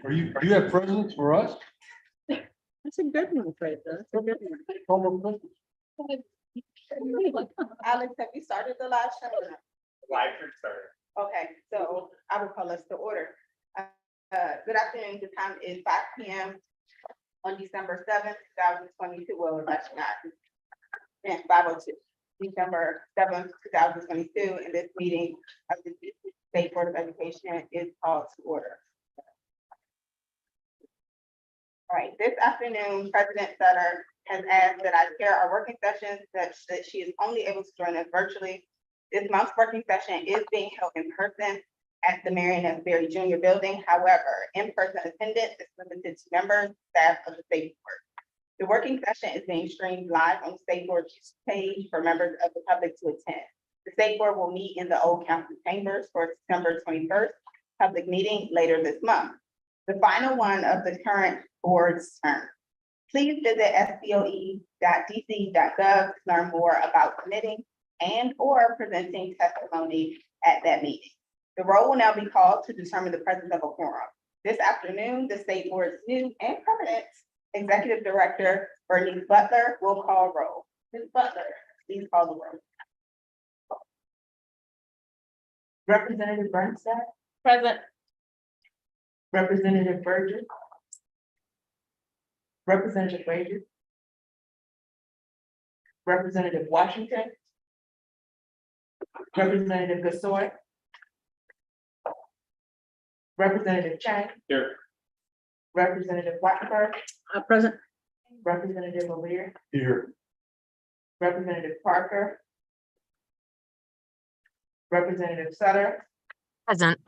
Are you have presents for us? That's a good one, Fred. That's a good one. Alex, have you started the live show? or not? Live stream started. Okay, so I will call us to order. Good afternoon. The time is 5 p.m. on December 7th, 2022. Well, it's actually not. And 5:02, December 7th, 2022, and this meeting of the State Board of Education is called to order. All right, this afternoon, President Sutter has asked that I chair our working sessions, that she is only able to join us virtually. This month's working session is being held in person at the Marion S. Berry Junior Building. However, in-person attendance is limited to members, staff of the State Board. The working session is being streamed live on the State Board's page for members of the public to attend. The State Board will meet in the Old Council Chambers for December 21st public meeting later this month, the final one of the current board's term. Please visit SBOE.dc.gov to learn more about committing and or presenting testimony at that meeting. The roll will now be called to determine the presence of a quorum. This afternoon, the State Board's new and permanent Executive Director, Bernice Butler, will call roll. Ms. Butler, please call the roll. Representative Bernstein, Present. Representative Burgess. Representative Wager. Representative Washington. Representative Gasoy. Representative Chang. Here. Representative Wattenberg. Present. Representative O'Leary. Here. Representative Parker. Representative Sutter. Present.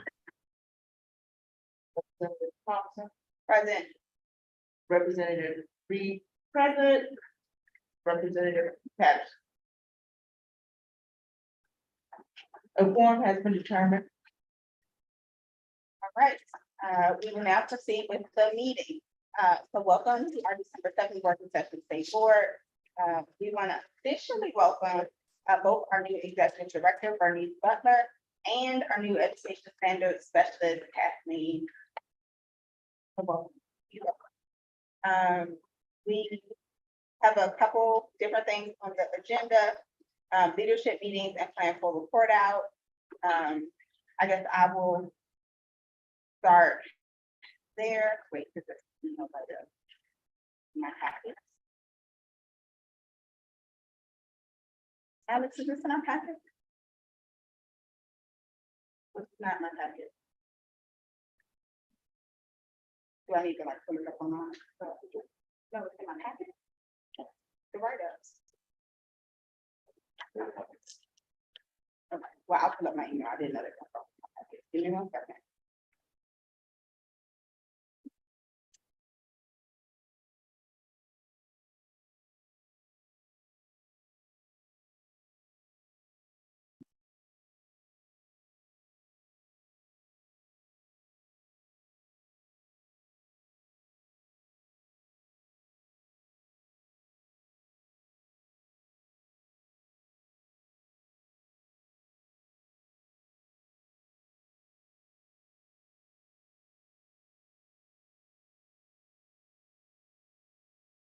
Representative Thompson. Present. Representative Reed. Present. Representative Patterson. A quorum has been determined. All right, we will now proceed with the meeting. So welcome to our December 7th working session State Board. We want to officially welcome both our new Executive Director, Bernice Butler, and our new Education Standards Specialist, Kathleen. We have a couple different things on the agenda, leadership meetings and plan for report out. I guess I will start there. Wait, this is, you know, like my packet. Alex, is this in our packet? It's not my packet. Do I need to like pull it up on mine? No, it's in my packet. The write-ups. Okay, well, I'll pull up my email. I didn't know that. Give me 1 second.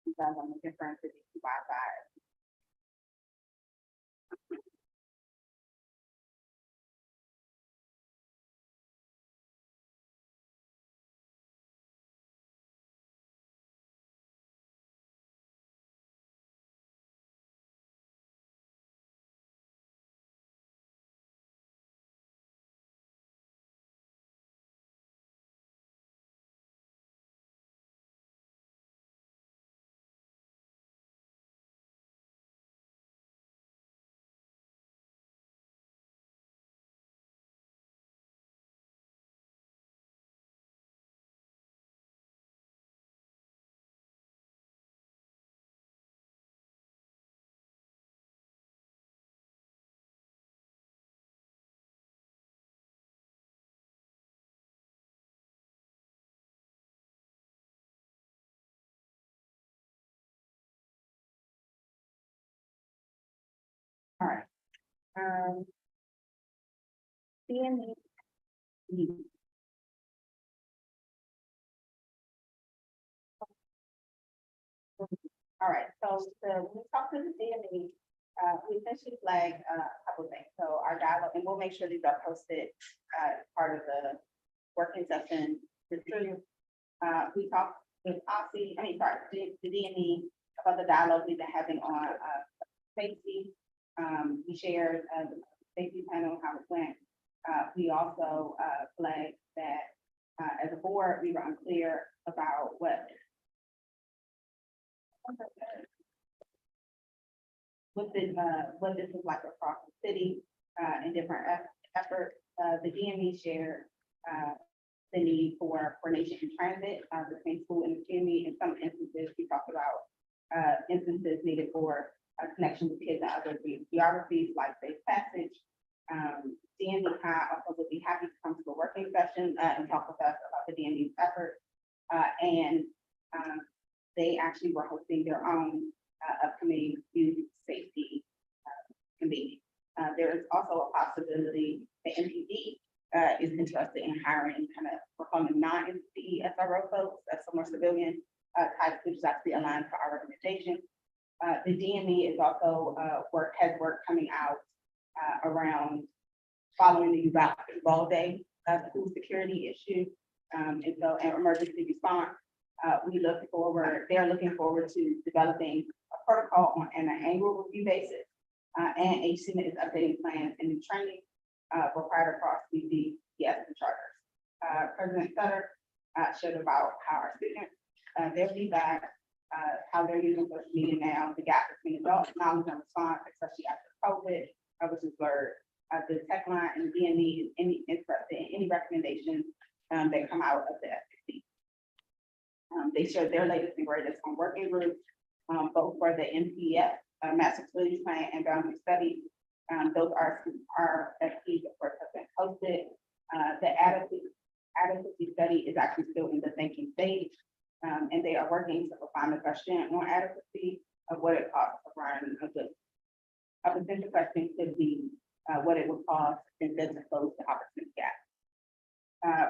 Because I'm looking for the Wi-Fi. All right. CME. All right, so when we talked to the DME, we essentially flagged a couple things. So our dialogue, and we'll make sure these are posted, part of the working session. We talked with the DME about the dialogue we've been having on, safety. We shared, the safety panel, how it went. We also, flagged that, as a board, we were unclear about what what this is like across the city, in different efforts. The DME shared, the need for coordination in transit, between school and the community. In some instances, we talked about, instances needed for a connection with kids and other geographies like safe passage. DME also would be happy to come to a working session, and talk with us about the DME's effort. And they actually were hosting their own, upcoming youth safety, convening. There is also a possibility the MPD, is interested in hiring kind of, we're calling them non-MPD SRO folks, that's some more civilian, types, which is actually aligned to our recommendation. The DME is also, has work coming out, around following the Uvalde Day, school security issue, and emergency response. They're looking forward to developing a protocol on an annual review basis. And HCMA is updating plans and new training, required across the charters. President Sutter, shared about how our students, their feedback, how they're using social media now, the gap between adult knowledge and response, especially after COVID, which is blurred. The tech line and the DME is interested in any recommendations, that come out of the FCC. They shared their latest and greatest on working groups, both for the MPF, Master Facilities Plan and Boundary Studies. Those are FPs, of course, have been posted. The adequacy study is actually still in the thinking stage, and they are working to refine the question on adequacy of what it costs to run a good. A potential question could be what it would cost and does it close the opportunity gap.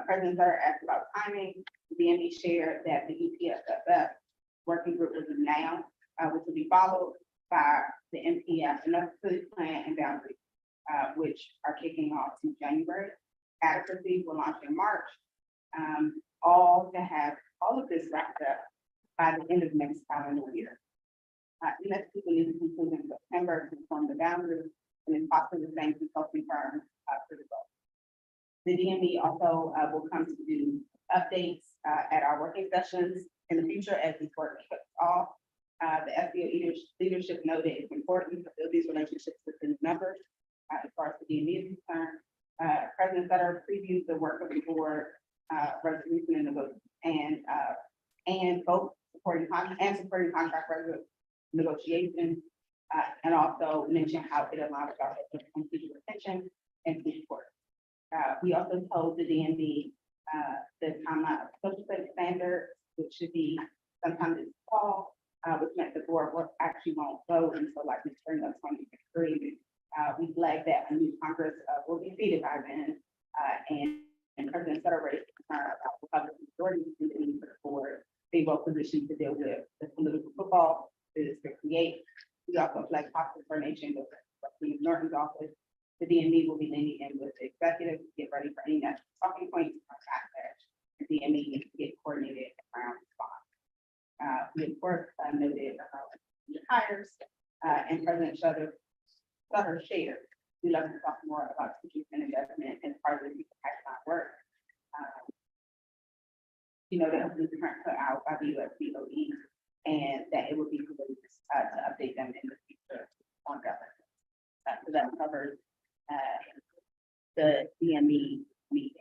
President Sutter asked about timing. The DME shared that the EPSFF working group will be now, which will be followed by the MPF, another facility plan and boundaries, which are kicking off in January. Adequacy will launch in March. All to have all of this wrapped up by the end of next calendar year. Next people need to conclude in September to form the boundaries, and then possibly the same consulting firm for the goal. The DME also will come to do updates at our working sessions in the future as this work kicks off. The SBOE leadership noted it's important to build these relationships within the members as far as the DME is concerned. President Sutter previewed the work of the board resolution and both supporting contract negotiations, and also mention how it allows our teacher retention and support. We also told the DMV the timeline of social studies standards, which should be sometime this fall, which meant the board actually won't vote until like the spring of 2023. We flagged that a new Congress will be seated by then, and President Sutter raised concern about Republican majority in the need for the board being well positioned to deal with the political football that is to create. We also flagged possible coordination with Representative Norton's office. The DME will be leaning in with the executive to get ready for any next talking points or backlash. The DME needs to get coordinated around response. We of course noted the hires, and President Sutter shared. We love to talk more about teachers and investment as part of the teacher pipeline work. That was put out by the SBOE, and that it would be good to update them in the future on governance. So that covers the DME meeting.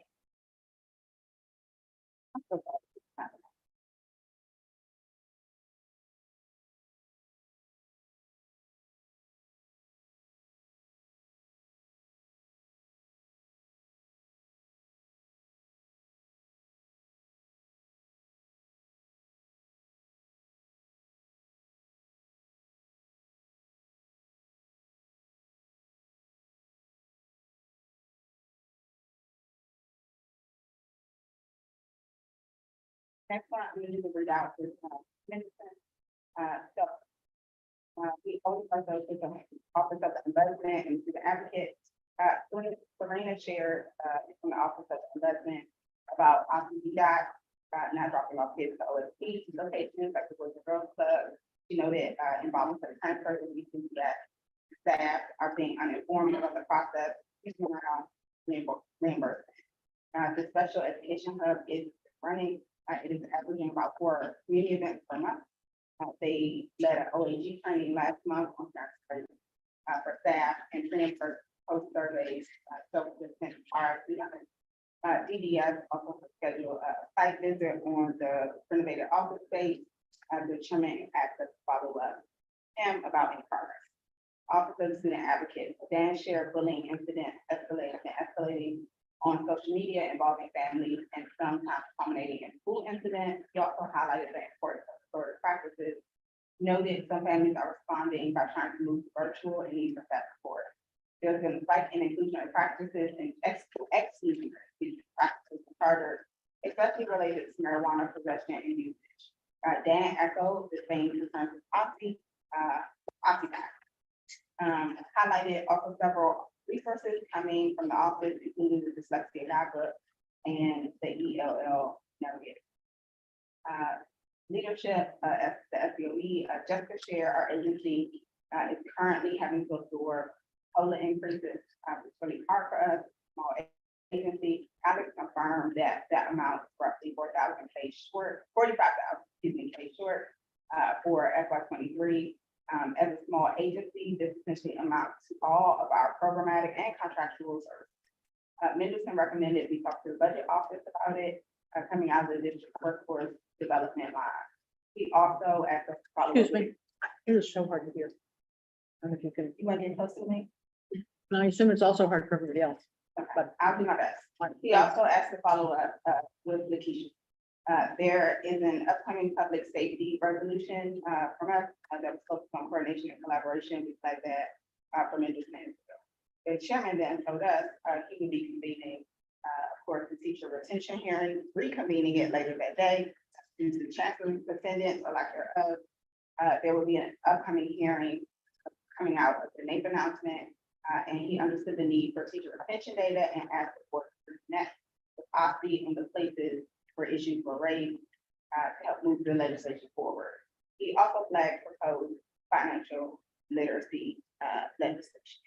Next one, I'm going to read out this We always also take the Office of the Ombudsman and to the Advocate. Serena shared, from the Office of the Ombudsman about OPDOT, not dropping off kids to OSP locations like the Boys and Girls Club. She noted, involvement for the transfer, that we see that staff are being uninformed about the process, around reimbursement. The Special Education Hub is running, it is averaging about 4 community events per month. They led an OAG training last month on transfer for staff and training for post surveys, self-assessment, DDS also scheduled a site visit on the renovated office space. The chairman asked us to follow up him about any progress. Office of the Student Advocate, Dan shared bullying incident escalating on social media involving families and sometimes culminating in school incidents. He also highlighted the importance of restorative practices, noted some families are responding by trying to move to virtual and need for that support. There's been a spike in inclusionary practices and exclusionary practices and charters, especially related to marijuana possession and usage. Dan echoed the same concerns with highlighted also several resources coming from the office, including the Dyslexia Guidebook and the ELL Navigator. Leadership, the SBOE, Jessica Share, our agency, is currently having to absorb COLA increases. It's really hard for us, small agency. Alex confirmed that that amount is roughly 4,000 paid short, 45,000, paid short for FY23. As a small agency, this essentially amounts to all of our programmatic and contractual services. Mendelson recommended we talk to the budget office about it, coming out of the district workforce development line. He also asked us to follow. Excuse me, it is so hard to hear. I don't know if you can, You want to get close to me? and I assume it's also hard for everybody else. Okay, I'll do my best. He also asked to follow up with Lakeisha. There is an upcoming public safety resolution from us that was focused on coordination and collaboration. We like that from Mendelson. The chairman then told us he would be convening, of course, the teacher retention hearing, reconvening it later that day due to the chancellor's attendance or lack thereof. There will be an upcoming hearing coming out of the NAEP announcement, and he understood the need for teacher retention data and asked the board to connect with OSPI in the places where issues were raised to help move the legislation forward. He also flagged proposed financial literacy legislation.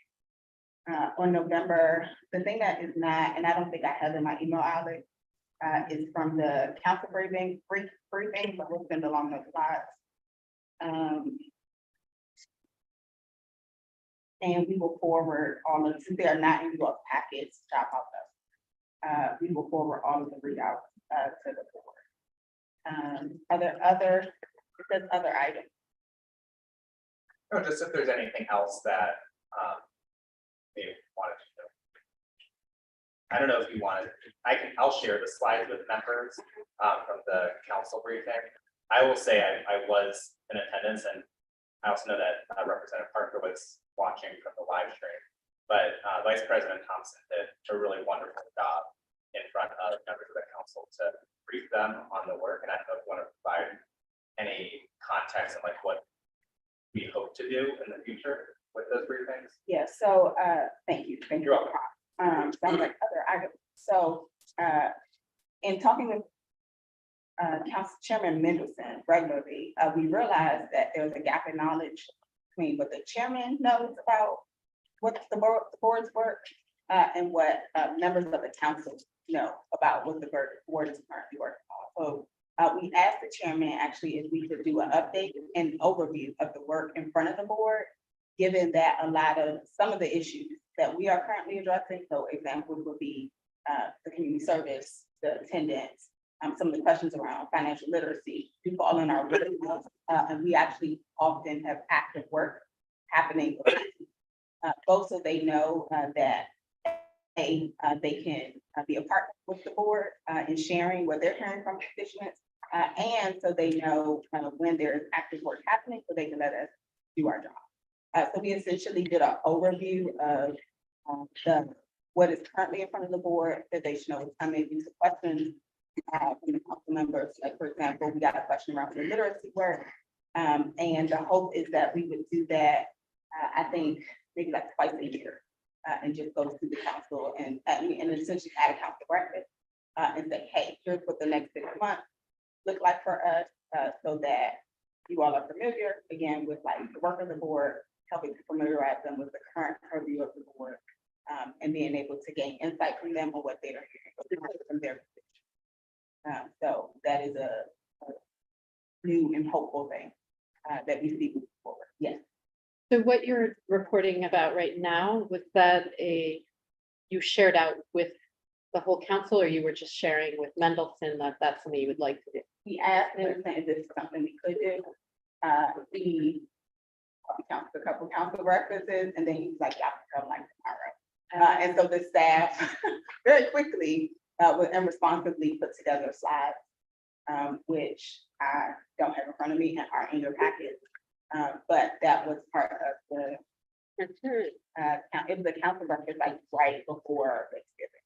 On November, the thing that is not, and I don't think I have in my email outlet, is from the council briefing, but we'll send along those slides. And we will forward all of, since they are not in your packets, job out. We will forward all of the readouts to the board. It says other items. No, just if there's anything else that they wanted to know. I don't know if you wanted, I'll share the slides with members from the council briefing. I will say I was in attendance, and I also know that Representative Parker was watching from the live stream, but Vice President Thompson did a really wonderful job in front of members of the council to brief them on the work. And I don't know if you want to provide any context on like what we hope to do in the future with those briefings. Yeah, so thank you. Thank you. You're welcome. Sounds like other items. So in talking with Council Chairman Mendelson regularly, we realized that there was a gap in knowledge between what the chairman knows about what the board's work and what members of the council know about what the board is currently working on. So we asked the chairman actually if we could do an update and overview of the work in front of the board, given that a lot of some of the issues that we are currently addressing. So examples would be the community service, the attendance, some of the questions around financial literacy do fall in our wheelhouse, and we actually often have active work happening, both so they know that they can be a partner with the board in sharing what they're hearing from constituents, and so they know when there's active work happening, so they can let us do our job. So we essentially did an overview of what is currently in front of the board, that they should know what's coming, use of questions from the council members. Like, for example, we got a question around the literacy work. And the hope is that we would do that, I think, maybe like twice a year. And just go to the council and essentially add a council record. And say, hey, here's what the next 6 months look like for us, so that you all are familiar, again, with like the work of the board, helping to familiarize them with the current purview of the board, and being able to gain insight from them on what they are hearing from their position. So that is a new and hopeful thing, that we see moving forward. Yes. So what you're reporting about right now, was that you shared out with the whole council, or you were just sharing with Mendelson that that's something you would like to do? He asked me if this is something we could do. He counted a couple council references, and then he was like, y'all can come like tomorrow. And so the staff very quickly, and responsibly put together slides, which I don't have in front of me and are in your packet. But that was part of the, it was a council reference like right before Thanksgiving.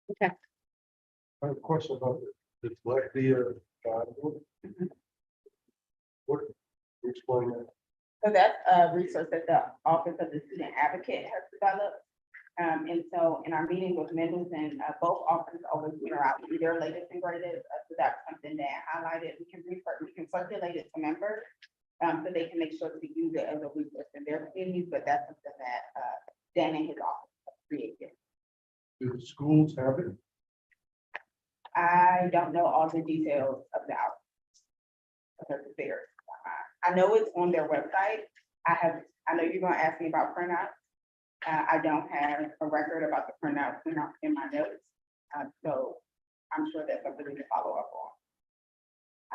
I have a question about the dyslexia. What, explain that? So that's a resource that the Office of the Student Advocate has developed. And so in our meeting with Mendelson, both offices always mirror out their latest and greatest. So that's something that highlighted. We can circulate it to members, so they can make sure to use it as a resource in their communities. But that's something that Dan and his office have created. Do the schools have it? I don't know all the details about theirs. I know it's on their website. I know you're gonna ask me about printouts. I don't have a record about the printouts in my notes. So I'm sure that's something we can follow up on.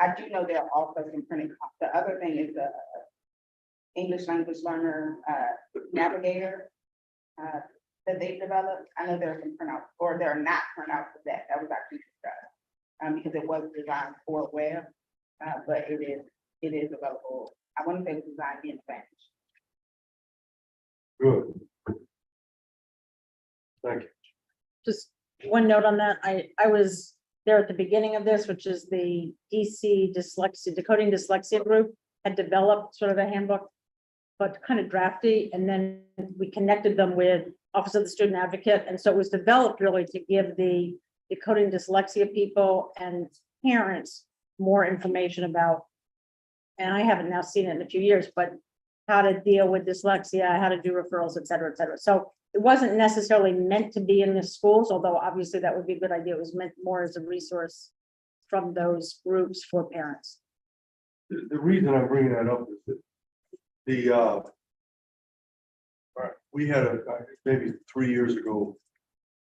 I do know there are also some printed copies. The other thing is the English language learner navigator that they developed. I know there are some printouts, or there are not printouts of that. That was actually discussed, because it was designed for web, but it is available. I want to say it was designed in Spanish. Good. Thank you. Just one note on that, I was there at the beginning of this, which is the DC dyslexia, decoding dyslexia group had developed sort of a handbook, but kind of drafty, and then we connected them with Office of the Student Advocate, and so it was developed really to give the decoding dyslexia people and parents more information about, and I haven't now seen it in a few years, but how to deal with dyslexia, how to do referrals, et cetera, et cetera. So it wasn't necessarily meant to be in the schools, although obviously that would be a good idea. It was meant more as a resource from those groups for parents. The reason I'm bringing that up is that all right, we had maybe 3 years ago,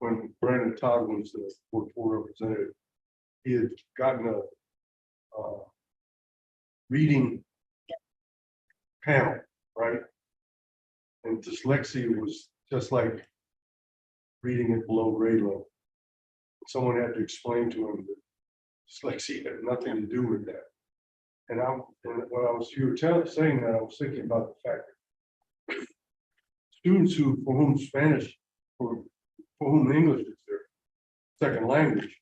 when Brandon Todd was the board representative, he had gotten a reading panel, right? And dyslexia was just like reading it below grade level. Someone had to explain to him that dyslexia had nothing to do with that. And when you were saying that, I was thinking about the fact that students for whom Spanish, for whom English is their second language,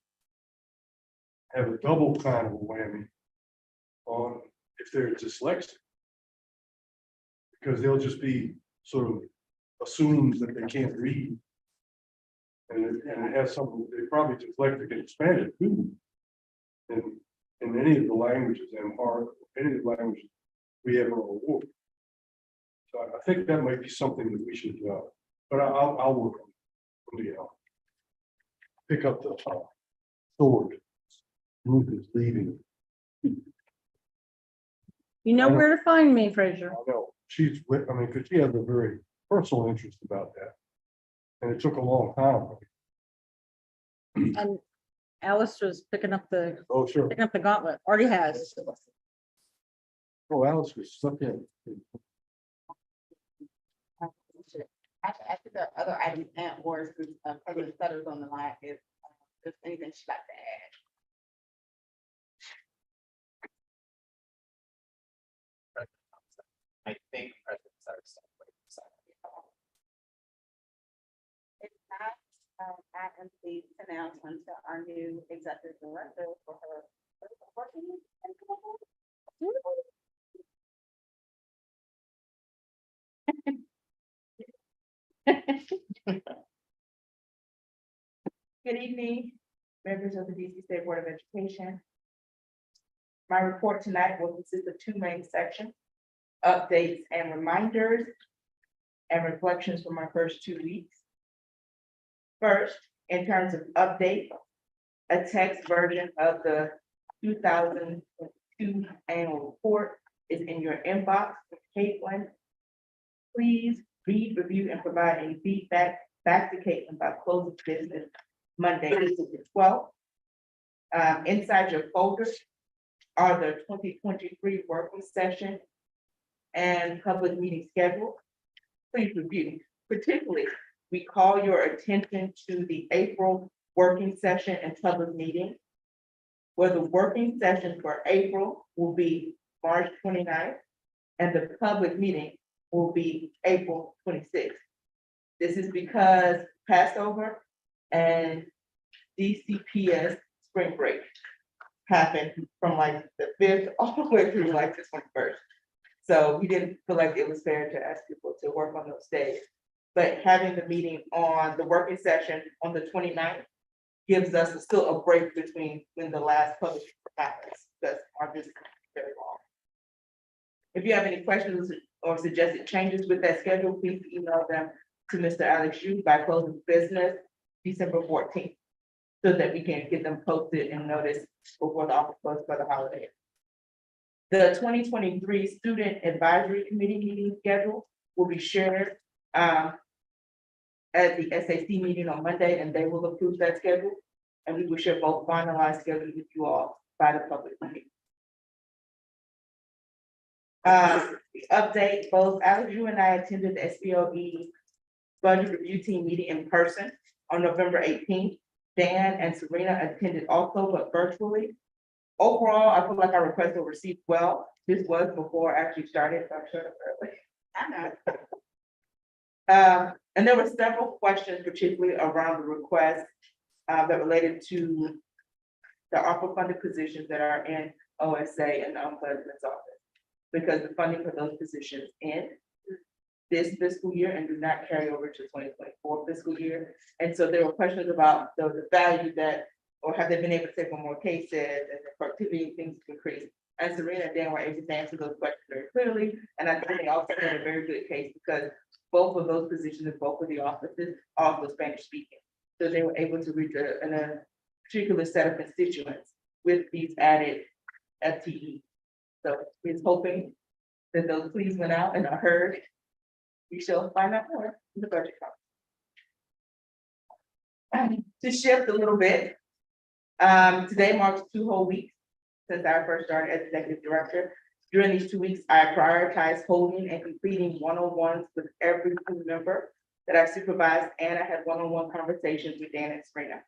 have a double kind of a whammy on if they're dyslexic. Because they'll just be sort of assumed that they can't read. And it has something, they probably dyslexic in Spanish too. And in any of the languages, any of the languages we have on the war. So I think that might be something that we should, but I'll work on it. Pick up the sword. Ruth is leaving. You know where to find me, Fraser. I know, she's with, because she has a very personal interest about that. And it took a long time. And Alice was picking up the Oh, sure. gauntlet, already has. Oh, Alice was stuck in. After the other items and or since President Sutter's on the line, is just anything she'd like to add. I think President Sutter's still waiting for If not, I am pleased to announce to our new executive director for her working. evening, members of the DC State Board of Education. My report tonight will consist of two main sections, updates and reminders, and reflections from my first 2 weeks. First, in terms of update, a text version of the 2022 annual report is in your inbox. Caitlin, please read, review, and provide any feedback back to Caitlin by close of business Monday, December 12th. Inside your folder are the 2023 working session and public meeting schedule. Please review. Particularly, we call your attention to the April working session and public meeting, where the working session for April will be March 29th, and the public meeting will be April 26th. This is because Passover and DCPS spring break happened from like the 5th all the way through like the 21st. So we didn't feel like it was fair to ask people to work on those days. But having the meeting on the working session on the 29th gives us still a break between when the last public happens, because our business is very long. If you have any questions or suggested changes with that schedule, please email them to Mr. Alex Yu by close of business December 14th, so that we can get them posted and noticed before the office closes for the holiday. The 2023 Student Advisory Committee meeting schedule will be shared at the SAC meeting on Monday, and they will approve that schedule. And we will share both finalized schedules with you all by the public meeting. The update, both Alex, you and I attended the SBOE budget review team meeting in person on November 18th. Dan and Serena attended also, but virtually. Overall, I feel like our requests were received well. This was before I actually started, so I'm sure early. I know. And there were several questions, particularly around the request that related to the ARPA funded positions that are in OSA and the Ombudsman's office, because the funding for those positions end this fiscal year and do not carry over to 2024 fiscal year. And so there were questions about the value that, or have they been able to take on more cases and the productivity things increase. And Serena and Dan were able to answer those questions very clearly. And I think they also had a very good case because both of those positions in both of the offices are also Spanish speaking. So they were able to reach a particular set of constituents with these added FTE. So he's hoping that those pleas went out and are heard. We shall find out more in the budget process. To shift a little bit, today marks 2 whole weeks since I first started as executive director. During these 2 weeks, I prioritized holding and completing one-on-ones with every team member that I supervised, and I had one-on-one conversations with Dan and Serena.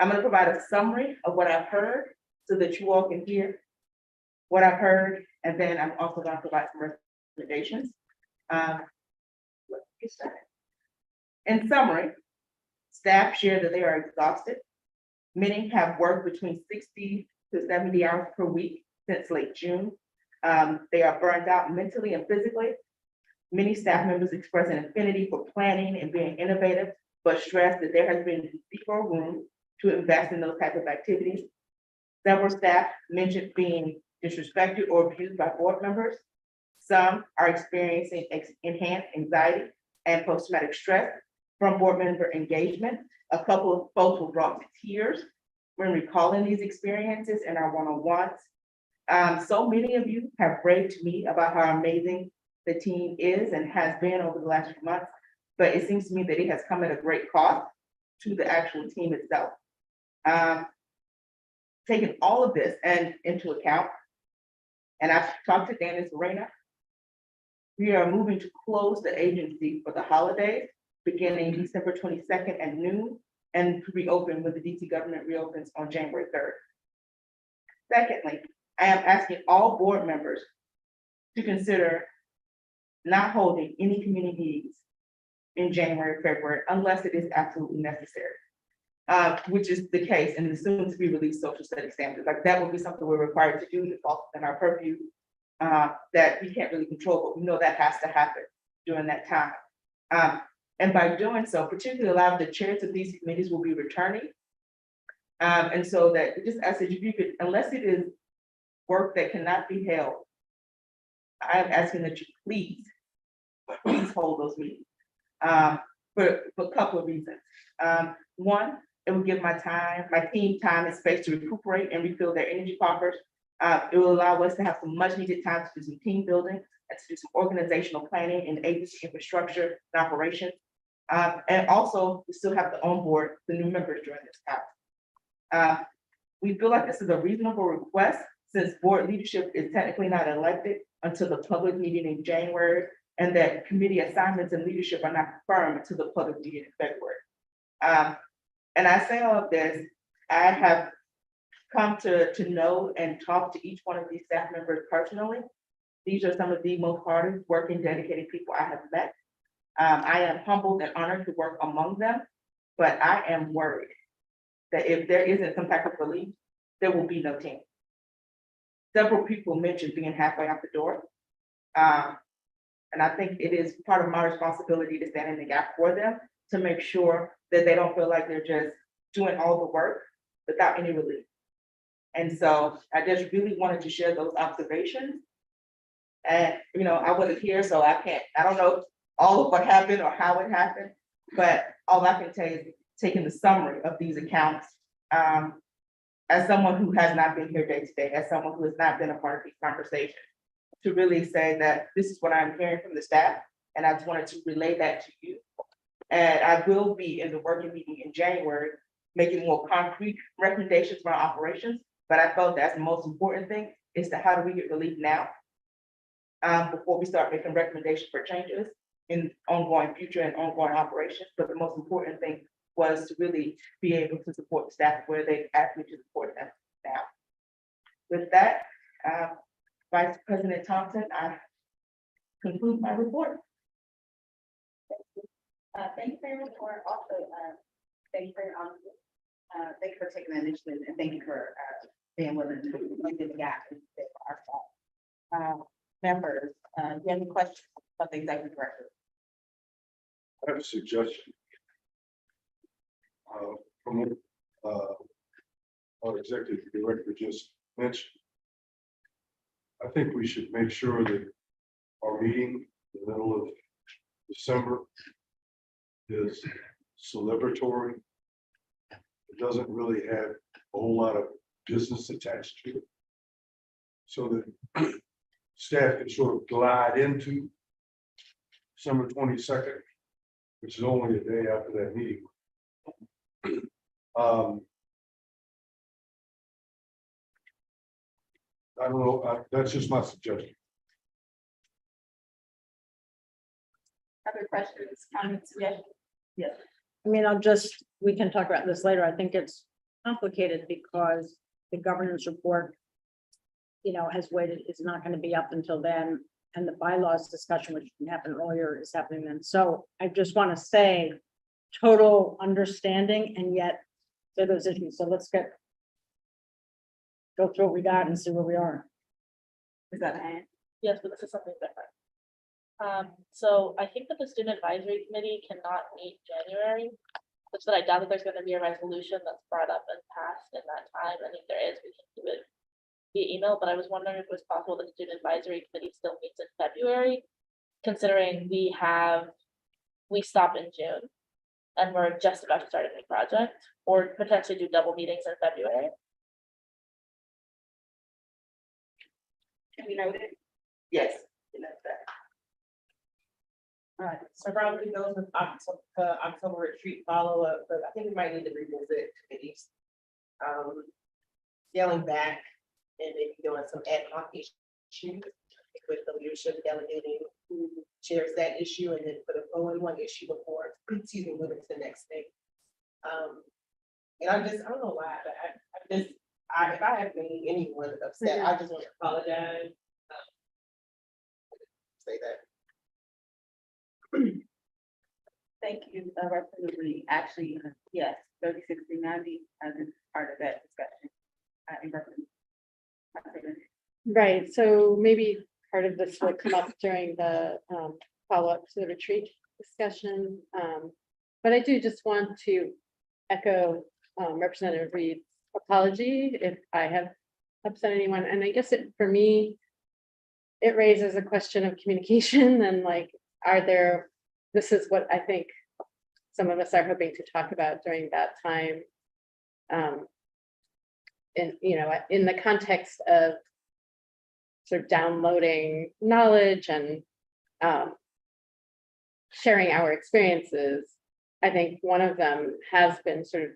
I'm going to provide a summary of what I've heard so that you all can hear what I've heard, and then I'm also going to provide some recommendations. Let's get started. In summary, staff share that they are exhausted. Many have worked between 60 to 70 hours per week since late June. They are burned out mentally and physically. Many staff members express an affinity for planning and being innovative, but stress that there has been zero room to invest in those types of activities. Several staff mentioned being disrespected or abused by board members. Some are experiencing enhanced anxiety and post-traumatic stress from board member engagement. A couple of folks were brought to tears when recalling these experiences in our one-on-ones. So many of you have raved to me about how amazing the team is and has been over the last few months, but it seems to me that it has come at a great cost to the actual team itself. Taking all of this into account, and I've talked to Dan and Serena, we are moving to close the agency for the holidays, beginning December 22nd at noon, and to reopen when the DC government reopens on January 3rd. Secondly, I am asking all board members to consider not holding any community meetings in January, February, unless it is absolutely necessary, which is the case in the soon to be released social studies standards. Like that will be something we're required to do, it's also in our purview that we can't really control, but we know that has to happen during that time. And by doing so, particularly a lot of the chairs of these committees will be returning. And so that, we just ask that if you could, unless it is work that cannot be held, I am asking that you please hold those meetings. For a couple of reasons. One, it will give my team time and space to recuperate and refill their energy coffers. It will allow us to have some much needed time to do some team building and to do some organizational planning and agency infrastructure and operations. And also, we still have to onboard the new members during this time. We feel like this is a reasonable request since board leadership is technically not elected until the public meeting in January, and that committee assignments and leadership are not confirmed until the public meeting in February. And I say all of this, I have come to know and talk to each one of these staff members personally. These are some of the most hardest working, dedicated people I have met. I am humbled and honored to work among them, but I am worried that if there isn't some type of relief, there will be no team. Several people mentioned being halfway out the door. And I think it is part of my responsibility to stand in the gap for them to make sure that they don't feel like they're just doing all the work without any relief. And so I just really wanted to share those observations. And, I wasn't here, so I don't know all of what happened or how it happened, but all I can tell you is taking the summary of these accounts, as someone who has not been here day to day, as someone who has not been a part of these conversations, to really say that this is what I'm hearing from the staff, and I just wanted to relay that to you. And I will be in the working meeting in January, making more concrete recommendations for our operations, but I felt that's the most important thing is to how do we get relief now? Before we start making recommendations for changes in ongoing future and ongoing operations, but the most important thing was to really be able to support the staff where they asked me to support them now. With that, Vice President Thompson, I conclude my report. Thank you for your report. Also, thank you for your honesty. Thank you for taking the initiative and thank you for being willing to bridge the gap and fit our staff. Members, do you have any questions about the executive director? I have a suggestion. From what our executive director just mentioned. I think we should make sure that our meeting in the middle of December is celebratory. It doesn't really have a whole lot of business attached to it. So that staff can sort of glide into December 22nd, which is only a day after that meeting. I don't know, that's just my suggestion. Other questions, comments, suggestions? Yes. I mean, we can talk about this later. I think it's complicated because the governance report, has waited, is not going to be up until then. And the bylaws discussion, which happened earlier, is happening then. So I just want to say total understanding and yet there are those issues. So let's go through what we got and see where we are. Is that Anne? Yes, but this is something different. So I think that the student advisory committee cannot meet January, such that I doubt that there's gonna be a resolution that's brought up and passed in that time, and if there is, we can do it via email, but I was wondering if it was possible that the student advisory committee still meets in February, considering we stop in June, and we're just about to start a new project, or potentially do double meetings in February. Can we note it? Yes. All right, so probably those with October retreat follow-up, but I think we might need to revisit committees. Scaling back and maybe doing some ad hoc issues with the leadership delegating who chairs that issue and then put a only one issue before, moving to the next thing. And I don't know why, but if I have made anyone upset, I just want to apologize. Say that. Thank you, Representative Lee. Actually, yes, 306090 is part of that discussion. In reference. Right, so maybe part of this will come up during the follow-up to the retreat discussion. But I do just want to echo Representative Reed's apology if I have upset anyone. And I guess for me, it raises a question of communication and like, this is what I think some of us are hoping to talk about during that time. And, in the context of sort of downloading knowledge and sharing our experiences, I think one of them has been sort of,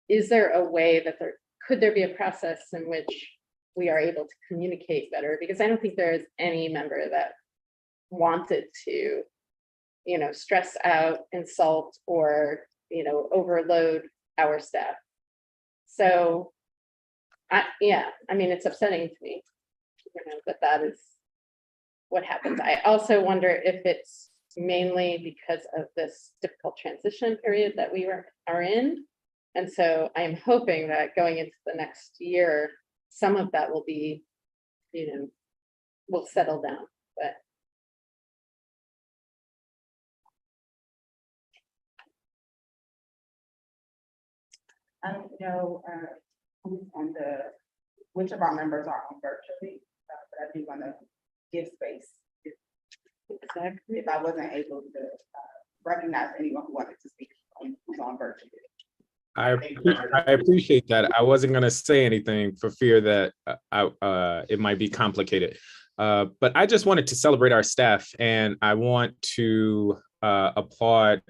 is there a way that could there be a process in which we are able to communicate better? Because I don't think there is any member that wanted to, stress out, insult, or, overload our staff. So, it's upsetting to me, that is what happens. I also wonder if it's mainly because of this difficult transition period that we are in. And so I'm hoping that going into the next year, some of that will be, will settle down, but. I don't know, which of our members are on virtually, but I do want to give space. Exactly. If I wasn't able to recognize anyone who wanted to speak who's on virtually. I appreciate that. I wasn't going to say anything for fear that it might be complicated. But I just wanted to celebrate our staff, and I want to applaud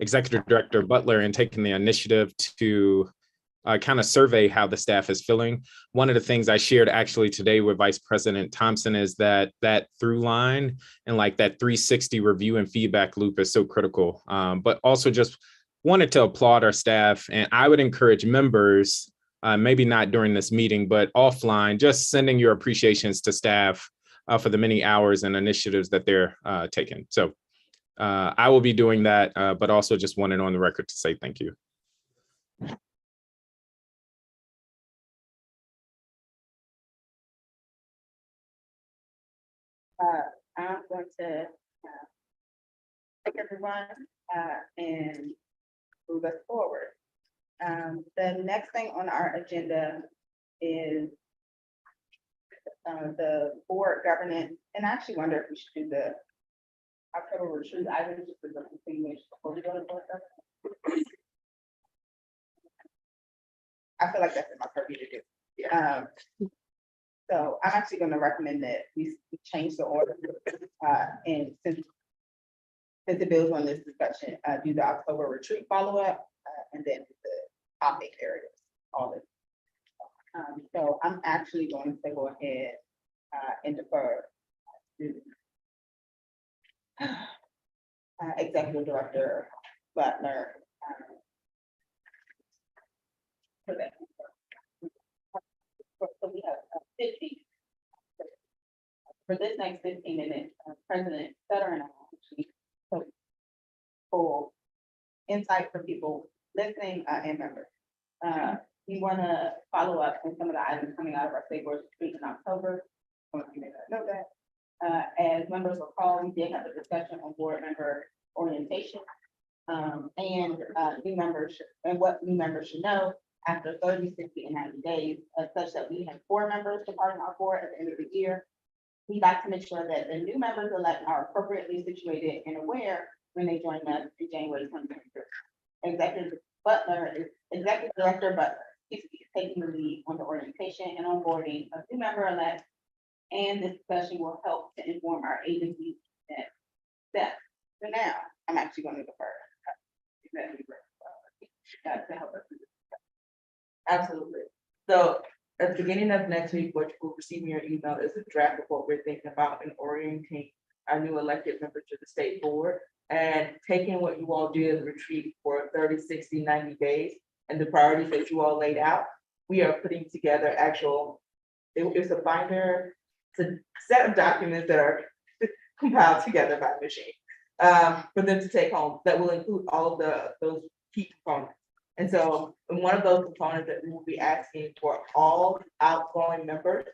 Executive Director Butler in taking the initiative to kind of survey how the staff is feeling. One of the things I shared actually today with Vice President Thompson is that through line and like that 360 review and feedback loop is so critical. But also just wanted to applaud our staff, and I would encourage members, maybe not during this meeting, but offline, just sending your appreciations to staff for the many hours and initiatives that they're taking. So I will be doing that, but also just wanted on the record to say thank you. I'm going to thank everyone and move us forward. The next thing on our agenda is the board governance, and I actually wonder if we should do the October retreat items just as a continuation before we go to board governance. I feel like that's in my purview to do. So I'm actually going to recommend that we change the order, and since the bills on this discussion, do the October retreat follow-up, and then the topic areas, all this. So I'm actually going to go ahead and defer to Executive Director Butler for that. So we have 15. For this next 15 minutes, President Sutter and I actually took full insight for people listening and members. We want to follow up on some of the items coming out of our state board retreat in October. I want you to know that. As members recall, we did have a discussion on board member orientation and new members and what new members should know after 30, 60, and 90 days, such that we have 4 members departing our board at the end of the year. We like to make sure that the new members elect are appropriately situated and aware when they join us in January 2023. Executive Director Butler is taking the lead on the orientation and onboarding of new member elects, and this discussion will help to inform our agency steps. So now, I'm actually going to defer. To help us. Absolutely. So at the beginning of next week, what you will receive in your email is a draft of what we're thinking about in orienting our new elected members to the state board, and taking what you all did as a retreat for 30, 60, 90 days and the priorities that you all laid out. We are putting together it's a binder, it's a set of documents that are compiled together by the machine for them to take home that will include all of those key components. And so one of those components that we will be asking for all outgoing members,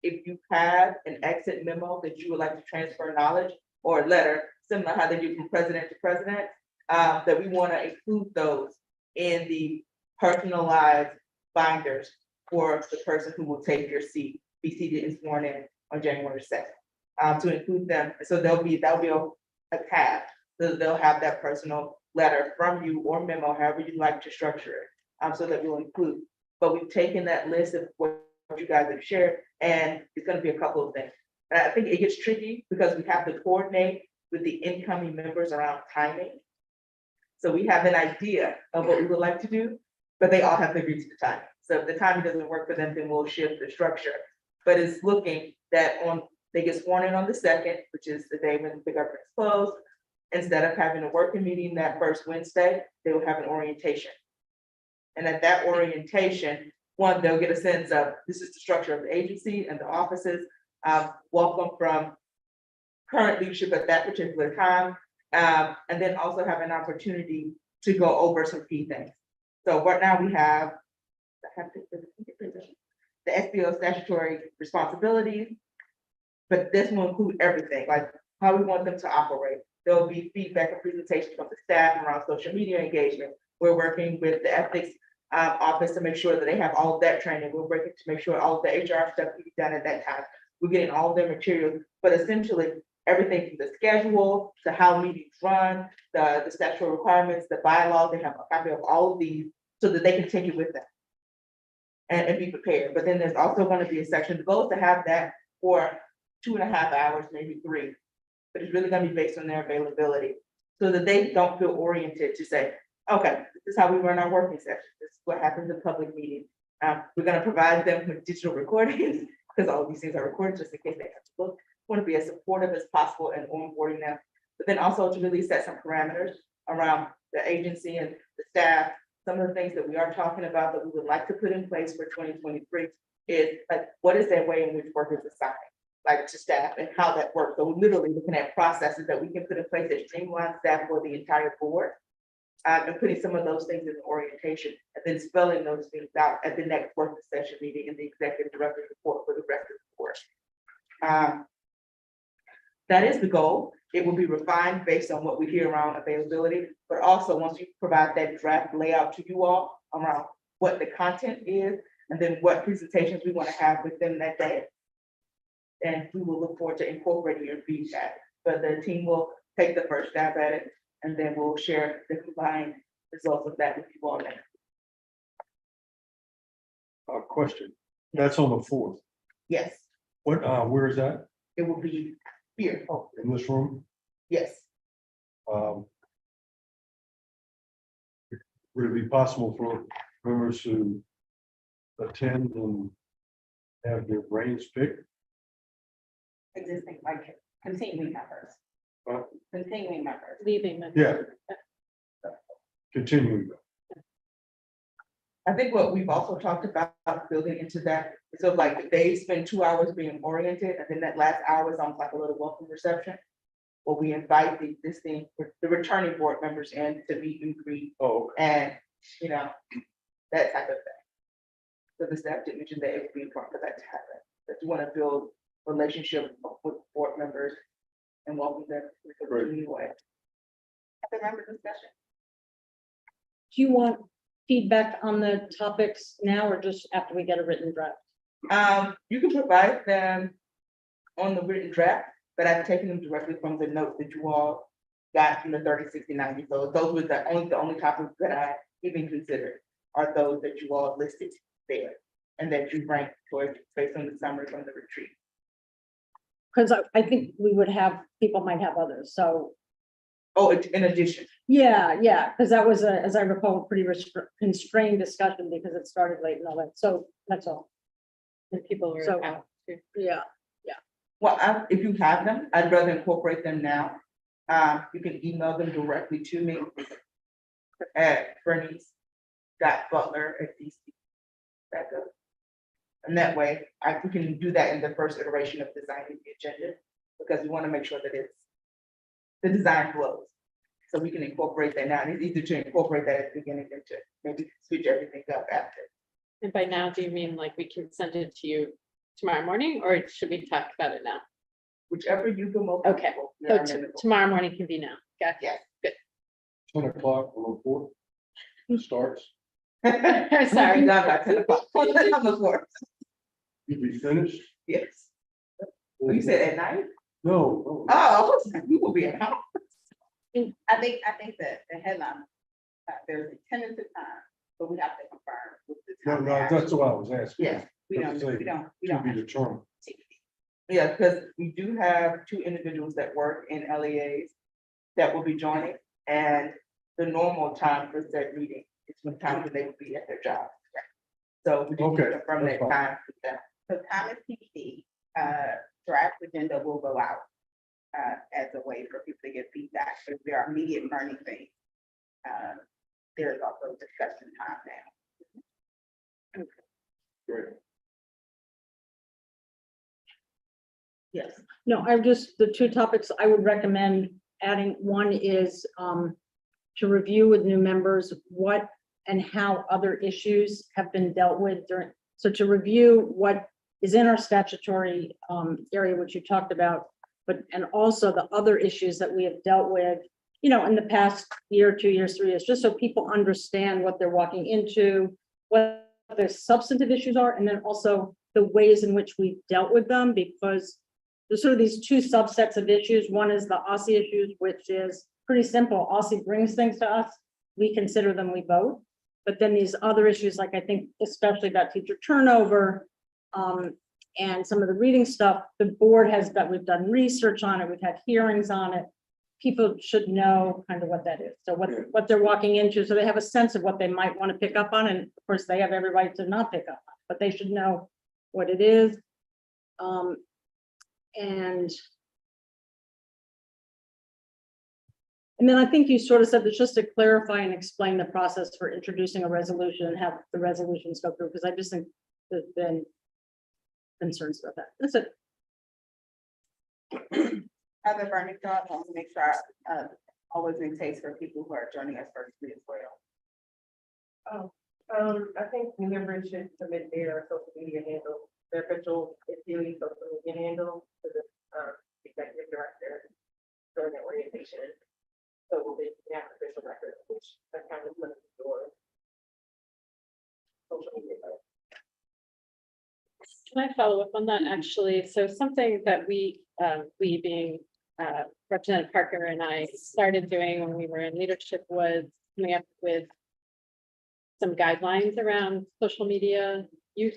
if you have an exit memo that you would like to transfer knowledge or a letter similar how they do from president to president, that we want to include those in the personalized binders for the person who will take your seat, be seated and sworn in on January 2nd. To include them, so that'll be a tab, so they'll have that personal letter from you or memo, however you'd like to structure it, so that we'll include. But we've taken that list of what you guys have shared, and it's gonna be a couple of things. And I think it gets tricky because we have to coordinate with the incoming members around timing. So we have an idea of what we would like to do, but they all have to agree to the time. So if the timing doesn't work for them, then we'll shift the structure. But it's looking that they get sworn in on the 2nd, which is the day when the government is closed. Instead of having a working meeting that first Wednesday, they will have an orientation. And at that orientation, one, they'll get a sense of, this is the structure of the agency and the offices. Welcome from current leadership at that particular time. And then also have an opportunity to go over some key things. So right now we have the SBO statutory responsibilities, but this will include everything, like how we want them to operate. There'll be feedback and presentations from the staff around social media engagement. We're working with the ethics office to make sure that they have all of that training. We're working to make sure all of the HR stuff can be done at that time. We're getting all of their materials, but essentially everything from the schedule to how meetings run, the statutory requirements, the bylaws, they have a copy of all of these so that they can take it with them and be prepared. But then there's also going to be a section, the goal is to have that for 2.5 hours, maybe 3. But it's really gonna be based on their availability, so that they don't feel oriented to say, okay, this is how we run our working sessions. This is what happens in public meetings. We're gonna provide them with digital recordings, because all of these things are recorded just in case they have to look. Want to be as supportive as possible and onboarding them, but then also to really set some parameters around the agency and the staff. Some of the things that we are talking about that we would like to put in place for 2023 is like, what is that way in which work is assigned, like to staff, and how that works. So we're literally looking at processes that we can put in place that streamline staff for the entire board. And putting some of those things in the orientation and then spelling those things out at the next working session meeting in the executive director's report for the rest of the board. That is the goal. It will be refined based on what we hear around availability, but also once you provide that draft layout to you all around what the content is, and then what presentations we want to have within that day. And we will look forward to incorporating your feedback, but the team will take the first stab at it, and then we'll share the combined results of that with you all next. Question, that's on the 4th. Yes, What, where is that? it will be here. Oh, in this room? Yes, Would it be possible for members to attend and have their brains picked? Existing, like, continuing members. Huh? Continuing members. Leaving them. Yeah. Continuing. I think what we've also talked about building into that, so like if they spend 2 hours being oriented, and then that last hour is almost like a little welcome reception. Where we invite the existing, the returning board members in to meet and greet, Oh, and, you know, that type of thing. So the staff did mention that it would be important for that to happen, that you want to build relationship with board members and welcome them to the community way. At the member discussion. Do you want feedback on the topics now or just after we get a written draft? You can provide them on the written draft, but I've taken them directly from the notes that you all got from the 30, 60, 90. So those were the only topics that I even considered are those that you all listed there and that you ranked for based on the summary from the retreat. Because I think we would have, people might have others, so. Oh, in addition, Yeah, because that was as I recall, a pretty constrained discussion because it started late and all that, so that's all. And people were So- out too. Yeah, well, if you have them, I'd rather incorporate them now. You can email them directly to me at Bernice.Butler@DC.gov. And that way, we can do that in the first iteration of designing the agenda, because we want to make sure that the design flows. So we can incorporate that now, and it's easier to incorporate that at the beginning than to maybe switch everything up after. And by now, do you mean like we can send it to you tomorrow morning, or should we talk about it now? whichever you feel most. Okay, comfortable. We So are amenable. tomorrow morning can be now. Got Yes. 10 o'clock on the fourth. It starts. Sorry. Be done by 10 o'clock. On the fourth. You'll be finished? Yes. Oh, you said at night? No. Oh, you will be at home. I think that the headline, there's a tentative time, but we have to confirm with the No, time. no, that that's what I was asking. Yes, We don't, Doesn't say we don't, we To don't. be have to determined. take it. yeah, because we do have 2 individuals that work in LEAs that will be joining, and the normal time for said meeting is when time when they will be at their job. So we just need to Okay, confirm that's that fine. time with them. So time is TBD, draft agenda will go out as a way for people to get feedback, if there are immediate learning things. There is also discussion time now. Great. Yes. No, I just, the 2 topics I would recommend adding, one is to review with new members what and how other issues have been dealt with during, so to review what is in our statutory area, which you talked about, but, and also the other issues that we have dealt with, you know, in the past year, 2 years, 3 years, just so people understand what they're walking into, what the substantive issues are, and then also the ways in which we've dealt with them, because there's sort of these 2 subsets of issues. One is the OSSI issues, which is pretty simple. OSSI brings things to us, we consider them, we vote. But then these other issues, like I think especially about teacher turnover, and some of the reading stuff, the board has that we've done research on it, we've had hearings on it. People should know kind of what that is. So what they're walking into, so they have a sense of what they might want to pick up on, and of course, they have every right to not pick up on, but they should know what it is. And then I think you sort of said that just to clarify and explain the process for introducing a resolution and have the resolutions go through, because I just think there's been concerns about that. That's it. Other burning thoughts, I want to make sure, always in taste for people who are joining us virtually as well. I think new members should submit their social media handle, their official, daily social media handle to the executive director during the orientation. So they can have official record, which that kind of limits your social media. Can I follow up on that, actually? So something that we being Representative Parker and I started doing when we were in leadership was coming up with some guidelines around social media use.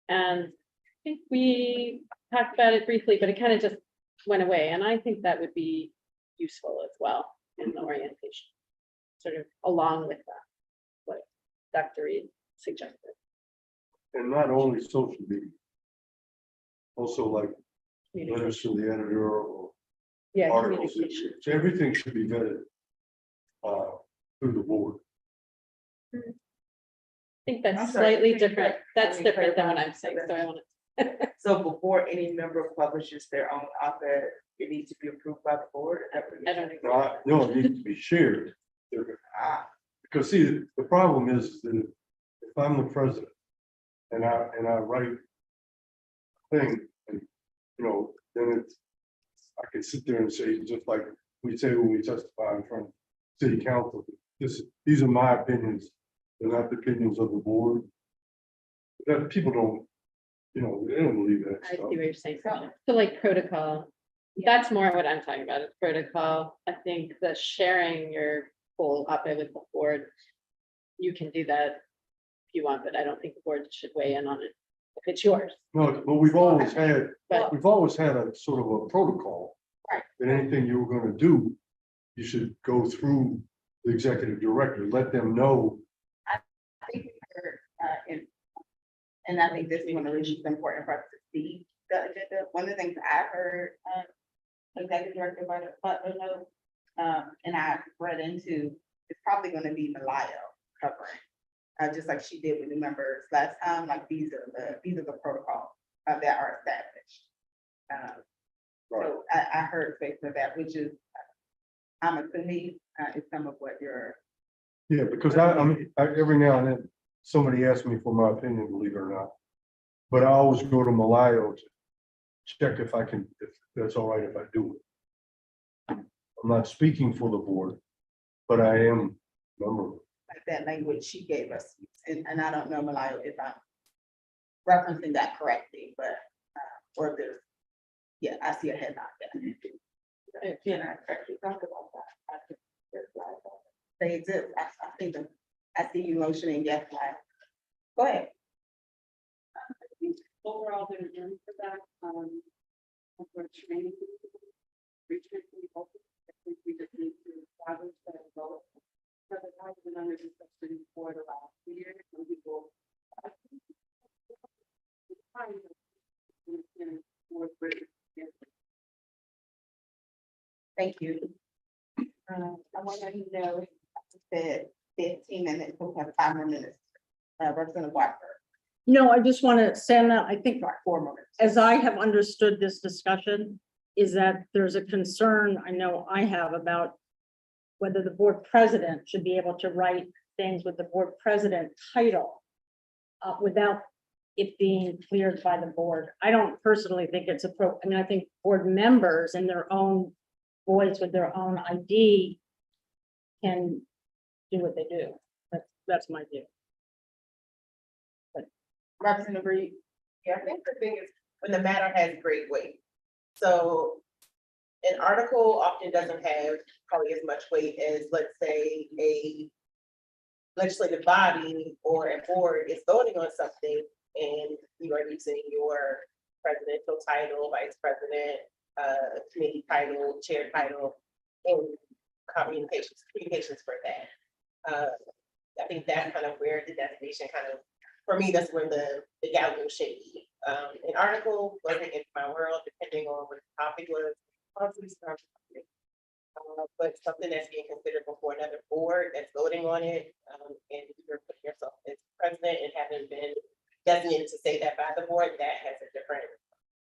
And I think we talked about it briefly, but it kind of just went away. And I think that would be useful as well in the orientation, sort of along with that, what Dr. Reed suggested. And not only social media. Also like letters to the editor or Yeah, articles. communication. So everything should be vetted through the board. I think that's I'm sorry, slightly could you different. clar- That's can you different than what clarify? I'm saying, so I want to. So before any member publishes their own op-ed, it needs to be approved by the board. Is that what you're I don't saying? No, it needs to be shared. Ah, Because see, the problem is that if I'm the president and I write a thing, and you know, then it's, I can sit there and say, just like we say when we testify in front of city council, these are my opinions, they're not the opinions of the board. That people don't, you know, they don't believe that I see stuff. what you're saying. So like protocol, that's more what I'm talking about, is protocol. I think the sharing your whole op-ed with the board, you can do that if you want, but I don't think the board should weigh in on it if it's yours. No, but we've always had But a sort of a protocol. Right. That anything you were gonna do, you should go through the executive director, let them know. I think we heard, and I think this is one of the reasons it's important for us to see the agenda. One of the things I heard, Executive Director Butler know, and I read into, it's probably gonna be Malaya covering. Just like she did with the members last time, like these are the protocols that are established. So I heard space for that, which is, I'm assuming, is some of what you're. Yeah, because I mean, every now and then, somebody asks me for my opinion, believe it or not. But I always go to Malayo check if I can, if that's all right if I do it. I'm not speaking for the board, but I am a member. Like that language she gave us, and I don't know, Malaya, if I'm referencing that correctly, but, or if there's, yeah, I see a head nod there. If you're not correctly talk about that, I think there's a lot of They exist, I see them, I see you motioning, yes, Malaya. Go ahead. Overall, there's room for that, for training. Reaching people, I think we just need to establish that goal. For the type of numbers especially for the last year, some people. Thank you. I want to know, said 15 minutes, we'll have 5 more minutes. Representative Watford, No, I just want to say on that, I think 4 more minutes. as I have understood this discussion, is that there's a concern I know I have about whether the board president should be able to write things with the board president title without it being cleared by the board. I don't personally think it's appropriate. I mean, I think board members in their own voice with their own ID can do what they do. That's my view. Representative Reed, Yeah, I think the thing is, when the matter has great weight. So an article often doesn't have probably as much weight as, let's say, a legislative body or a board is voting on something and you are using your presidential title, vice president, committee title, chair title, and communications for that. I think that's kind of where the definition kind of, for me, that's where the gavel should be. An article wasn't in my world, depending on what the topic was. But something that's being considered before another board that's voting on it, and you're putting yourself as president and having been designated to say that by the board, that has a different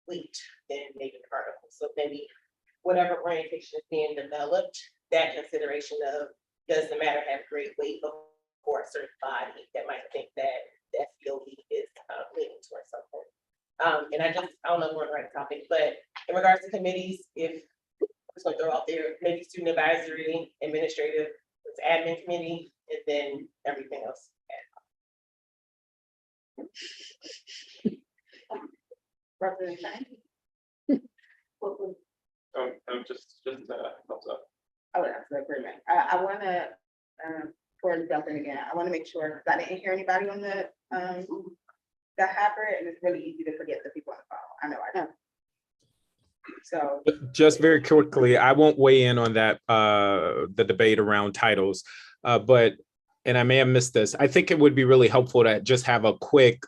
weight than maybe an article. So maybe whatever orientation is being developed, that consideration of does the matter have great weight before a certain body that might think that SBOE is leaning towards something. And I don't know if we're on the right topic, but in regards to committees, if I'm just gonna throw out there, maybe student advisory, administrative, it's admin committee, and then everything else. Representative Shine. Just thumbs up. Oh, that's the agreement. I want to, before I jump in again, I want to make sure, because I didn't hear anybody on the hybrid, and it's really easy to forget the people on the phone. I know I do. So, Just very quickly, I won't weigh in on that, the debate around titles, but, and I may have missed this, I think it would be really helpful to just have a quick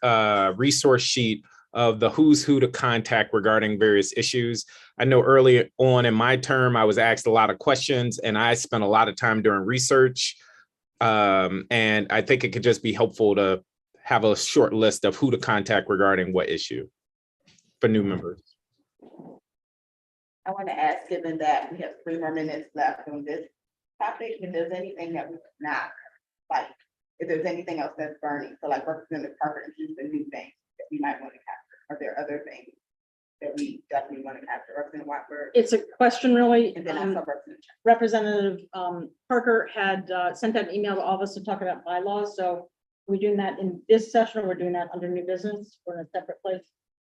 resource sheet of the who's who to contact regarding various issues. I know early on in my term, I was asked a lot of questions and I spent a lot of time doing research. And I think it could just be helpful to have a short list of who to contact regarding what issue for new members. I want to ask, given that we have 3 more minutes left on this topic, if there's anything that we not, like, if there's anything else that's burning, so like Representative Parker introduced a new thing that we might want to capture. Are there other things that we definitely want to capture? Representative Watford, It's a question really. and then also Representative Chang. Representative Parker had sent out an email to all of us to talk about bylaws, so we're doing that in this session, or we're doing that under new business or in a separate place?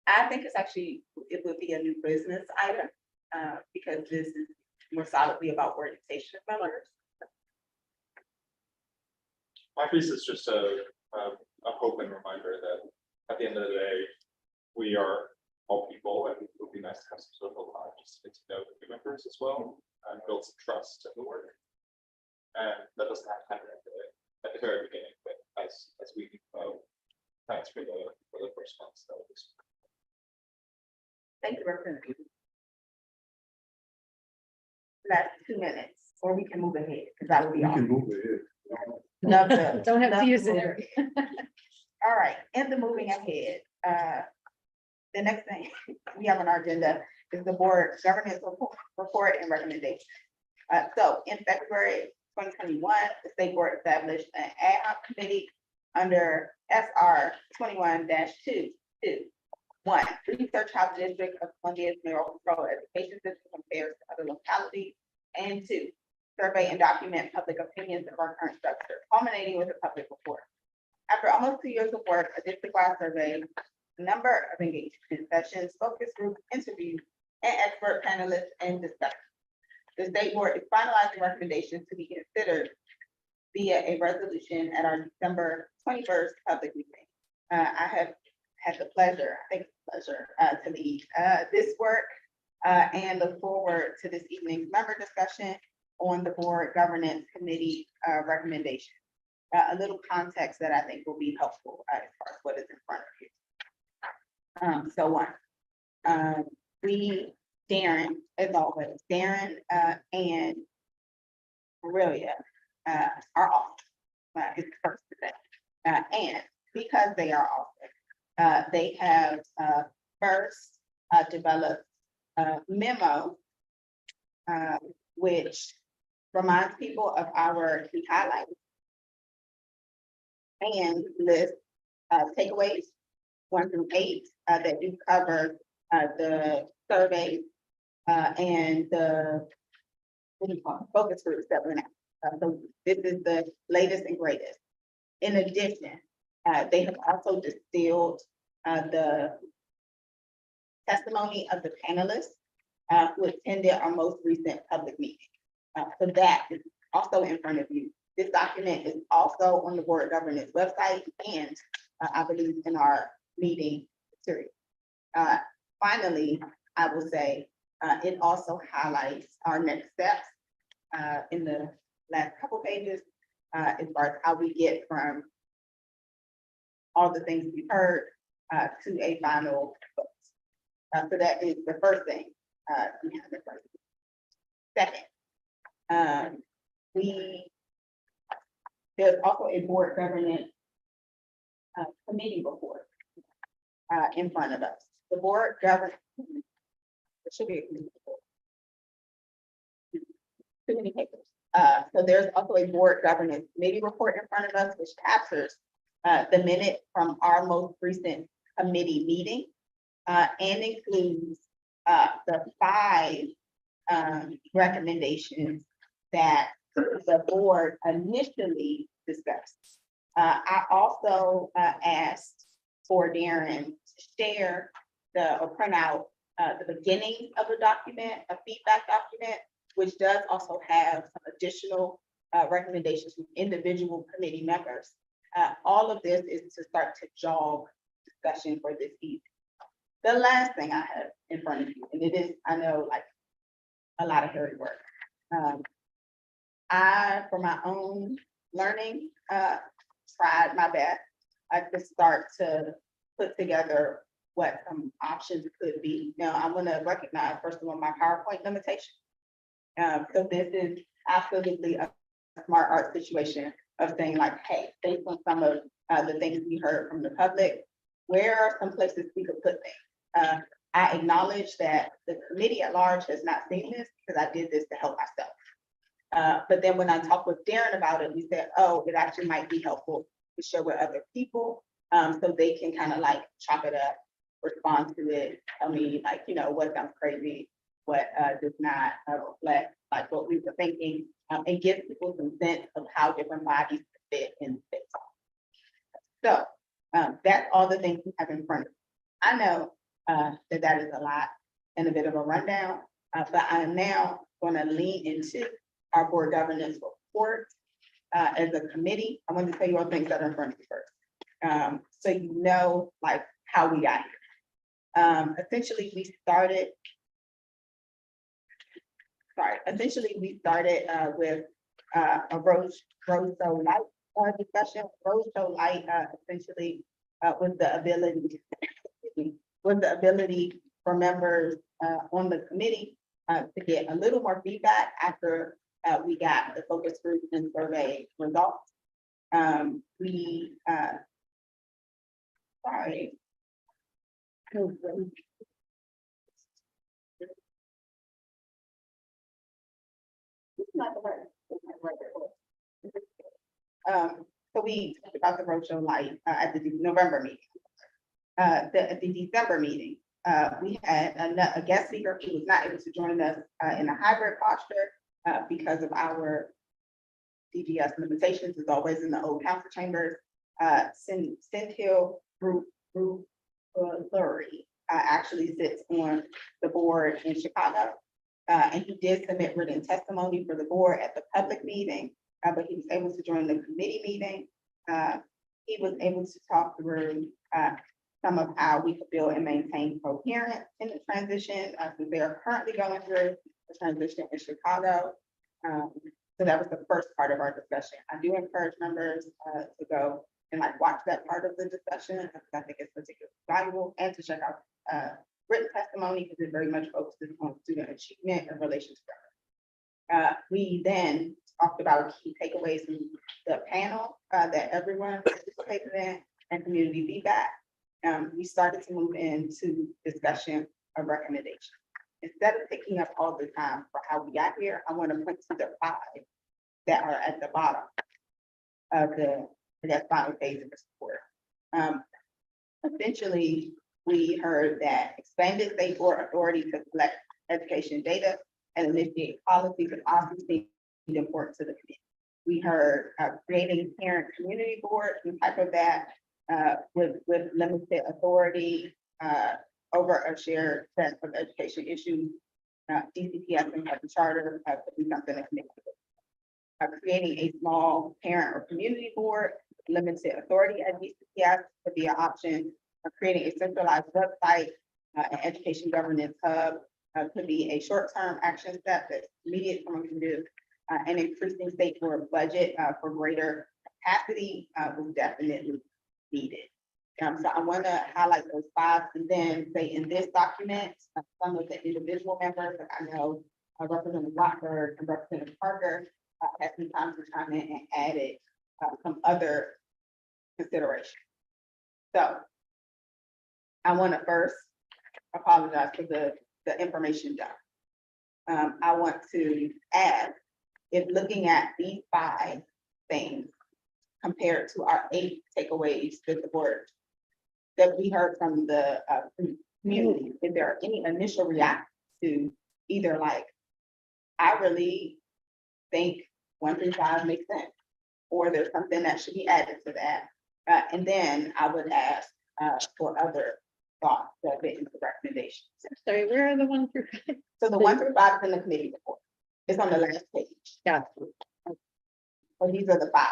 I think it's actually, it would be a new business item, because this is more solidly about orientation of members. My piece is just a hope and reminder that at the end of the day, we are all people, and it would be nice to have some social time just to get to know the new members as well and build some trust in the work. And that doesn't have to happen at the very beginning, but as we thanks for the first months. That was. Thank you, Representative. Last 2 minutes, or we can move ahead, because that would be We awesome. can move ahead. Love to- Don't have love to use move it. ahead. All right, in the moving ahead, the next thing we have on our agenda is the board governance report and recommendation. So in February 2021, the state board established an ad hoc committee under SR 21-2. One, research how the District of Columbia's mayoral control education system compares to other localities. And two, survey and document public opinions of our current structure, culminating with a public report. After almost 2 years of work, a district-wide survey, a number of engagement sessions, focus groups, interviews, and expert panelists and discussions. The state board is finalizing recommendations to be considered via a resolution at our December 21st public meeting. I have had the pleasure, to lead this work and look forward to this evening's member discussion on the board governance committee recommendation. A little context that I think will be helpful as far as what is in front of you. Darren, as always, and Aurelia are off. Is the first to say. And because they are off, they have first developed a memo which reminds people of our key highlights and list takeaways 1 through 8 that do cover the survey and the focus groups that went out. So this is the latest and greatest. In addition, they have also distilled the testimony of the panelists who attended our most recent public meeting. So that is also in front of you. This document is also on the board governance website and I believe in our meeting material. Finally, I will say it also highlights our next steps in the last couple pages as far as how we get from all the things we've heard to a final vote. So that is the first thing we have in front of you. Second, there's also a board governance committee report in front of us. The board governance. It should be a committee report. Too many papers. So there's also a board governance committee report in front of us, which captures the minute from our most recent committee meeting and includes the 5 recommendations that the board initially discussed. I also asked for Darren to share or print out the beginning of a document, a feedback document, which does also have some additional recommendations from individual committee members. All of this is to start to jog discussion for this evening. The last thing I have in front of you, and it is, I know, like a lot of hairy work. I, for my own learning, tried my best to start to put together what some options could be. Now, I'm going to recognize, first of all, my PowerPoint limitation. So this is absolutely a smart art situation of saying like, hey, based on some of the things we heard from the public, where are some places we could put things? I acknowledge that the committee at large has not seen this because I did this to help myself. But then when I talked with Darren about it, we said, oh, it actually might be helpful to share with other people so they can kind of like chop it up, respond to it, tell me like, you know, what sounds crazy, what does not reflect like what we were thinking, and give people some sense of how different bodies fit in space. So that's all the things we have in front of us. I know that is a lot and a bit of a rundown, but I am now going to lean into our board governance report as a committee. I want to tell you all things that are in front of you first, so you know like how we got here. Essentially, we started with a roadshow light discussion. Roadshow light essentially was the ability for members on the committee to get a little more feedback after we got the focus group and survey results. So we talked about the roadshow light at the November meeting. at the December meeting, we had a guest speaker who was not able to join us in a hybrid posture because of our DGS limitations, is always in the old council chambers. Cynthia Lurie actually sits on the board in Chicago. And he did submit written testimony for the board at the public meeting, but he was able to join the committee meeting. He was able to talk through some of how we could build and maintain coherence in the transition, since they are currently going through the transition in Chicago. So that was the first part of our discussion. I do encourage members to go and watch that part of the discussion, because I think it's particularly valuable, and to check out written testimony, because it very much focuses on student achievement and relations. We then talked about key takeaways from the panel that everyone participated in, and community feedback. We started to move into discussion of recommendations. Instead of picking up all the time for how we got here, I want to point to the 5 that are at the bottom of the, I guess, final phase of the report. Essentially, we heard that expanded state board authority to collect education data and initiate policies and also seemed important to the community. We heard creating parent community boards and type of that with limited authority over a shared set of education issues. DCPS and the charter could be something that makes it. Creating a small parent or community board, limited authority at DCPS could be an option. Creating a centralized website, an education governance hub could be a short-term action step that immediate someone can do, and increasing state board budget for greater capacity was definitely needed. So I want to highlight those 5, and then say in this document, some of the individual members that I know, Representative Watford and Representative Parker, had some time to chime in and added some other considerations. So I want to first apologize for the information dump. I want to add, if looking at these 5 things compared to our 8 takeaways that the board, that we heard from the community, if there are any initial reactions to either I really think 1 through 5 makes sense, or there's something that should be added to that. And then I would ask for other thoughts that fit into recommendations. Sorry, where are the 1 through 5? So the 1 through 5 is in the committee report. It's on the last page. Yeah. But these are the 5.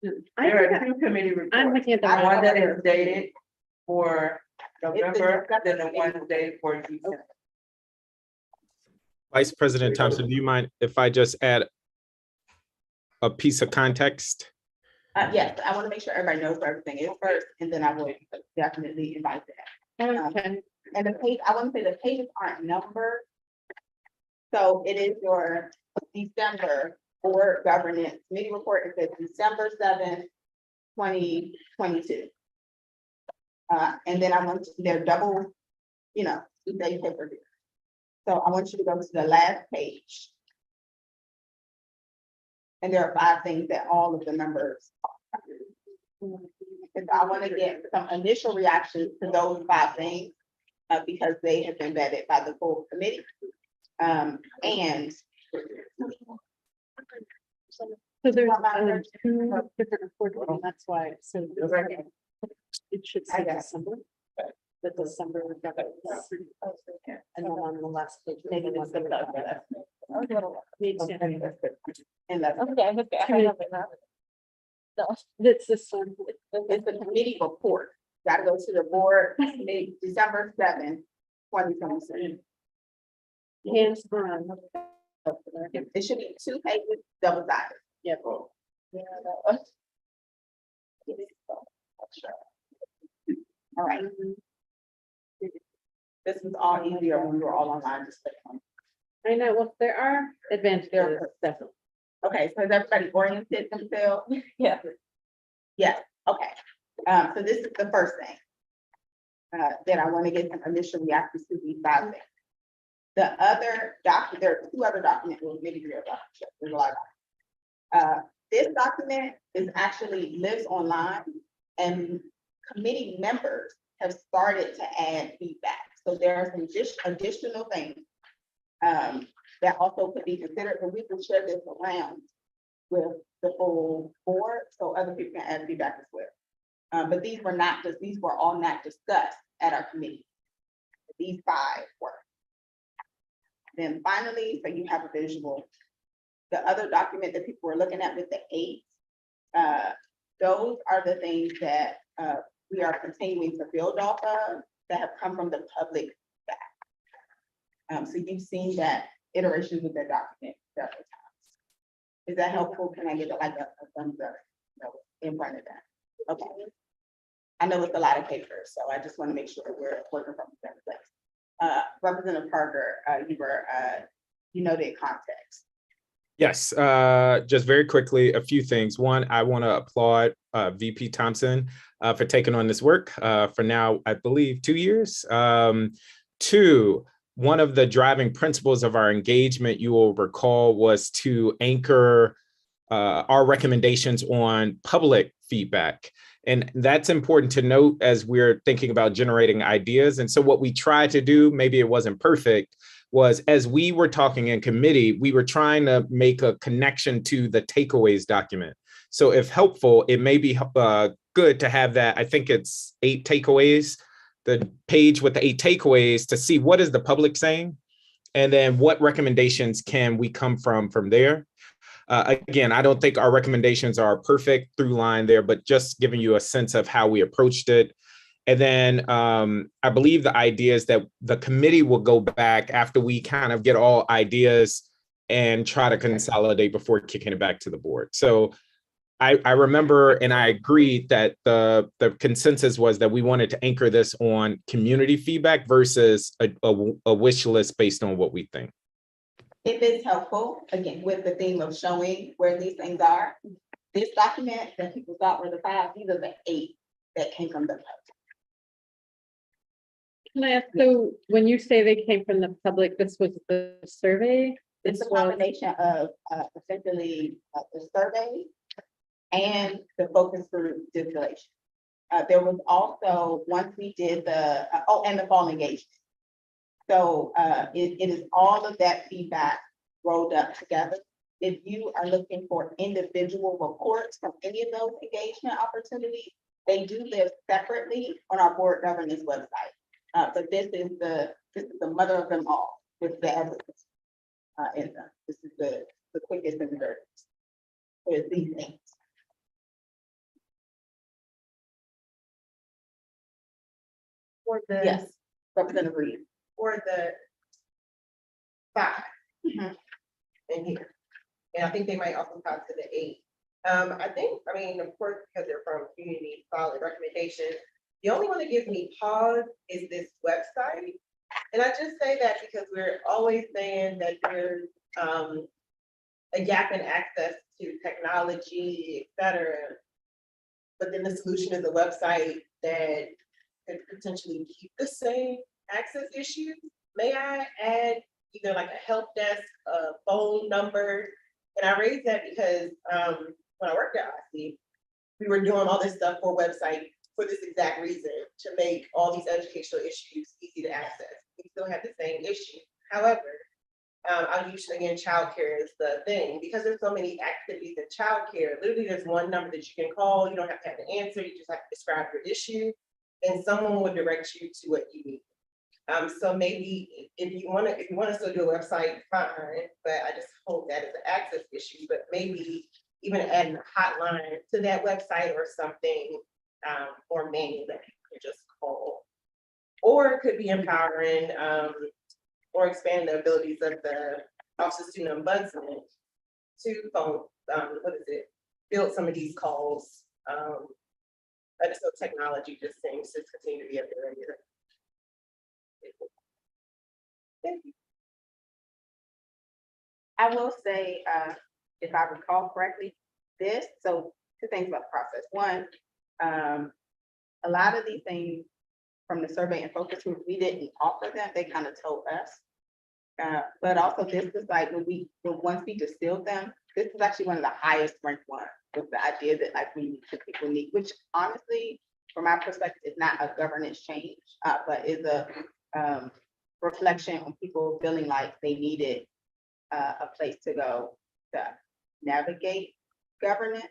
There are 2 committee I'm reports. looking at the. One that is dated for November, It's then the one dated for December. Vice President Thompson, do you mind if I just add a piece of context? Yes, I want to make sure everybody knows where everything is first, and then I will definitely invite that. Okay. And the page, I want to say the pages aren't numbered. So it is your December board governance committee report. It says December 7th, 2022. And then I want to, they're double, two-day paper here. So I want you to go to the last page. And there are 5 things that all of the members talk about. And I want to get some initial reactions to those 5 things because they have been vetted by the full committee. And So there's 2 different reports, and that's why, so it should say December. The December governance. And then on the last page, maybe it's the. and that's, Okay, I'm okay. I have it now. No. It's this one. it's the committee report. Gotta go to the board, committee, December 7th, 2022. Hands on. It should be 2 pages, double sided. Yeah. Yeah, all right. This was all easier when we were all online. Just click on. I know, well, there are advantages, definitely. Okay, so has everybody oriented themselves? Yeah. Yes, okay. So this is the first thing. That I want to get some initial reactions to these 5 things. The other document, there are 2 other documents, well, maybe 3 other documents. There's a lot of documents. This document is actually lives online and committee members have started to add feedback. So there are some additional things that also could be considered, and we can share this around with the full board, so other people can add feedback as well. But these were all not discussed at our committee. These 5 were. Then finally, so you have a visual, the other document that people were looking at with the 8, those are the things that we are continuing to build off of that have come from the public back. So you've seen that iterations of that document several times. Is that helpful? Can I get like a thumbs up in front of that? Okay. I know it's a lot of papers, so I just want to make sure we're working from the same place. Representative Parker, you know the context. Yes, just very quickly, a few things. One, I want to applaud VP Thompson for taking on this work for now, I believe, 2 years. 2, one of the driving principles of our engagement, you will recall, was to anchor our recommendations on public feedback. And that's important to note as we're thinking about generating ideas. And so what we tried to do, maybe it wasn't perfect, was as we were talking in committee, we were trying to make a connection to the takeaways document. So if helpful, it may be good to have that. I think it's 8 takeaways, the page with the 8 takeaways, to see what is the public saying, and then what recommendations can we come from there. Again, I don't think our recommendations are perfect through line there, but just giving you a sense of how we approached it. And then I believe the idea is that the committee will go back after we kind of get all ideas and try to consolidate before kicking it back to the board. So I remember and I agreed that the consensus was that we wanted to anchor this on community feedback versus a wish list based on what we think. If it's helpful, again, with the theme of showing where these things are, this document that people thought were the 5, these are the 8 that came from the public. Can I ask, so when you say they came from the public, this was the survey? It's a combination of essentially the survey and the focus group distillation. There was also, once we did the, and the fall engagement. So it is all of that feedback rolled up together. If you are looking for individual reports from any of those engagement opportunities, they do live separately on our board governance website. But this is the mother of them all with the evidence in them. This is the quickest and the dirtiest. So it's these things. For the, Yes, Representative Reed. for the 5 Mhm. in here. And I think they might also talk to the 8. I mean, of course, because they're from community solid recommendations, the only one that gives me pause is this website. And I just say that because we're always saying that there's a gap in access to technology, et cetera. But then the solution is a website that could potentially keep the same access issues. May I add either like a help desk, a phone number? And I raise that because when I worked at IC, we were doing all this stuff for website for this exact reason, to make all these educational issues easy to access. We still have the same issue. However, I'll use again, childcare is the thing, because there's so many activities in childcare. Literally, there's one number that you can call. You don't have to have an answer. You just have to describe your issue, and someone will direct you to what you need. So maybe if you want to still do a website, fine. But I just hope that is an access issue. But maybe even adding a hotline to that website or something, or manual that people can just call, or it could be empowering. Or expand the abilities of the Office of Student Ombudsman to phone, build some of these calls. I just know technology just seems to continue to be a barrier. Thank you. I will say, if I recall correctly, so 2 things about the process. One, a lot of these things from the survey and focus group, we didn't offer them, they kind of told us. But also this is like once we distilled them, this is actually one of the highest ranked ones, with the idea that like people need, which honestly, from my perspective, is not a governance change, but is a reflection on people feeling like they needed a place to go to navigate governance,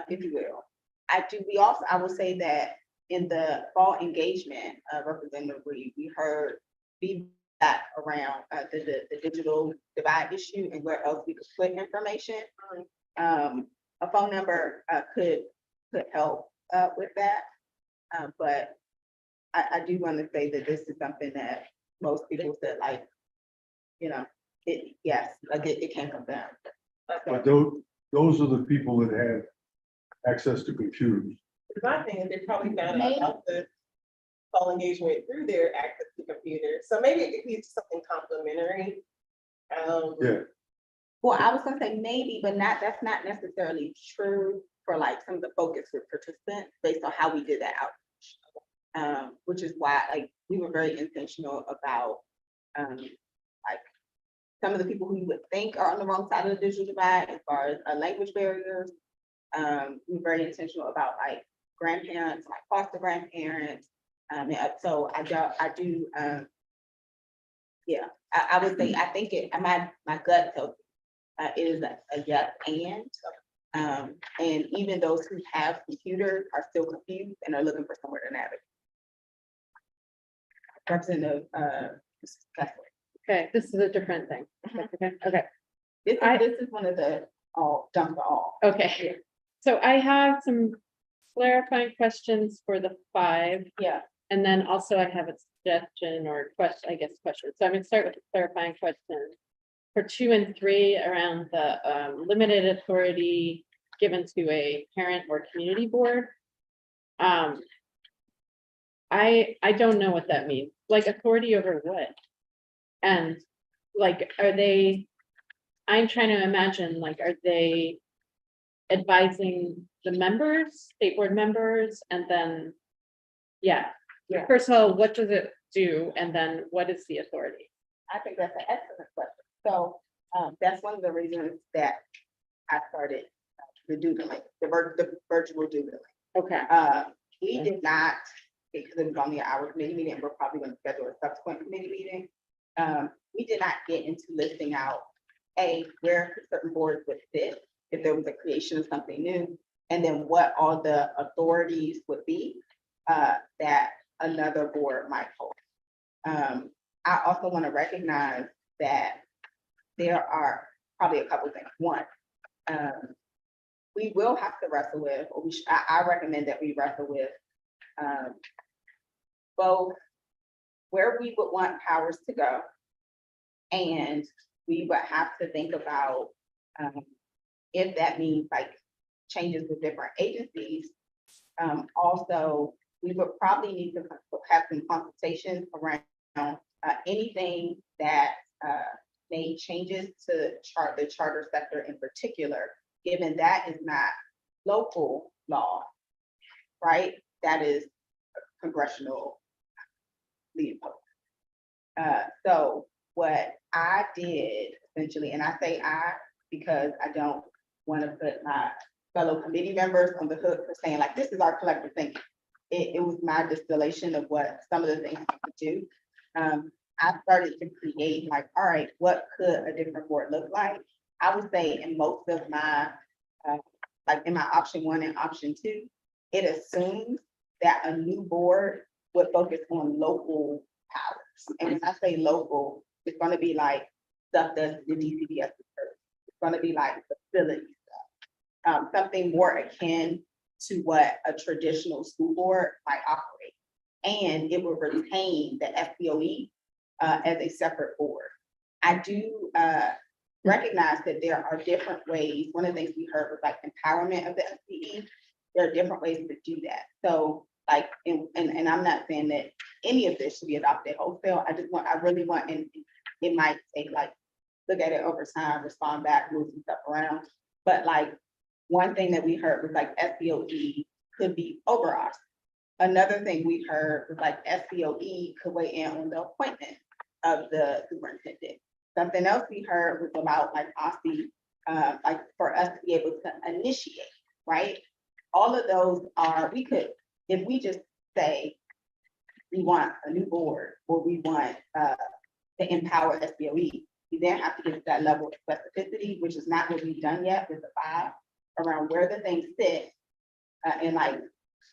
if you will. I will say that in the fall engagement, Representative Reed, we heard feedback around the digital divide issue and where else we could put information. A phone number could help with that. But I do want to say that this is something that most people said, like, you know, yes, like it came from them. But those are the people that have access to computers. My thing is they probably found out about the call engagement through their access to computers. So maybe it could be something complimentary. Yeah, Well, I was gonna say maybe, but that's not necessarily true for like some of the focus group participants based on how we did that outreach. Which is why like we were very intentional about like some of the people who you would think are on the wrong side of the digital divide as far as language barriers. We were very intentional about like grandparents, like foster grandparents. So I do, yeah, I would say, I think my gut tells me, it is a yes and even those who have computers are still confused and are looking for somewhere to navigate. Representative, Kessler. Okay, this is a different thing. Okay, This is one of the all, dump the all. okay. So I have some clarifying questions for the 5. Yeah. And then also I have a suggestion or question. So I'm gonna start with the clarifying question. For 2 and 3 around the limited authority given to a parent or community board. I don't know what that means, like authority over what? And like, I'm trying to imagine, like, are they advising the members, state board members, and then, yeah. Yeah. First of all, what does it do? And then what is the authority? I think that's an excellent question. So that's one of the reasons that I started the doodling, the virtual doodling. Okay, We did not, because it was only an hour committee meeting, we're probably going to schedule a subsequent committee meeting. We did not get into listing out where certain boards would fit if there was a creation of something new, and then what all the authorities would be that another board might hold. I also want to recognize that there are probably a couple things. One, we will have to wrestle with, or I recommend that we wrestle with both where we would want powers to go, and we would have to think about if that means like changes with different agencies. Also, we would probably need to have some consultations around anything that made changes to the charter sector in particular, given that is not local law, right? That is congressional lead post. So what I did essentially, and I say I because I don't want to put my fellow committee members on the hook for saying like, this is our collective thinking. It was my distillation of what some of the things we could do. I started to create like, all right, what could a different board look like? I would say in most of my, like in my option 1 and option 2, it assumes that a new board would focus on local powers. And when I say local, it's going to be like stuff that the DCBS is. It's going to be like facility stuff, something more akin to what a traditional school board might operate. And it will retain the SBOE as a separate board. I do recognize that there are different ways. One of the things we heard was like empowerment of the SBE. There are different ways to do that. So like, and I'm not saying that any of this should be adopted wholesale. I really want, and it might take like, look at it over time, respond back, move some stuff around. But like, one thing that we heard was like SBOE could be over us. Another thing we heard was like SBOE could weigh in on the appointment of the superintendent. Something else we heard was about like OSCE, like for us to be able to initiate, right? all of those are, we could, if we just say we want a new board, or we want to empower SBOE, you then have to get to that level of specificity, which is not what we've done yet with the 5, around where the things sit, and like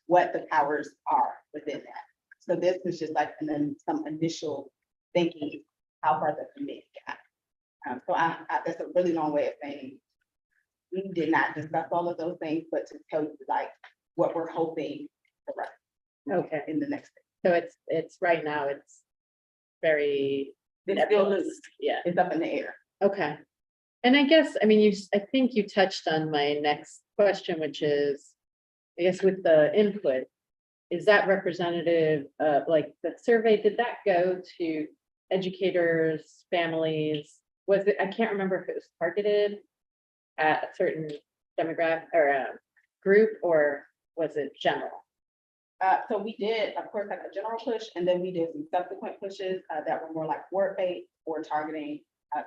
what the powers are within that. So this was just like, and then some initial thinking, how far the committee got. So that's a really long way of saying, we did not discuss all of those things, but to tell you like what we're hoping for Okay, in the next. so it's right now, it's very, It's still nebulous. loose. Yeah, It's up in the air. okay. And I guess, I mean, I think you touched on my next question, which is, I guess with the input, is that representative of like the survey, did that go to educators, families? Was it, I can't remember if it was targeted at a certain demographic or a group, or was it general? So we did, of course, like a general push, and then we did some subsequent pushes that were more like word-based or targeting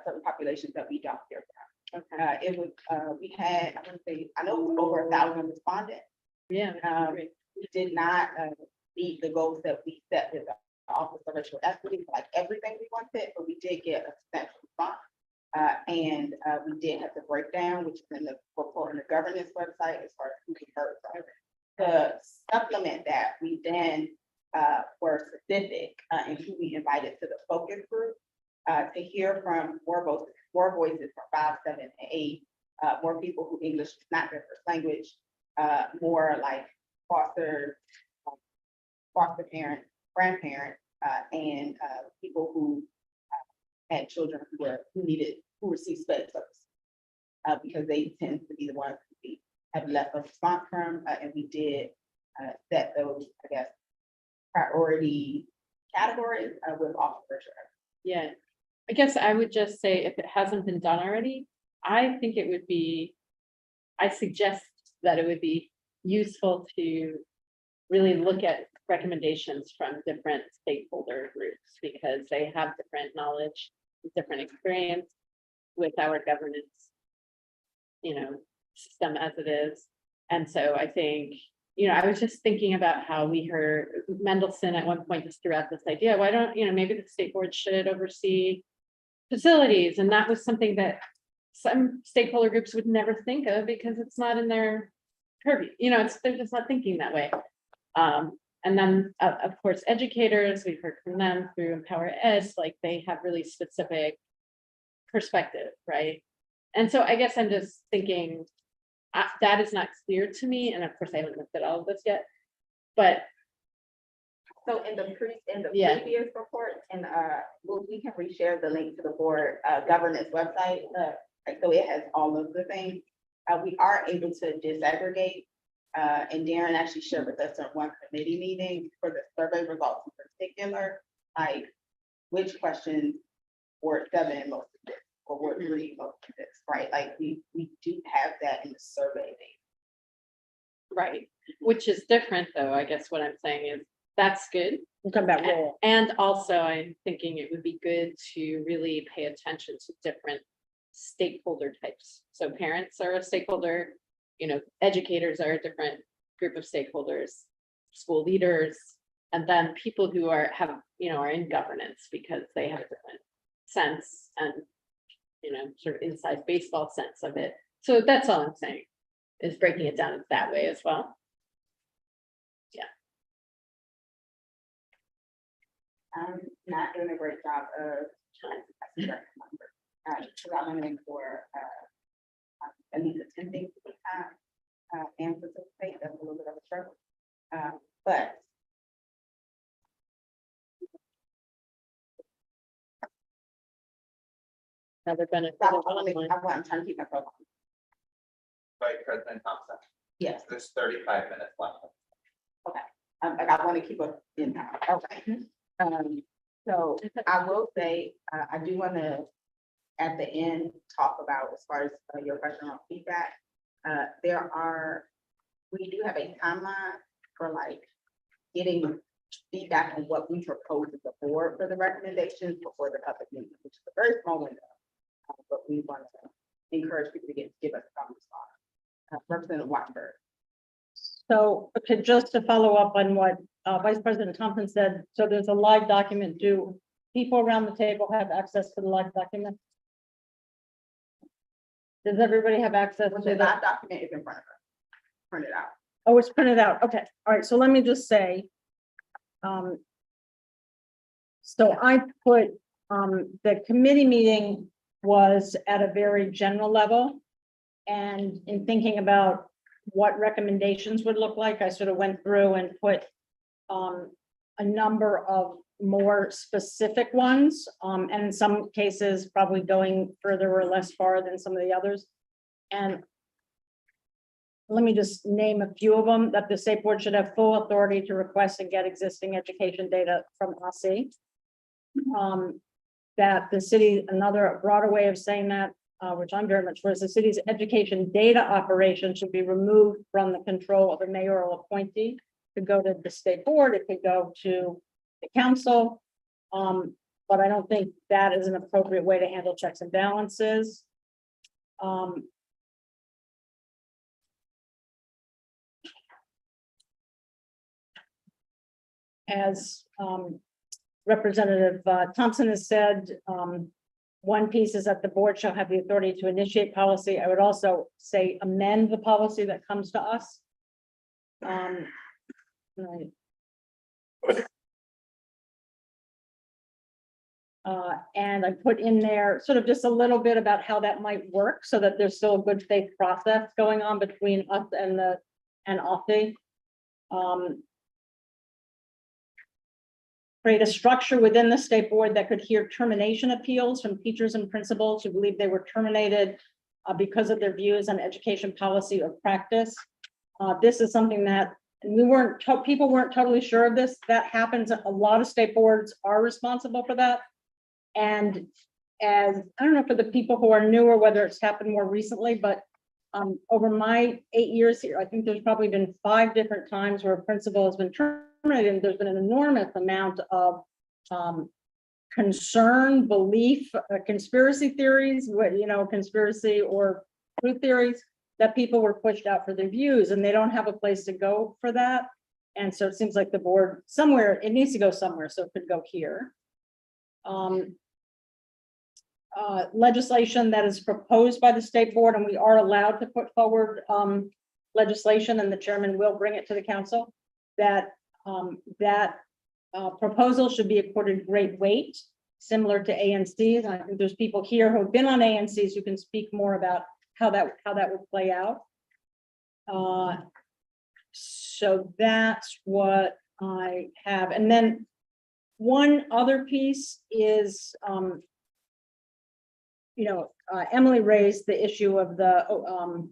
certain populations that we don't hear from. Okay, It was, we had, I would say, I know it was over 1,000 respondents. yeah. We did not meet the goals that we set with the Office of Racial Equity, like everything we wanted, but we did get a substantial response. And we did have the breakdown, which is in the report on the governance website as far as who we heard from. To supplement that, we then were specific in who we invited to the focus group to hear from more voices from 5, 7, and 8, more people who English is not their first language, more like foster parent, grandparent, and people who had children who received special service, because they tend to be the ones who we have less of a response from, and we did set those, I guess, priority categories with officers. Yeah, I guess I would just say if it hasn't been done already, I think it would be, I suggest that it would be useful to really look at recommendations from different stakeholder groups, because they have different knowledge, different experience with our governance, system as it is. And so I think, I was just thinking about how we heard Mendelsohn at one point just threw out this idea, why don't, maybe the state board should oversee facilities, and that was something that some stakeholder groups would never think of because it's not in their purview, they're just not thinking that way. And then, of course, educators, we've heard from them through Empower Ed, like they have really specific perspective, right? And so I guess I'm just thinking that is not clear to me, and of course I haven't looked at all of this yet, but So in the Yeah. previous report, and we can reshare the link to the board governance website. So it has all of the things. We are able to disaggregate. And Darren actually shared with us at one committee meeting for the survey results in particular, like which questions were 7 most of this, or were 3 most of this, right? Like we do have that in the survey data. right, which is different though, I guess what I'm saying is, that's good. We'll come back role. And also, I'm thinking it would be good to really pay attention to different stakeholder types. So parents are a stakeholder, educators are a different group of stakeholders, school leaders, and then people who are in governance because they have a different sense and, sort of inside baseball sense of it. So that's all I'm saying, is breaking it down that way as well. I'm not doing a great job of trying to number. Because I'm aiming for at least attending and participate. That's a little bit of a struggle. But Another benefit I'm of online. trying to keep myself on. Vice President Thompson, Yes, there's 35 minutes left. like I want to keep us in time. Okay. So I will say, I do want to, at the end, talk about as far as your question on feedback. We do have a timeline for like getting feedback on what we propose as a board for the recommendations before the public meeting, which is a very small window. But we want to encourage people to give us some response. Representative Wattenberg. So, okay, just to follow up on what Vice President Thompson said, so there's a live document. Do people around the table have access to the live document? Does everybody have access The to that? live document is in front of us, print it out. Oh, it's printed out. Okay, all right, so let me just say. So I put, the committee meeting was at a very general level. And in thinking about what recommendations would look like, I sort of went through and put a number of more specific ones, and in some cases, probably going further or less far than some of the others. And let me just name a few of them: that the state board should have full authority to request and get existing education data from OSSI. That the city, another broader way of saying that, which I'm very much for, is the city's education data operation should be removed from the control of a mayoral appointee. It could go to the state board, it could go to the council. But I don't think that is an appropriate way to handle checks and balances. As Representative Thompson has said, one piece is that the board shall have the authority to initiate policy. I would also say amend the policy that comes to us. Right. And I put in there sort of just a little bit about how that might work, so that there's still a good faith process going on between us and OSSI. Create a structure within the state board that could hear termination appeals from teachers and principals who believe they were terminated because of their views on education policy or practice. This is something that people weren't totally sure of this. That happens. A lot of state boards are responsible for that. And as I don't know for the people who are newer, whether it's happened more recently, but over my 8 years here, I think there's probably been 5 different times where a principal has been terminated. And there's been an enormous amount of concern, belief, conspiracy theories, conspiracy or truth theories, that people were pushed out for their views, and they don't have a place to go for that. And so it seems like the board somewhere, it needs to go somewhere, so it could go here. Legislation that is proposed by the state board, and we are allowed to put forward legislation, and the chairman will bring it to the council, that proposal should be accorded great weight, similar to ANCs. And I think there's people here who have been on ANCs who can speak more about how that would play out. So that's what I have. And then one other piece is, Emily raised the issue of the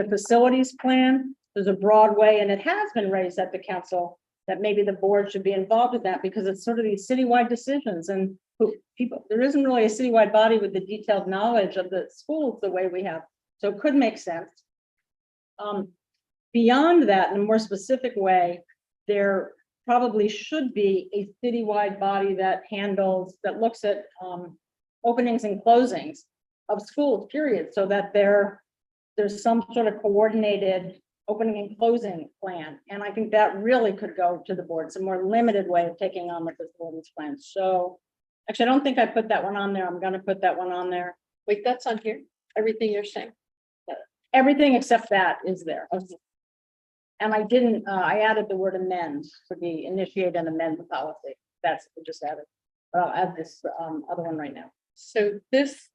facilities plan. There's a broad way, and it has been raised at the council, that maybe the board should be involved with that, because it's sort of these citywide decisions, and there isn't really a citywide body with the detailed knowledge of the schools the way we have. So it could make sense. Beyond that, in a more specific way, there probably should be a citywide body that looks at openings and closings of schools, period, so that there's some sort of coordinated opening and closing plan. And I think that really could go to the board. It's a more limited way of taking on the facilities plan. So actually, I don't think I put that one on there. I'm going to put that one on there. Wait, that's on here. Everything you're saying. Everything except that is there. And I didn't, I added the word amend to be initiate and amend the policy. That's what I just added. But I'll add this other one right now. So this,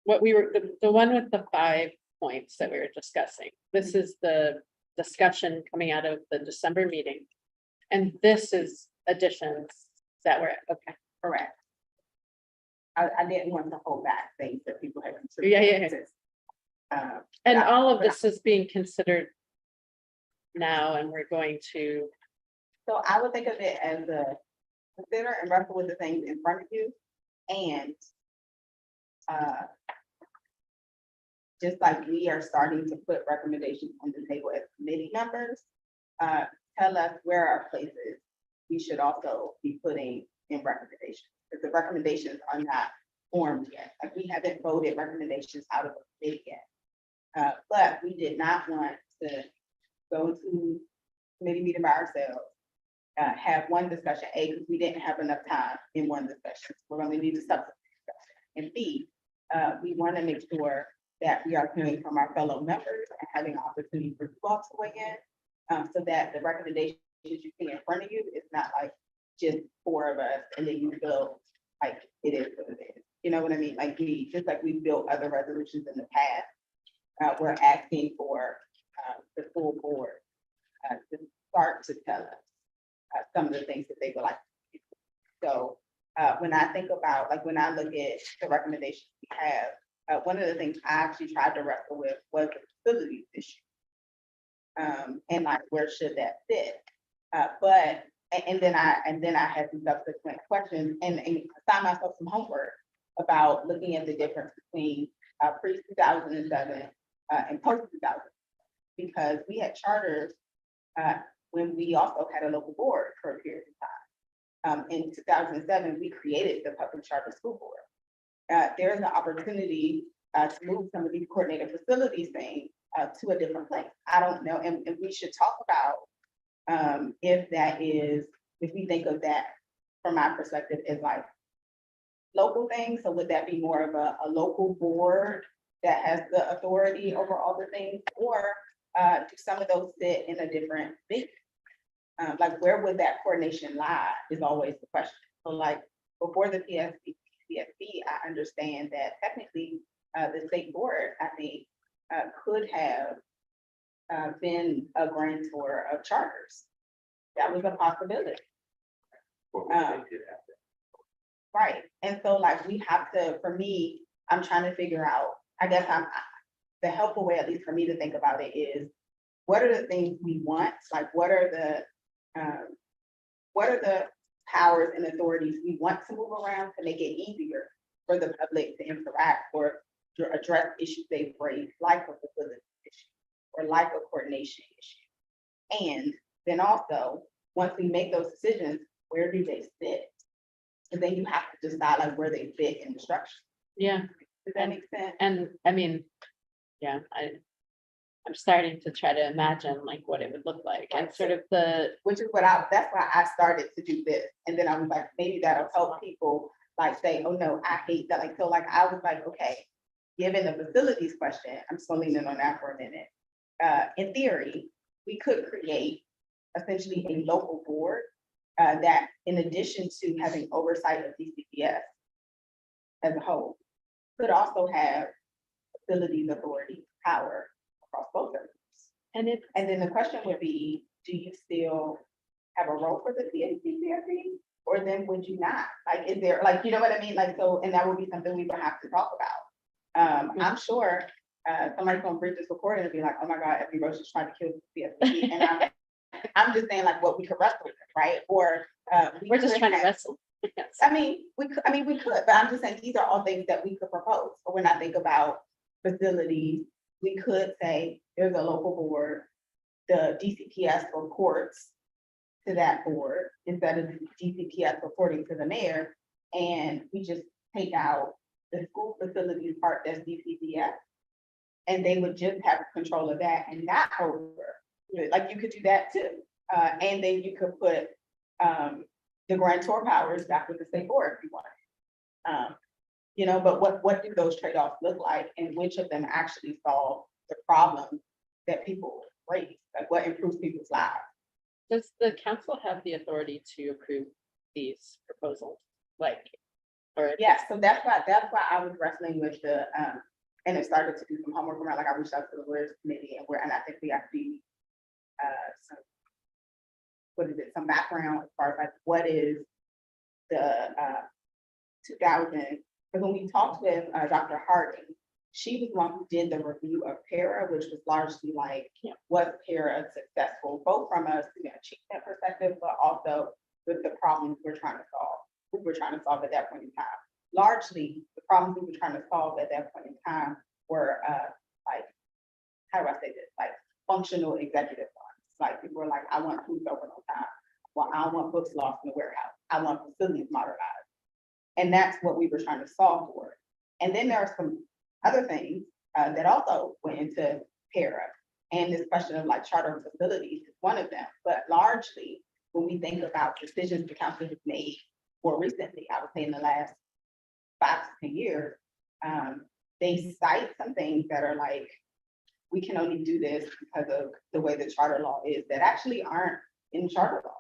what we were, the one with the 5 points that we were discussing, this is the discussion coming out of the December meeting. And this is additions that were, okay. Correct. I didn't want to hold back things that people had. Yeah. And Yeah, all of but this is being considered now, and we're going to, So I would think of it as consider and wrestle with the things in front of you, and just like we are starting to put recommendations on the table as committee members, tell us where our places we should also be putting in recommendations, because the recommendations are not formed yet. Like, we haven't voted recommendations out of a committee yet. But we did not want to go to committee meeting by ourselves. Have one discussion, A, because we didn't have enough time in one discussion, we're gonna need a subsequent discussion. And B, we want to make sure that we are hearing from our fellow members and having an opportunity for you all to weigh in. So that the recommendations you see in front of you is not like just 4 of us and then you feel like it is what it is. You know what I mean? Like just like we built other resolutions in the past, we're asking for the full board to start to tell us some of the things that they would like. To do. So when I think about, like, when I look at the recommendations we have, one of the things I actually tried to wrestle with was the facilities issue. And like, where should that fit? And then I had some subsequent questions and assigned myself some homework about looking at the difference between pre-2007 and post-2000. Because we had charters when we also had a local board for a period of time. In 2007, we created the Public Charter School Board. There is an opportunity to move some of these coordinated facilities things to a different place. I don't know, and we should talk about if that is, if we think of that from my perspective as like local things. So would that be more of a local board that has the authority over all the things, or do some of those sit in a different venue? Like, where would that coordination lie is always the question. So like, before the PSB, I understand that technically the state board, I think, could have been a grantor of charters. That was a possibility. Right, and so like, we have to, for me, I'm trying to figure out, I guess the helpful way, at least for me to think about it, is what are the things we want? Like, what are the powers and authorities we want to move around to make it easier for the public to interact or to address issues they've raised, like a facility issue or like a coordination issue. And then also, once we make those decisions, where do they sit? And then you have to decide like where they fit in the structure. Yeah, Does that make sense? and I mean, yeah, I'm starting to try to imagine like what it would look like and sort of Which is that's why I started to do this. And then I was like, maybe that'll help people like say, oh no, I hate that. Like, so like, I was like, okay, given the facilities question, I'm just gonna lean in on that for a minute. In theory, we could create essentially a local board that, in addition to having oversight of DCPS as a whole, could also have facilities authority power across both of them. And then the question would be, do you still have a role for the CSD? Or then would you not? Like, is there, like, you know what I mean? Like, so, and that would be something we would have to talk about. I'm sure somebody's gonna bring this recording and be like, oh my God, Effie Roach is trying to kill the CSD. And I'm just saying like what we could wrestle with, right? Or we're just trying to wrestle. Yes. I mean, we could, but I'm just saying these are all things that we could propose. So when I think about facilities, we could say there's a local board, the DCPS reports to that board instead of the DCPS reporting to the mayor, and we just take out the school facilities part that's DCPS, and they would just have control of that and not over. Like, you could do that too, and then you could put the grantor powers back with the state board if you want. You know, but what do those trade-offs look like, and which of them actually solve the problem that people raise? Like, what improves people's lives? Does the council have the authority to approve these proposals? Like, or Yeah, so that's why I was wrestling with the and it started to do some homework around, like I reached out to the lawyers committee and I think we have to be some background as far as like what is the 2000, because when we talked with Dr. Harding, she was the one who did the review of para, which was largely like, was para successful, both from a student achievement perspective, but also with the problems we were trying to solve at that point in time. Largely, the problems we were trying to solve at that point in time were like, how do I say this? Like functional executive ones. Like, people were like, I want food open on time. Well, I don't want books lost in the warehouse. I want facilities modernized. And that's what we were trying to solve for. And then there are some other things that also went into para. And this question of like charter facilities is one of them, but largely, when we think about decisions the council has made more recently, I would say in the last 5 to 10 years, they cite some things that are like, we can only do this because of the way the charter law is, that actually aren't in charter law.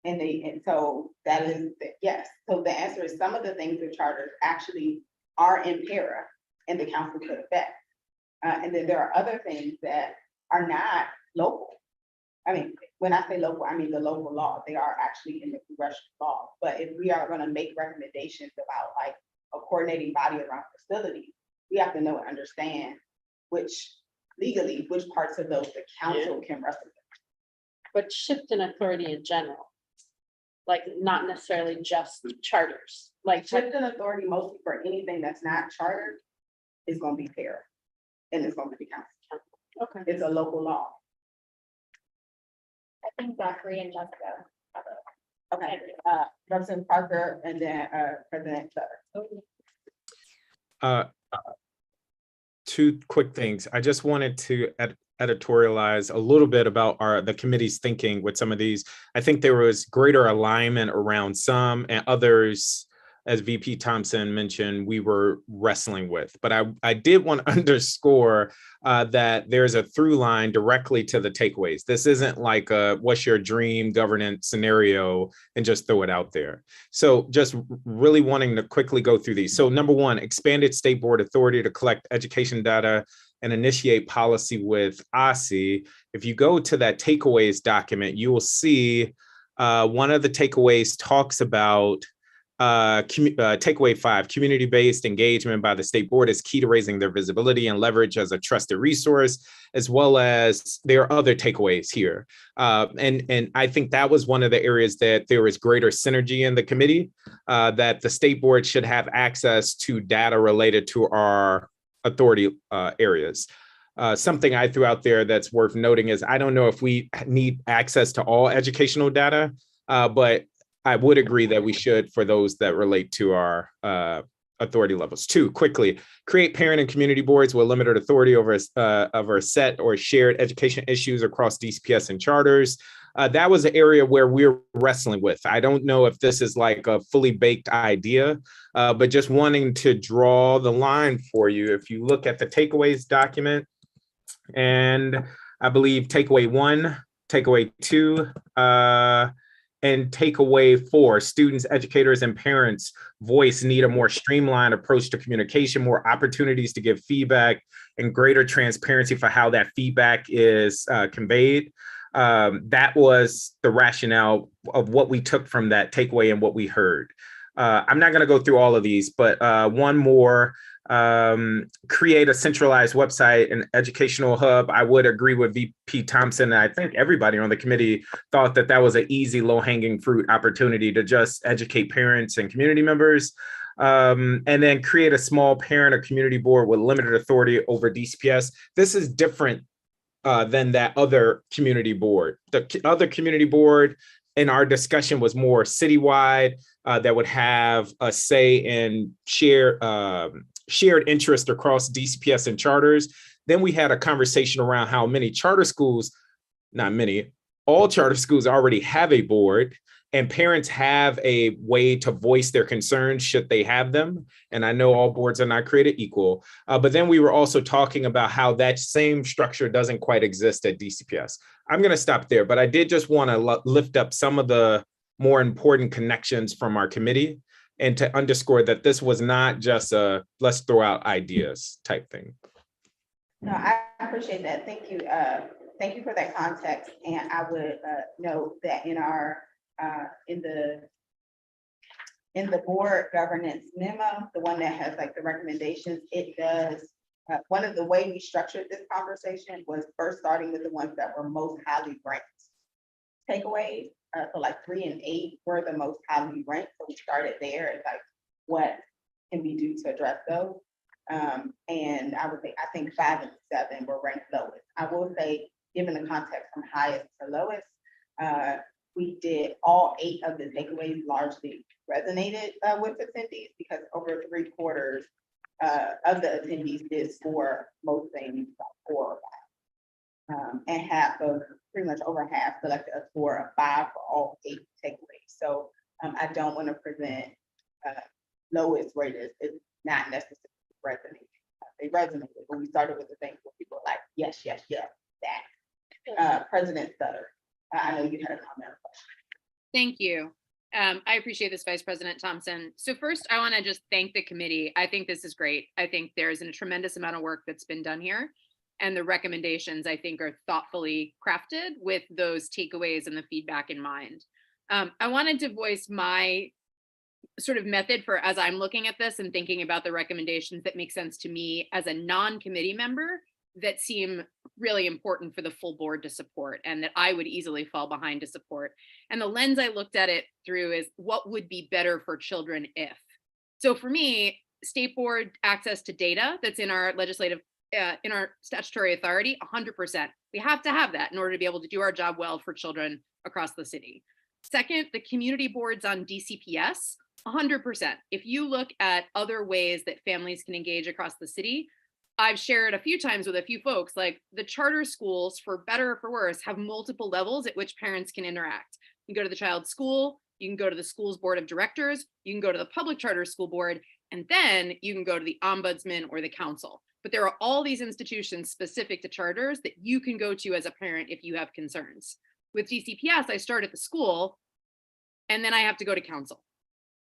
And so that is, yes, so the answer is some of the things in charters actually are in para and the council could affect. And then there are other things that are not local. I mean, when I say local, I mean the local law, they are actually in the congressional law. But if we are gonna make recommendations about like a coordinating body around facilities, we have to know and understand which parts of those the council can represent. But shift in authority in general. Like not necessarily just charters, like Shift in authority mostly for anything that's not chartered is gonna be fair. And it's gonna be council. okay. It's a local law. I think Zachary and Jessica have a. Okay, Representative Parker and then President Sutter. Two quick things. I just wanted to editorialize a little bit about the committee's thinking with some of these. I think there was greater alignment around some, and others, as VP Thompson mentioned, we were wrestling with. But I did want to underscore that there's a through line directly to the takeaways. This isn't like a what's your dream governance scenario and just throw it out there. So just really wanting to quickly go through these. So number one, expanded state board authority to collect education data and initiate policy with OSSI. If you go to that takeaways document, you will see one of the takeaways talks about takeaway 5, community-based engagement by the state board is key to raising their visibility and leverage as a trusted resource, as well as there are other takeaways here. And I think that was one of the areas that there was greater synergy in the committee, that the state board should have access to data related to our authority areas. Something I threw out there that's worth noting is I don't know if we need access to all educational data, but I would agree that we should for those that relate to our authority levels. 2, quickly, create parent and community boards with limited authority over a set or shared education issues across DCPS and charters. That was an area where we're wrestling with. I don't know if this is like a fully baked idea, but just wanting to draw the line for you. If you look at the takeaways document, and I believe takeaway 1, takeaway 2, and takeaway 4, students, educators, and parents voice need a more streamlined approach to communication, more opportunities to give feedback, and greater transparency for how that feedback is conveyed. That was the rationale of what we took from that takeaway and what we heard. I'm not going to go through all of these, but one more, create a centralized website and educational hub. I would agree with VP Thompson. I think everybody on the committee thought that that was an easy, low-hanging fruit opportunity to just educate parents and community members. And then create a small parent or community board with limited authority over DCPS. This is different than that other community board. The other community board in our discussion was more citywide, that would have a say in shared interest across DCPS and charters. Then we had a conversation around how many charter schools, not many, all charter schools already have a board, and parents have a way to voice their concerns should they have them. And I know all boards are not created equal, but then we were also talking about how that same structure doesn't quite exist at DCPS. I'm going to stop there, but I did just want to lift up some of the more important connections from our committee and to underscore that this was not just a let's throw out ideas type thing. No, I appreciate that. Thank you. Thank you for that context. And I would note that in our in the board governance memo, the one that has like the recommendations, it does. One of the way we structured this conversation was first starting with the ones that were most highly ranked takeaways. So like 3 and 8 were the most highly ranked. So we started there as like, what can we do to address those? And I would say, I think 5 and 7 were ranked lowest. I will say, given the context from highest to lowest, we did all 8 of the takeaways largely resonated with attendees, because over 3/4 of the attendees is for most things, about 4 or 5. And pretty much over half selected a score of 5 for all 8 takeaways. So I don't want to present lowest rated is not necessarily resonating. They resonated, but we started with the things where people were like, yes, yes, yes, that. President Sutter, I know you had a comment. Thank you. I appreciate this, Vice President Thompson. So first, I want to just thank the committee. I think this is great. I think there's a tremendous amount of work that's been done here. And the recommendations, I think, are thoughtfully crafted with those takeaways and the feedback in mind. I wanted to voice my sort of method for as I'm looking at this and thinking about the recommendations that make sense to me as a non-committee member that seem really important for the full board to support and that I would easily fall behind to support. And the lens I looked at it through is what would be better for children if. So for me, state board access to data that's in our legislative, in our statutory authority, 100%. We have to have that in order to be able to do our job well for children across the city. Second, the community boards on DCPS, 100%. If you look at other ways that families can engage across the city, I've shared a few times with a few folks, like the charter schools, for better or for worse, have multiple levels at which parents can interact. You can go to the child's school, you can go to the school's board of directors, you can go to the public charter school board, and then you can go to the ombudsman or the council. But there are all these institutions specific to charters that you can go to as a parent if you have concerns. With DCPS, I start at the school, and then I have to go to council.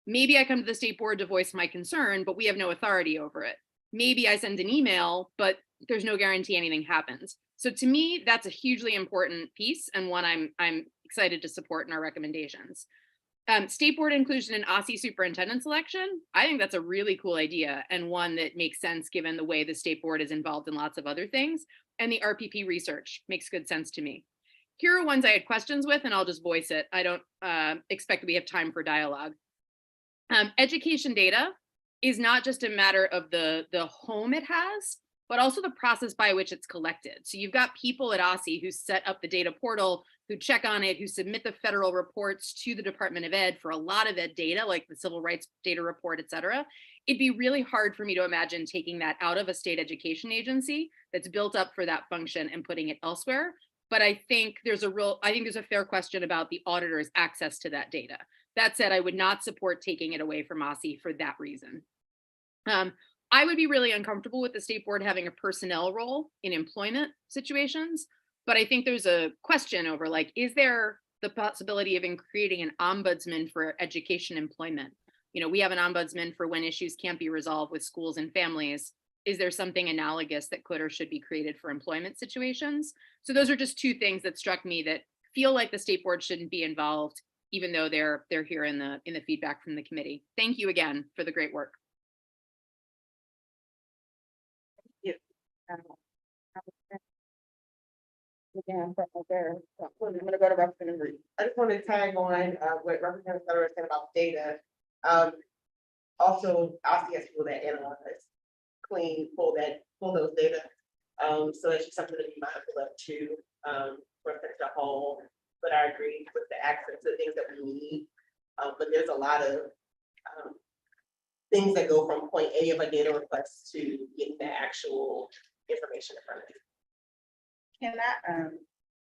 Maybe I come to the state board to voice my concern, but we have no authority over it. Maybe I send an email, but there's no guarantee anything happens. So to me, that's a hugely important piece and one I'm excited to support in our recommendations. State board inclusion in OSSI superintendent selection, I think that's a really cool idea and one that makes sense given the way the state board is involved in lots of other things. And the RPP research makes good sense to me. Here are ones I had questions with, and I'll just voice it. I don't expect that we have time for dialogue. Education data is not just a matter of the home it has, but also the process by which it's collected. So you've got people at OSSI who set up the data portal, who check on it, who submit the federal reports to the Department of Ed for a lot of ed data, like the civil rights data report, et cetera. It'd be really hard for me to imagine taking that out of a state education agency that's built up for that function and putting it elsewhere. But I think there's a fair question about the auditor's access to that data. That said, I would not support taking it away from OSSI for that reason. I would be really uncomfortable with the state board having a personnel role in employment situations, but I think there's a question over like, is there the possibility of creating an ombudsman for education employment? You know, we have an ombudsman for when issues can't be resolved with schools and families. Is there something analogous that could or should be created for employment situations? So those are just two things that struck me that feel like the state board shouldn't be involved, even though they're here in the feedback from the committee. Thank you again for the great work. Again, I'm gonna go to Representative Reed. I just want to tag on what Representative Sutter said about data. Also, OSSI has people that analyze, pull those data. So it's just something to be mindful of too, for the whole. But I agree with the access to things that we need. But there's a lot of things that go from point A of a data request to getting the actual information in front of you. Can I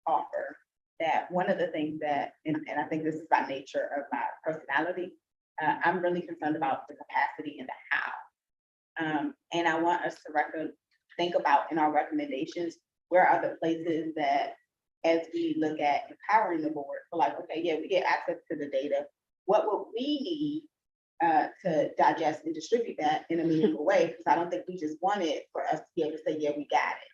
offer that one of the things that, and I think this is by nature of my personality, I'm really concerned about the capacity and the how. And I want us to think about in our recommendations, where are the places that as we look at empowering the board, we're like, okay, yeah, we get access to the data. What would we need to digest and distribute that in a meaningful way? Because I don't think we just want it for us to be able to say, yeah, we got it.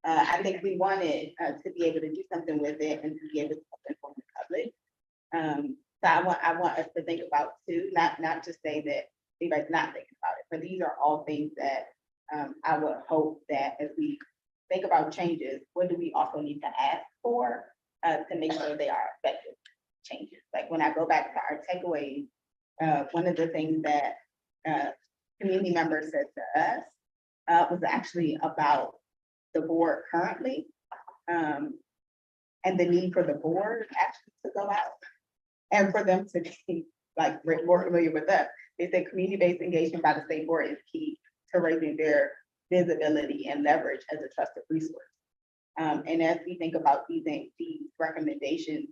I think we wanted to be able to do something with it and to be able to inform the public. So I want us to think about too, not just say that anybody's not thinking about it, but these are all things that I would hope that as we think about changes, what do we also need to ask for to make sure they are effective changes? Like when I go back to our takeaways, one of the things that community members said to us was actually about the board currently, and the need for the board actually to go out and for them to be like more familiar with us. They said community-based engagement by the state board is key to raising their visibility and leverage as a trusted resource. And as we think about these recommendations,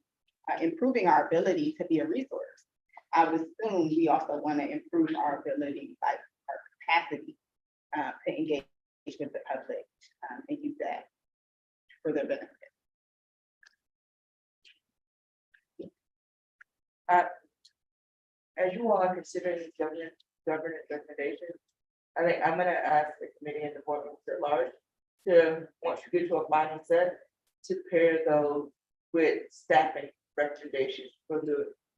improving our ability to be a resource, I would assume we also want to improve our ability, like our capacity to engage with the public and use that for their benefit. As you all are considering these governance recommendations, I think I'm gonna ask the committee and the board members at large to, once you get to a mindset, to pair those with staffing recommendations for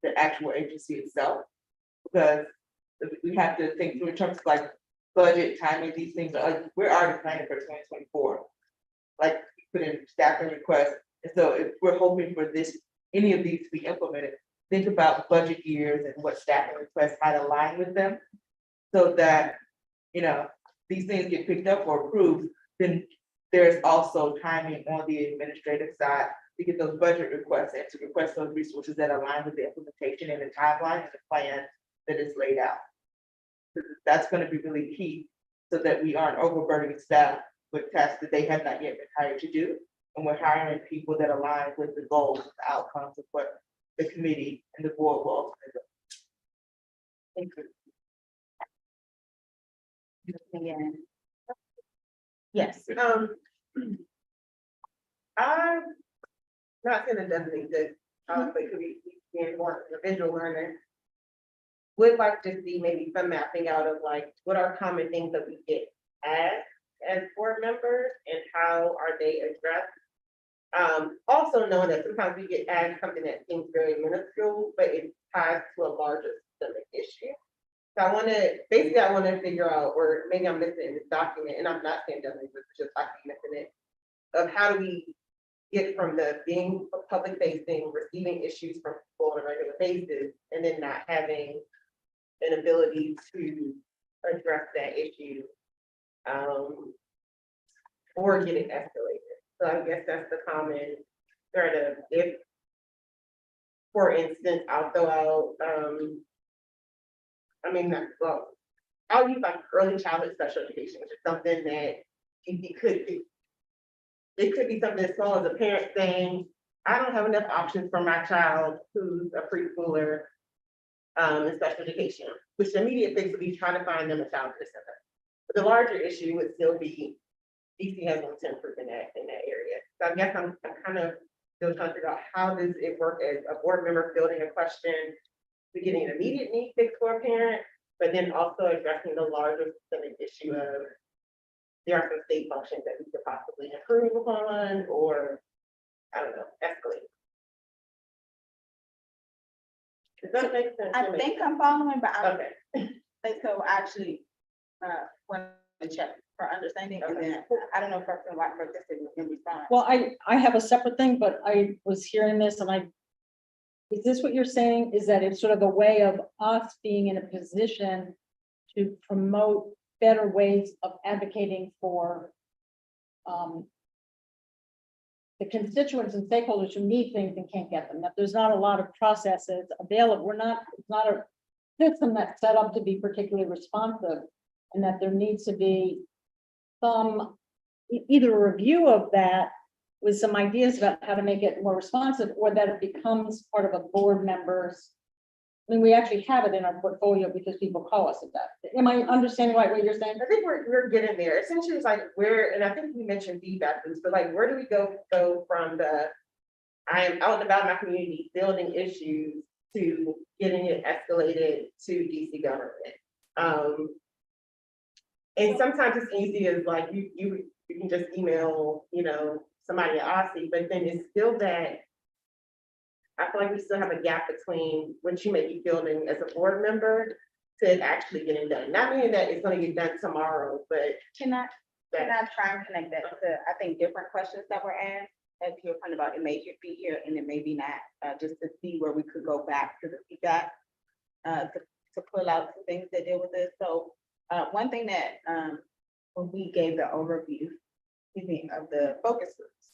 the actual agency itself. Because we have to think through in terms of like budget, timing, these things, like, we're already planning for 2024. Like, put in staffing requests, and so if we're hoping for this, any of these to be implemented, think about budget years and what staffing requests might align with them. So that, you know, these things get picked up or approved, then there's also timing on the administrative side to get those budget requests and to request those resources that align with the implementation and the timeline and the plan that is laid out. That's gonna be really key, so that we aren't overburdening staff with tasks that they have not yet been hired to do. And we're hiring people that align with the goals, the outcomes of what the committee and the board will ultimately do. Thank you. Yes, I'm not saying it doesn't exist, but could be being more of a visual learner. Would like to see maybe some mapping out of like, what are common things that we get asked as board members and how are they addressed? Also knowing that sometimes we get asked something that seems very minuscule, but it ties to a larger systemic issue. So I want to figure out, or maybe I'm missing in this document, and I'm not saying doesn't exist, it's just I keep missing it, of how do we get from the being public facing, receiving issues from people on a regular basis, and then not having an ability to address that issue, or get it escalated. So I guess that's the common sort of, if, for instance, I'll throw out, well, I'll use like early childhood special education, which is something that it could be something as small as a parent saying, I don't have enough options for my child who's a preschooler in special education, which the immediate fix would be trying to find them a child care center. But the larger issue would still be DC has room to improve in that area. So I guess I'm kind of still trying to figure out how does it work as a board member fielding a question to getting an immediate need fix for a parent, but then also addressing the larger systemic issue of there are some state functions that we could possibly improve upon, or I don't know, escalate. Does that make sense? I think I'm following, but I'm, Okay. so actually, want to check for understanding, and then I don't know if Person White participated in response. Well, I have a separate thing, but I was hearing this and is this what you're saying? Is that it's sort of a way of us being in a position to promote better ways of advocating for the constituents and stakeholders who need things and can't get them, that there's not a lot of processes available. It's not a system that's set up to be particularly responsive, and that there needs to be some either a review of that with some ideas about how to make it more responsive, or that it becomes part of a board member's. I mean, we actually have it in our portfolio because people call us at that. Am I understanding right what you're saying? I think we're getting there. Essentially, it's like where, and I think we mentioned feedback loops, but like, where do we go from the I am out and about in my community building issues to getting it escalated to DC government? And sometimes it's easy as like you can just email, somebody at OSCE, but then it's still that I feel like we still have a gap between what you may be building as a board member to it actually getting done. Not meaning that it's going to get done tomorrow, but Can I try and connect that to, I think, different questions that were asked, as you're talking about, it may be here and it may be not, just to see where we could go back to the feedback, to pull out some things that deal with this. So one thing that when we gave the overview, of the focus groups,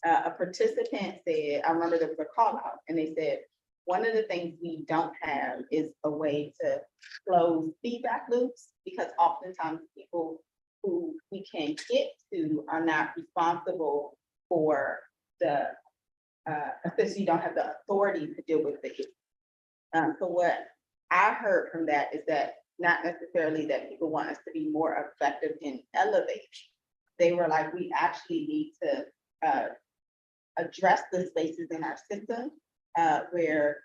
a participant said, I remember there was a call out and they said, one of the things we don't have is a way to close feedback loops, because oftentimes people who we can get to are not responsible for the, essentially don't have the authority to deal with the issue. So what I heard from that is that not necessarily that people want us to be more effective in elevating. They were like, we actually need to address the spaces in our system where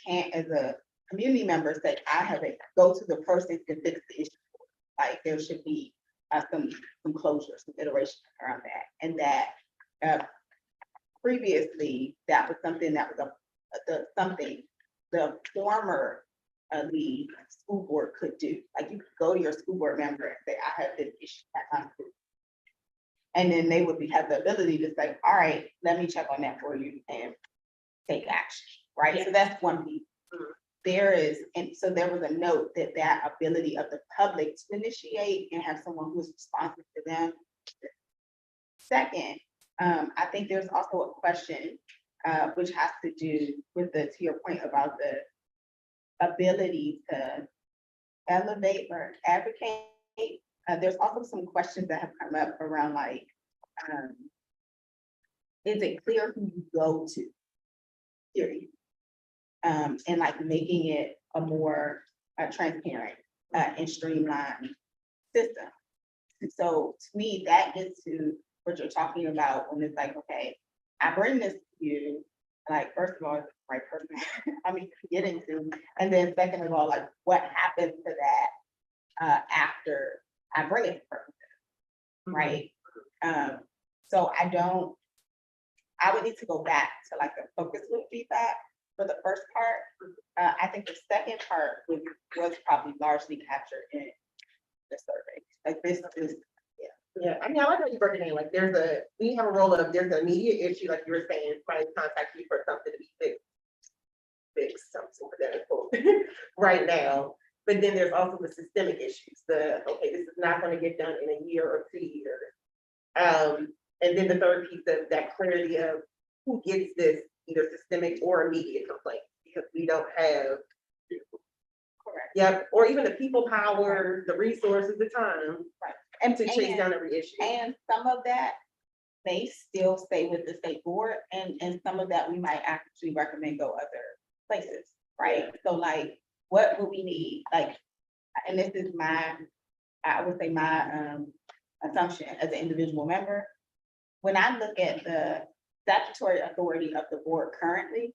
can't, as a community member, say, I have a, go to the person to fix the issue. Like there should be some closure, some iteration around that. And that previously, that was something that was the former lead school board could do. Like you could go to your school board member and say, I have this issue at my school. And then they would have the ability to say, all right, let me check on that for you and take action, right? So that's one piece. There is, and so there was a note that that ability of the public to initiate and have someone who's responsive to them. Second, I think there's also a question which has to do with to your point about the ability to elevate or advocate. There's also some questions that have come up around like, is it clear who you go to? Period. And like making it a more transparent and streamlined system. And so to me, that gets to what you're talking about when it's like, okay, I bring this to you, like, first of all, it's the right person, I mean, to get into, and then second of all, like, what happens to that after I bring it to person, right? So I would need to go back to like the focus group feedback for the first part. I think the second part was probably largely captured in the survey. Like this is, Yeah, I mean, I like how you broke it in, like, we have a role of, there's an immediate issue, like you were saying, somebody contact you for something to be fixed, something for that, right now. But then there's also the systemic issues, okay, this is not gonna get done in a year or 2 years. And then the third piece of that clarity of who gets this, either systemic or immediate complaint, because we don't have. correct. Yep, or even the people power, the resources, the time. Right. And to chase down every issue. And some of that may still stay with the state board, and some of that we might actually recommend go other places, right? So like, what would we need? Like, and this is I would say my assumption as an individual member. When I look at the statutory authority of the board currently,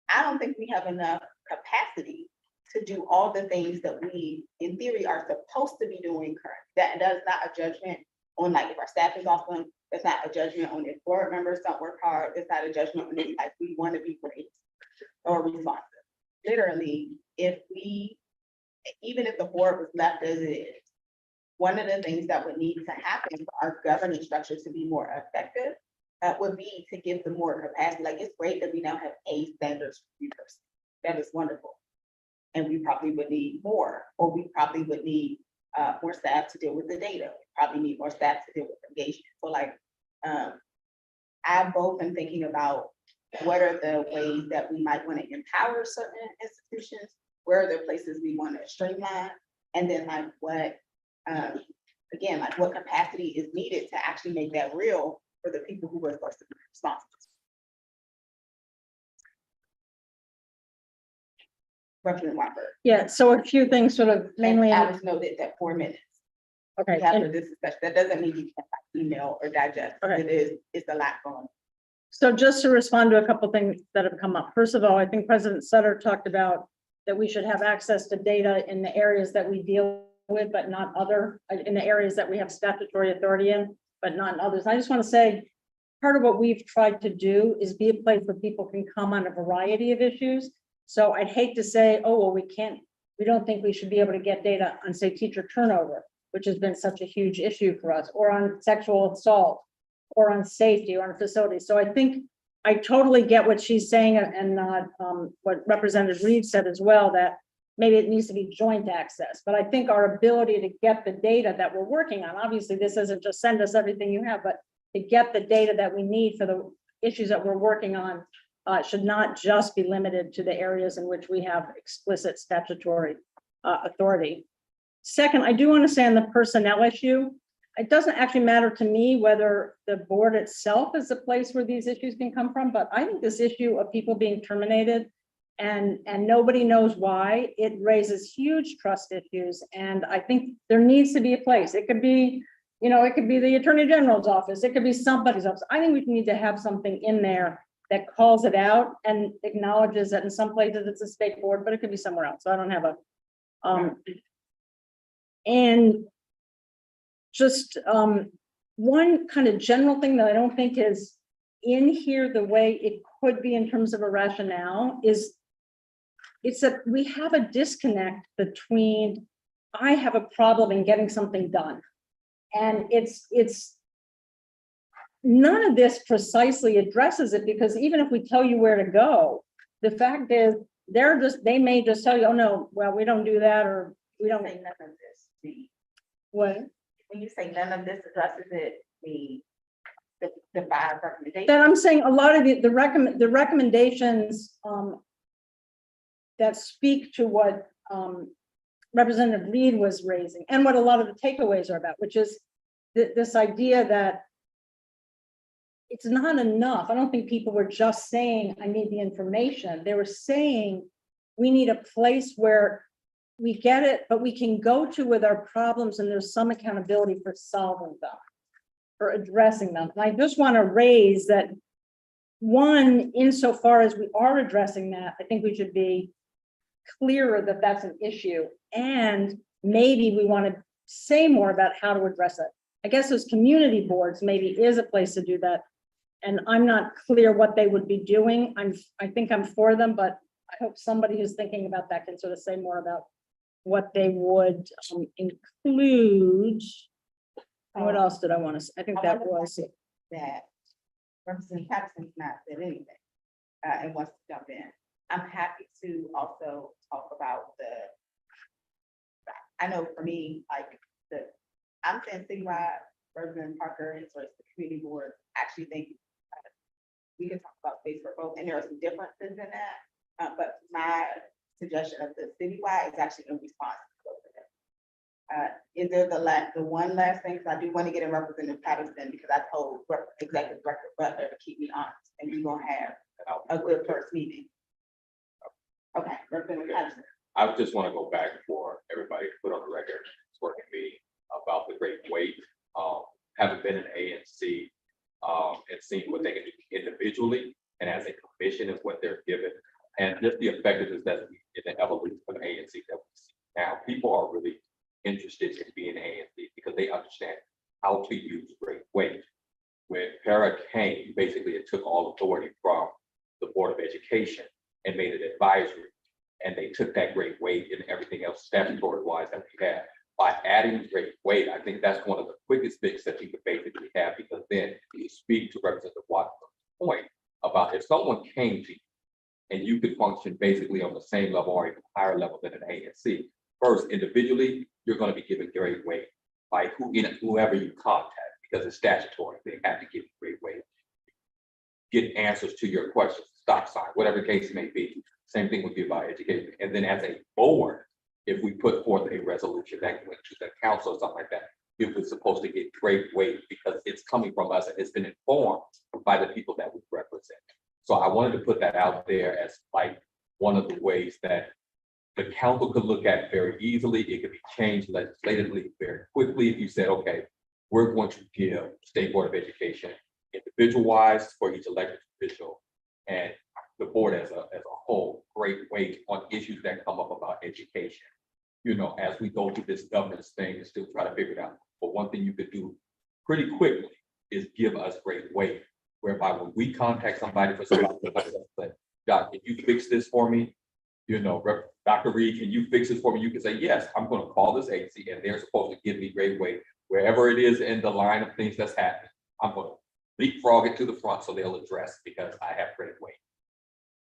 I don't think we have enough capacity to do all the things that we, in theory, are supposed to be doing currently. That is not a judgment on like if our staff is awesome. It's not a judgment on if board members don't work hard. It's not a judgment on if like we want to be great or responsive. Literally, even if the board was left as it is, one of the things that would need to happen for our governance structure to be more effective would be to give them more capacity. Like, it's great that we now have A standards review person. That is wonderful. And we probably would need more, or we probably would need more staff to deal with the data. We probably need more staff to deal with engagement. So like, I both am thinking about what are the ways that we might want to empower certain institutions, where are the places we want to streamline, and then like what, again, like what capacity is needed to actually make that real for the people who are supposed to be responsible. Representative Weinberg. Yeah, so a few things sort of mainly, And Alice noted that 4 minutes. okay, After and this discussion, that doesn't mean you can't email or digest. Okay. It's a lot going on. so just to respond to a couple things that have come up. First of all, I think President Sutter talked about that we should have access to data in the areas that we deal with, but not in the areas that we have statutory authority in, but not in others. I just want to say, part of what we've tried to do is be a place where people can come on a variety of issues. So I'd hate to say, oh, well, we don't think we should be able to get data on, say, teacher turnover, which has been such a huge issue for us, or on sexual assault, or on safety, or on facilities. So I think I totally get what she's saying, and what Representative Reed said as well, that maybe it needs to be joint access. But I think our ability to get the data that we're working on, obviously this isn't just send us everything you have, but to get the data that we need for the issues that we're working on should not just be limited to the areas in which we have explicit statutory authority. Second, I do want to say on the personnel issue, it doesn't actually matter to me whether the board itself is the place where these issues can come from, but I think this issue of people being terminated and nobody knows why, it raises huge trust issues. And I think there needs to be a place. It could be, you know, it could be the Attorney General's office. It could be somebody's office. I think we need to have something in there that calls it out and acknowledges that in some places it's a state board, but it could be somewhere else. So I don't have a, and just one kind of general thing that I don't think is in here the way it could be in terms of a rationale is it's that we have a disconnect between I have a problem in getting something done. And it's none of this precisely addresses it, because even if we tell you where to go, the fact is they may just tell you, oh no, well, we don't do that, or we don't. Say none of this, What? when you say none of this addresses it, the five recommendations. That I'm saying a lot of the recommendations that speak to what Representative Reed was raising and what a lot of the takeaways are about, which is this idea that it's not enough. I don't think people were just saying, I need the information. They were saying, we need a place where we get it, but we can go to with our problems and there's some accountability for solving them, for addressing them. And I just want to raise that one, insofar as we are addressing that, I think we should be clearer that that's an issue. And maybe we want to say more about how to address it. I guess those community boards maybe is a place to do that. And I'm not clear what they would be doing. I think I'm for them, but I hope somebody who's thinking about that can sort of say more about what they would include. And what else did I want to say? I think that was it. That Representative Patterson's not said anything, and wants to jump in. I'm happy to also talk about I know for me, like, I'm saying citywide, Representative Parker, and so it's the community board, actually think we can talk about space for both, and there are some differences in that, but my suggestion of the citywide is actually in response to both of them. Is there the one last thing, because I do want to get in Representative Patterson, because I told Executive Director Butler to keep me honest, and we're gonna have a good first meeting. Okay, Representative Patterson. I just want to go back for everybody to put on the record, it's working meeting about the great weight, having been an ANC, and seeing what they can do individually and as a commission is what they're given. And just the effectiveness that in the evolution of ANC that we see now, people are really interested in being ANC because they understand how to use great weight. When Para came, basically it took all authority from the Board of Education and made it advisory. And they took that great weight and everything else statutory wise that we had. By adding great weight, I think that's one of the quickest fix that you could basically have, because then you speak to Representative Watson's point about if someone came to you and you could function basically on the same level or even higher level than an ANC. First, individually, you're going to be given great weight by whoever you contact, because it's statutory. They have to give you great weight. Get answers to your questions, stop sign, whatever the case may be. Same thing would be about education. And then as a board, if we put forth a resolution that went to the council or something like that, it was supposed to get great weight because it's coming from us and it's been informed by the people that we represent. So I wanted to put that out there as like one of the ways that the council could look at very easily. It could be changed legislatively very quickly if you said, okay, we're going to give State Board of Education individual wise for each elected official and the board as a whole great weight on issues that come up about education. You know, as we go through this governance thing and still try to figure it out. But one thing you could do pretty quickly is give us great weight, whereby when we contact somebody for something like, Doc, can you fix this for me? You know, Dr. Reed, can you fix this for me? You can say, yes, I'm going to call this agency and they're supposed to give me great weight. Wherever it is in the line of things that's happening, I'm going to leapfrog it to the front so they'll address because I have great weight.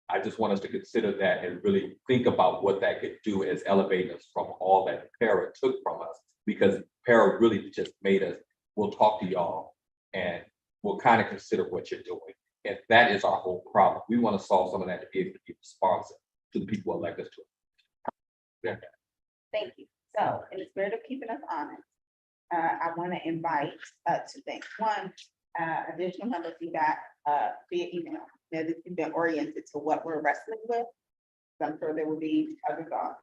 I just want us to consider that and really think about what that could do as elevating us from all that Para took from us, because Para really just made us, we'll talk to y'all and we'll kind of consider what you're doing. And that is our whole problem. We want to solve some of that to be able to be responsive to the people who elect us to. Thank you. So in the spirit of keeping us honest, I want to invite two things. One, additional member feedback via email. Now, this has been oriented to what we're wrestling with. So I'm sure there will be other thoughts.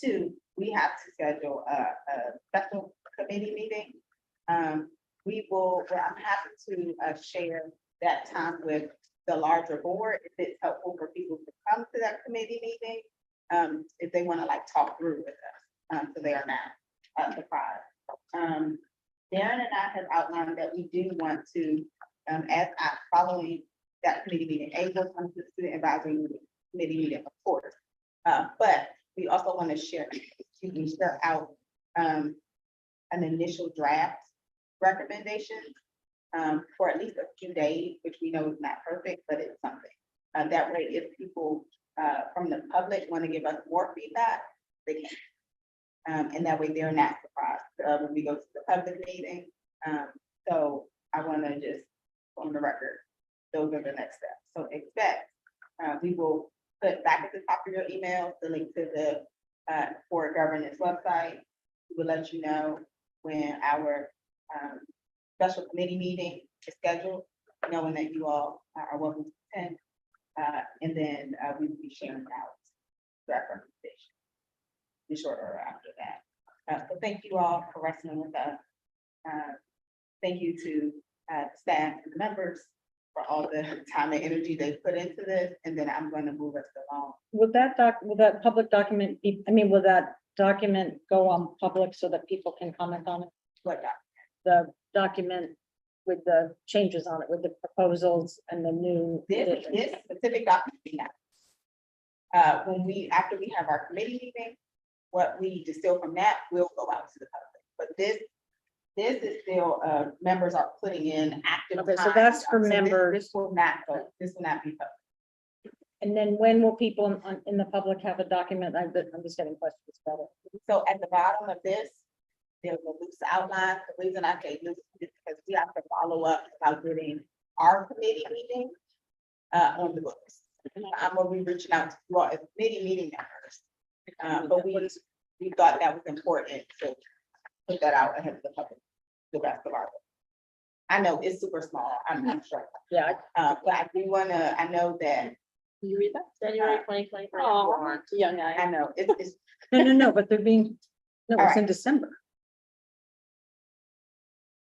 Two, we have to schedule a special committee meeting. I'm happy to share that time with the larger board if it's helpful for people to come to that committee meeting. If they want to like talk through with us, so they are not surprised. Darren and I have outlined that we do want to, following that committee meeting, able come to the student advisory committee meeting, of course. But we also want to share out an initial draft recommendation for at least a few days, which we know is not perfect, but it's something. That way, if people from the public want to give us more feedback, they can. And that way they're not surprised when we go to the public meeting. So I want to just, on the record, those are the next steps. So expect, we will put back at the top of your email the link to the board governance website. We will let you know when our special committee meeting is scheduled, knowing that you all are welcome to attend. And then we will be sharing out draft recommendation in short order after that. So thank you all for wrestling with us. Thank you to staff and members for all the time and energy they put into this. And then I'm going to move us along. Will that public document be, will that document go on public so that people can comment on it? What The document with the changes on it, with the proposals and the new. this specific document. After we have our committee meeting, what we distill from that will go out to the public. But this is still, members are putting in active. Okay, so time. that's for So members. This will not be public. And then when will people in the public have a document? I'm just getting questions about it. So at the bottom of this, there's a loose outline. The reason I say loose is because we have to follow up about getting our committee meeting on the books. I'm gonna be reaching out to you all as committee meeting members. But we thought that was important to put that out ahead of the public, the rest of our. I know it's super small, I'm not sure. Yeah. But I do wanna, I know that, Can you read that? January 2024. Oh, young I eye. know, it's, No, but they're being, no, it's in Alright. December.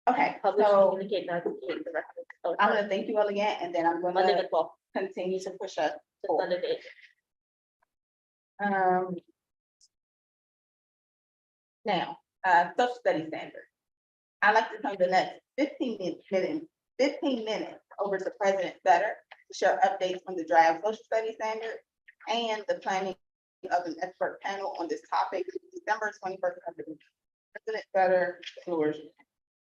okay, Publish, so communicate, and advocate the record. Oh, I'm gonna thank you all again, and then I'm Monday gonna the 12th, continue to push us to forward. Sunday the 8th. Now, social study standard. I'd like to come the next 15 minutes over to President Better to share updates on the draft social study standard and the planning of an expert panel on this topic, December 21st. President Better, the floor is yours.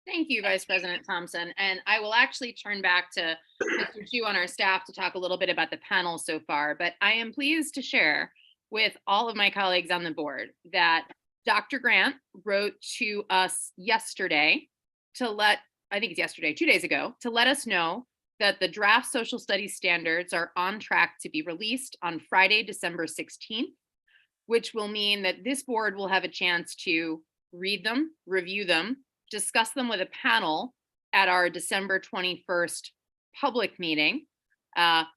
Thank you, Vice President Thompson. And I will actually turn back to Mr. Chu on our staff to talk a little bit about the panel so far, but I am pleased to share with all of my colleagues on the board that Dr. Grant wrote to us yesterday I think it's yesterday, 2 days ago, to let us know that the draft social studies standards are on track to be released on Friday, December 16th, which will mean that this board will have a chance to read them, review them, discuss them with a panel at our December 21st public meeting.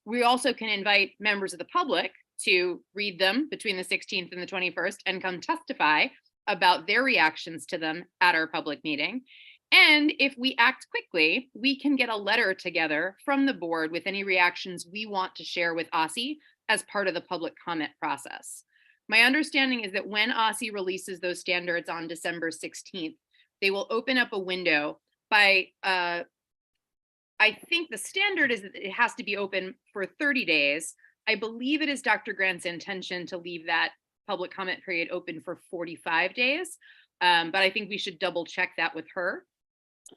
We also can invite members of the public to read them between the 16th and the 21st and come testify about their reactions to them at our public meeting. And if we act quickly, we can get a letter together from the board with any reactions we want to share with OSSE as part of the public comment process. My understanding is that when OSSE releases those standards on December 16th, they will open up a window by, I think the standard is that it has to be open for 30 days. I believe it is Dr. Grant's intention to leave that public comment period open for 45 days. But I think we should double check that with her.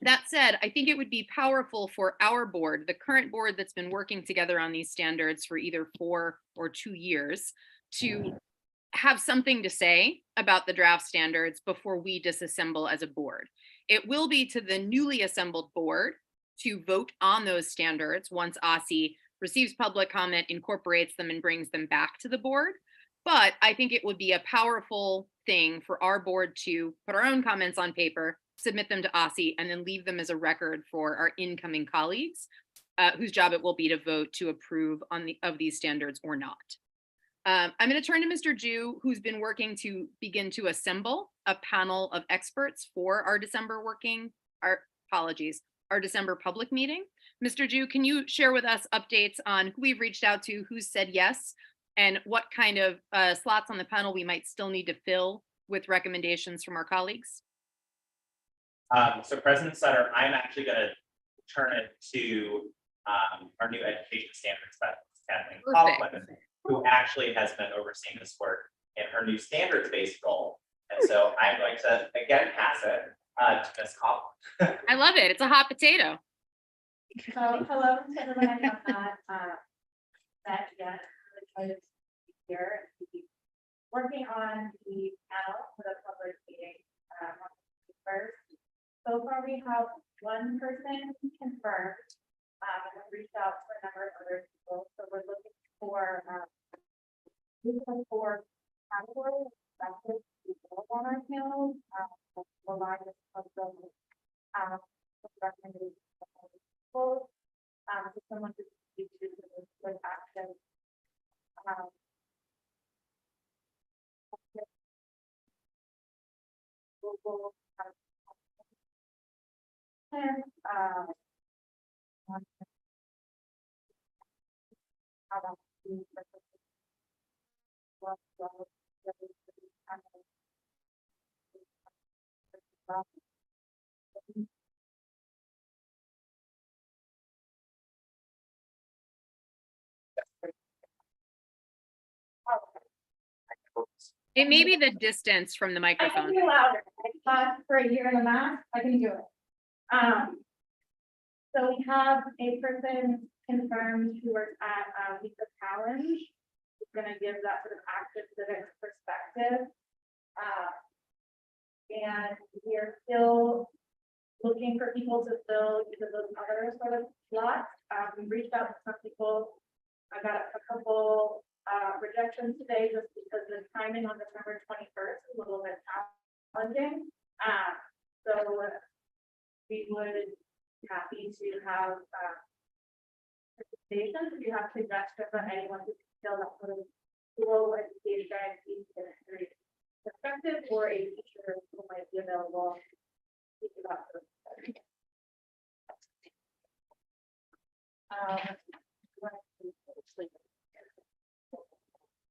That said, I think it would be powerful for our board, the current board that's been working together on these standards for either 4 or 2 years, to have something to say about the draft standards before we disassemble as a board. It will be to the newly assembled board to vote on those standards once OSSI receives public comment, incorporates them, and brings them back to the board. But I think it would be a powerful thing for our board to put our own comments on paper, submit them to OSSI, and then leave them as a record for our incoming colleagues, whose job it will be to vote to approve of these standards or not. I'm going to turn to Mr. Ju, who's been working to begin to assemble a panel of experts for our December our December public meeting. Mr. Ju, can you share with us updates on who we've reached out to, who's said yes, and what kind of slots on the panel we might still need to fill with recommendations from our colleagues? So President Sutter, I'm actually going to turn it to our new education standards specialist, Kathleen Kaufman, who actually has been overseeing this work in her new standards-based role. And so I'm going to again pass it to Ms. Kaufman. I love it. It's a hot potato. So, hello to everyone. I have not met yet. I'm really excited to be here and be working on the panel for the public meeting on the first. So far, we have one person confirmed. And we've reached out to a number of other people. So we're looking for category perspectives to build on our panels. Align with recommendations. So someone to speak to with action. Google and It may be the distance from the I can microphone. be louder. I taught for a year and a half. I can do it. So we have a person confirmed who works at Lisa Challenge. Who's gonna give that sort of active civics perspective. And we are still looking for people to fill either those other sort of slots. We reached out to some people. I got a couple rejections today just because the timing on December 21st is a little bit challenging. So we would be happy to have participation. If you have suggestions on anyone who can fill that sort of school education history perspective, or a teacher who might be available.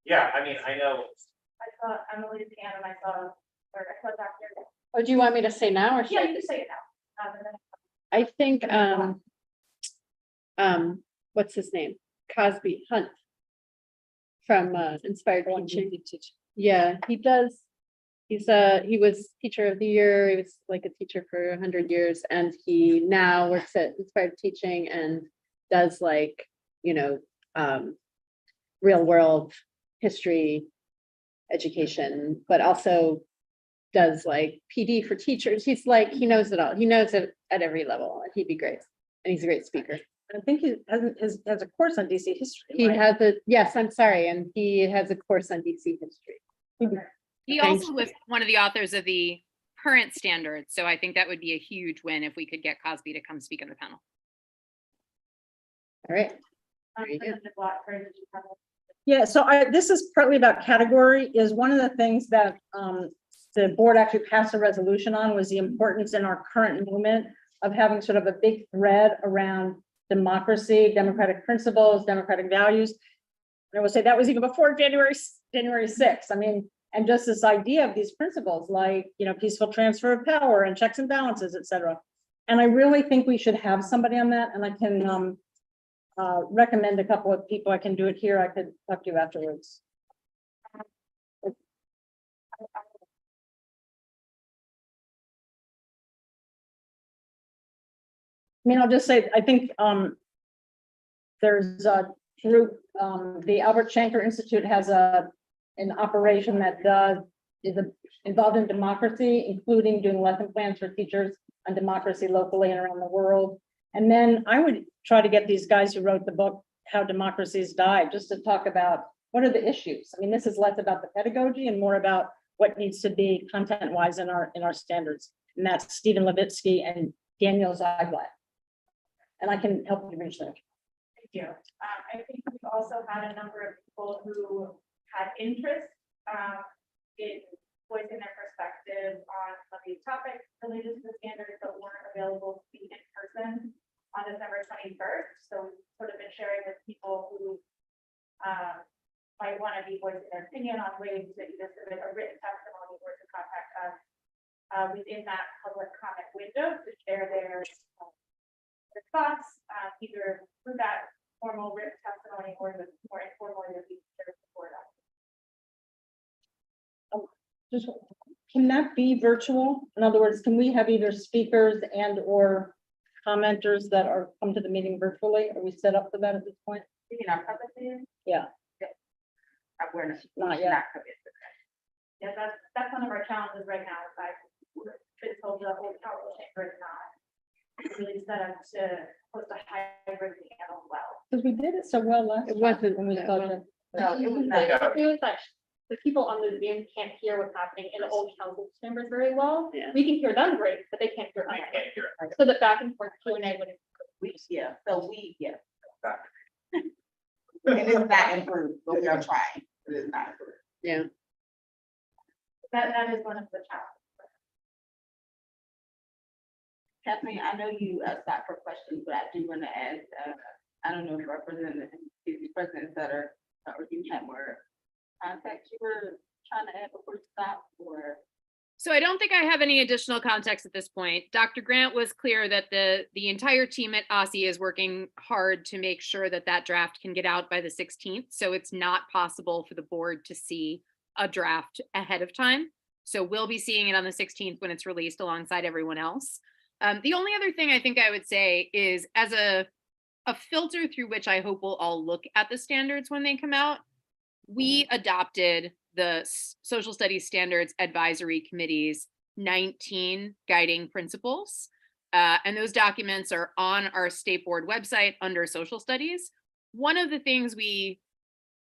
Yeah, I mean, I know. I saw Emily's hand and I saw Dr. Oh, do you want me to say now or should Yeah, I you can say it now. And then I think, what's his name? Cosby Hunt. From Inspired Teaching. Yeah, he does. He was teacher of the year. He was like a teacher for 100 years, and he now works at Inspired Teaching and does like, real world history education, but also does like PD for teachers. He's like, he knows it all. He knows it at every level, and he'd be great. And he's a great speaker. I think he has a course on DC history. He right? has yes, I'm sorry. And he has a course on DC history. He Thank also was one of the authors of the current standards. So I think that would be a huge win if we could get Cosby to come speak on the panel. All right. Yeah, so this is partly about category. Is one of the things that the board actually passed a resolution on was the importance in our current moment of having sort of a big thread around democracy, democratic principles, democratic values. And I would say that was even before January 6th. I mean, and just this idea of these principles like, peaceful transfer of power and checks and balances, et cetera. And I really think we should have somebody on that. And I can recommend a couple of people. I can do it here. I could talk to you afterwards. I mean, I'll just say, I think there's a group, the Albert Shanker Institute has an operation that is involved in democracy, including doing lesson plans for teachers on democracy locally and around the world. And then I would try to get these guys who wrote the book, How Democracies Die, just to talk about what are the issues? I mean, this is less about the pedagogy and more about what needs to be content-wise in our standards. And that's Stephen Levitsky and Daniel Zyglatt. And I can help you reach there. Thank you. I think we also had a number of people who had interest in voicing their perspective on some of these topics related to the standards, but weren't available to be in person on December 21st. So we've sort of been sharing with people who might want to be voicing their opinion on ways to either submit a written testimony or to contact us within that public comment window to share their thoughts, either through that formal written testimony or the more informal that we share support us. Just, can that be virtual? In other words, can we have either speakers and or commenters that are come to the meeting virtually? Are we set up for that at this point? You know, public meeting, Yeah, we're not yet. Yeah, that's one of our challenges right now. Is I've been told the whole council chamber is not really set up to host a hybrid meeting as well. Because we did it so well last. It wasn't When we that started. No, it was not. It was like, the people on the Zoom can't hear what's happening in the old council chambers very well. Yeah. We can hear them great, but they can't hear us. I can't hear it. So the back and forth Q&A would. Yeah, yeah. Back. And it's not improved, but we are trying. It is not improved. Yeah. That is one of the challenges. Kathleen, I know you stopped for questions, but I do want to ask, I don't know if President Sutter or you had more contact you were trying to add before you stop, or? So I don't think I have any additional context at this point. Dr. Grant was clear that the entire team at OSSI is working hard to make sure that that draft can get out by the 16th. So it's not possible for the board to see a draft ahead of time. So we'll be seeing it on the 16th when it's released alongside everyone else. The only other thing I think I would say is as a filter through which I hope we'll all look at the standards when they come out, we adopted the Social Studies Standards Advisory Committee's 19 guiding principles. And those documents are on our state board website under social studies. One of the things we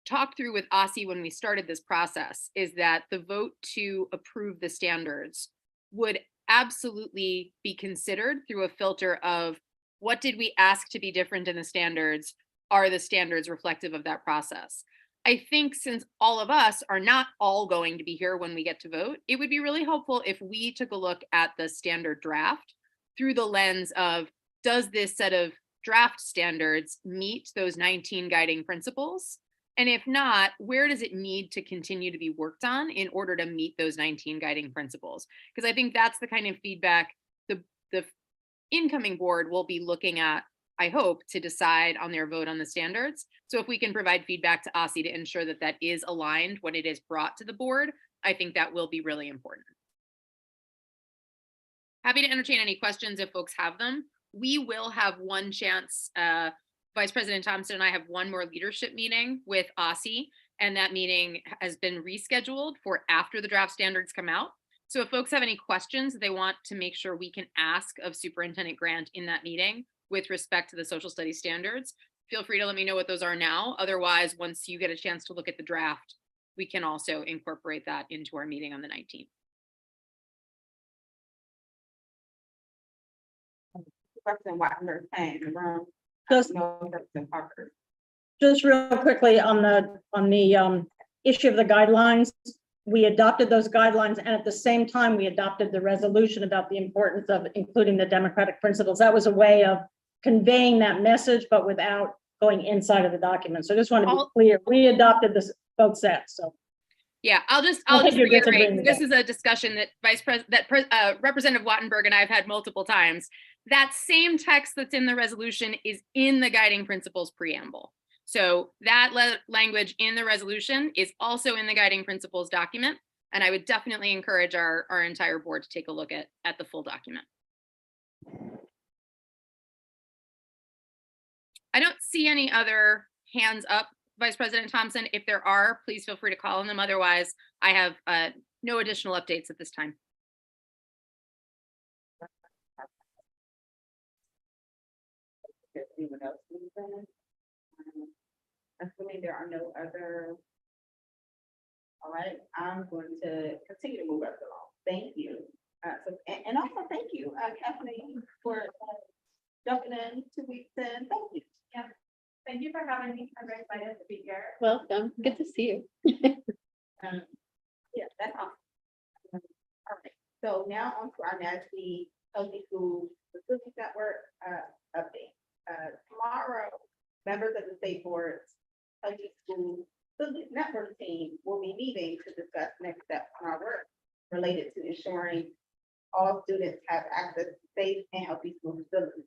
talked through with OSSI when we started this process is that the vote to approve the standards would absolutely be considered through a filter of what did we ask to be different in the standards? Are the standards reflective of that process? I think since all of us are not all going to be here when we get to vote, it would be really helpful if we took a look at the standard draft through the lens of, does this set of draft standards meet those 19 guiding principles? And if not, where does it need to continue to be worked on in order to meet those 19 guiding principles? Because I think that's the kind of feedback the incoming board will be looking at, I hope, to decide on their vote on the standards. So if we can provide feedback to OSSI to ensure that that is aligned when it is brought to the board, I think that will be really important. Happy to entertain any questions if folks have them. We will have one chance, Vice President Thompson and I have one more leadership meeting with OSSI, and that meeting has been rescheduled for after the draft standards come out. So if folks have any questions that they want to make sure we can ask of Superintendent Grant in that meeting with respect to the social studies standards, feel free to let me know what those are now. Otherwise, once you get a chance to look at the draft, we can also incorporate that into our meeting on the 19th. Representative Wagner saying in the room. Just- No, Representative Parker. Just real quickly on the issue of the guidelines, we adopted those guidelines, and at the same time, we adopted the resolution about the importance of including the democratic principles. That was a way of conveying that message, but without going inside of the document. So I just want to be clear, we adopted this both sets, so. Yeah, I'll just think you're reiterate, disagreeing with this that. is a discussion that Representative Wattenberg and I have had multiple times. That same text that's in the resolution is in the guiding principles preamble. So that language in the resolution is also in the guiding principles document. And I would definitely encourage our entire board to take a look at the full document. I don't see any other hands up, Vice President Thompson. If there are, please feel free to call on them. Otherwise, I have no additional updates at this time. Does anyone else need that? Assuming there are no other. All right, I'm going to continue to move us along. Thank you. And also thank you, Kathleen, for jumping in 2 weeks in. Thank you. Yeah, thank you for having me. I'm very excited to be here. Welcome. Good to see you. Yeah, that's awesome. All right, so now on to our NASB Healthy School Facilities Network update. Tomorrow, members of the State Board's Healthy School Facilities Network team will be meeting to discuss next steps on our work related to ensuring all students have access to safe and healthy school facilities.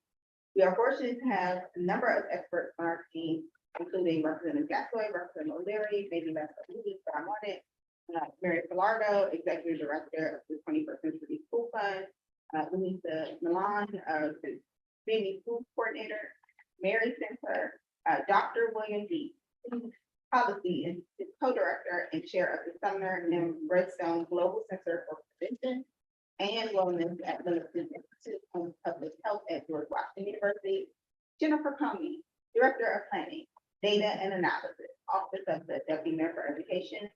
We are fortunate to have a number of experts on our team, including Representative Gascoigne, Representative O'Leary, maybe less but I'm on it. Mary Pilardo, Executive Director of the 21st Century School Fund, Louisa Milan, the Community Food Coordinator, Mary Center, Dr. William D. Policy and Co-Director and Chair of the Sumner and Redstone Global Center for Prevention and Wellness at the Institute of Public Health at George Washington University, Jennifer Comey, Director of Planning, Data and Analysis, Office of the Deputy Mayor for Education,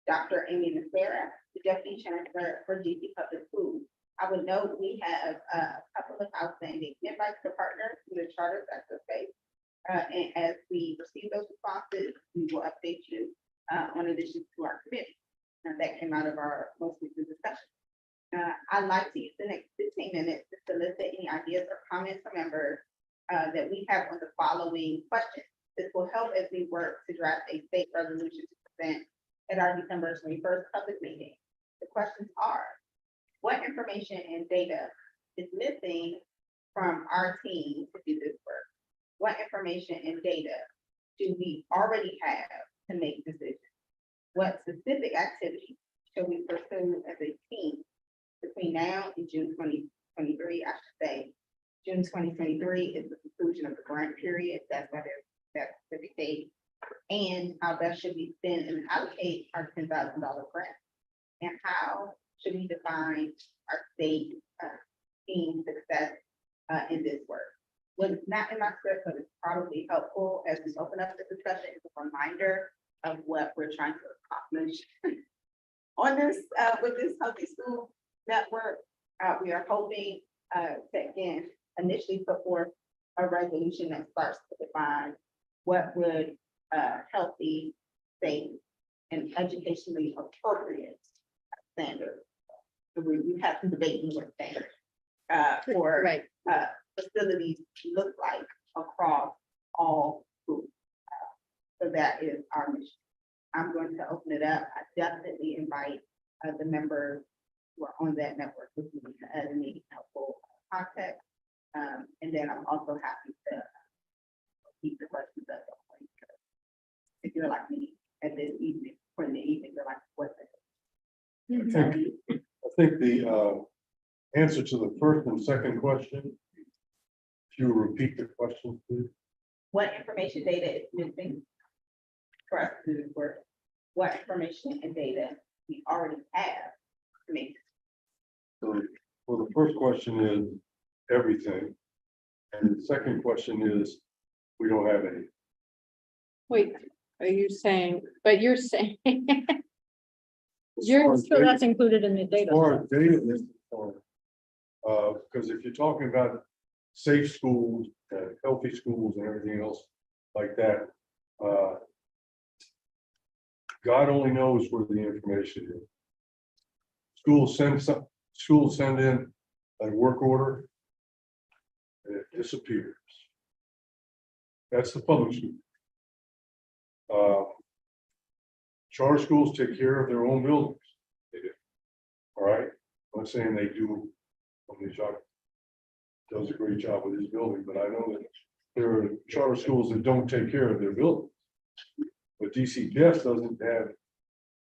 Dr. Amy Nacera, the Deputy Chancellor for GC Public Schools. I would note we have a couple of outstanding invites to partner in the charter sector space. And as we receive those responses, we will update you on additions to our committee. That came out of our most recent discussion. I'd like to use the next 15 minutes to solicit any ideas or comments from members that we have on the following questions. This will help as we work to draft a state resolution to present at our December 21st public meeting. The questions are, what information and data is missing from our team to do this work? What information and data do we already have to make decisions? What specific activities shall we pursue as a team between now and June 2023, I should say? June 2023 is the conclusion of the grant period. That's what that's the date. And how best should we spend and allocate our $10,000 grant? And how should we define our state team success in this work? What is not in my script, but it's probably helpful as we open up the discussion, is a reminder of what we're trying to accomplish on this with this Healthy School Network. We are hoping to again initially put forth a resolution that starts to define what would healthy, safe, and educationally appropriate standard. We have to debate what standard for Right. Facilities look like across all schools. So that is our mission. I'm going to open it up. I definitely invite the members who are on that network with me to add any helpful context. And then I'm also happy to keep the questions up. If you're like me at this evening, or in the evening, you're like, what's it? I think the answer to the first and second question, if you repeat the question, please. What information data is missing for us to do this work? What information and data we already have to make? So, well, the first question is everything. And the second question is, we don't have any. Wait, are you saying, but you're saying, As You're- far as So data- that's included in the as data. far as data is concerned, because if you're talking about safe schools, healthy schools and everything else like that, God only knows where the information is. Schools send in a work order, and it disappears. That's the public school. Charter schools take care of their own buildings. They do. All right, I'm not saying they do. Does a great job with his building, but I know that there are charter schools that don't take care of their buildings. But DCPS doesn't have,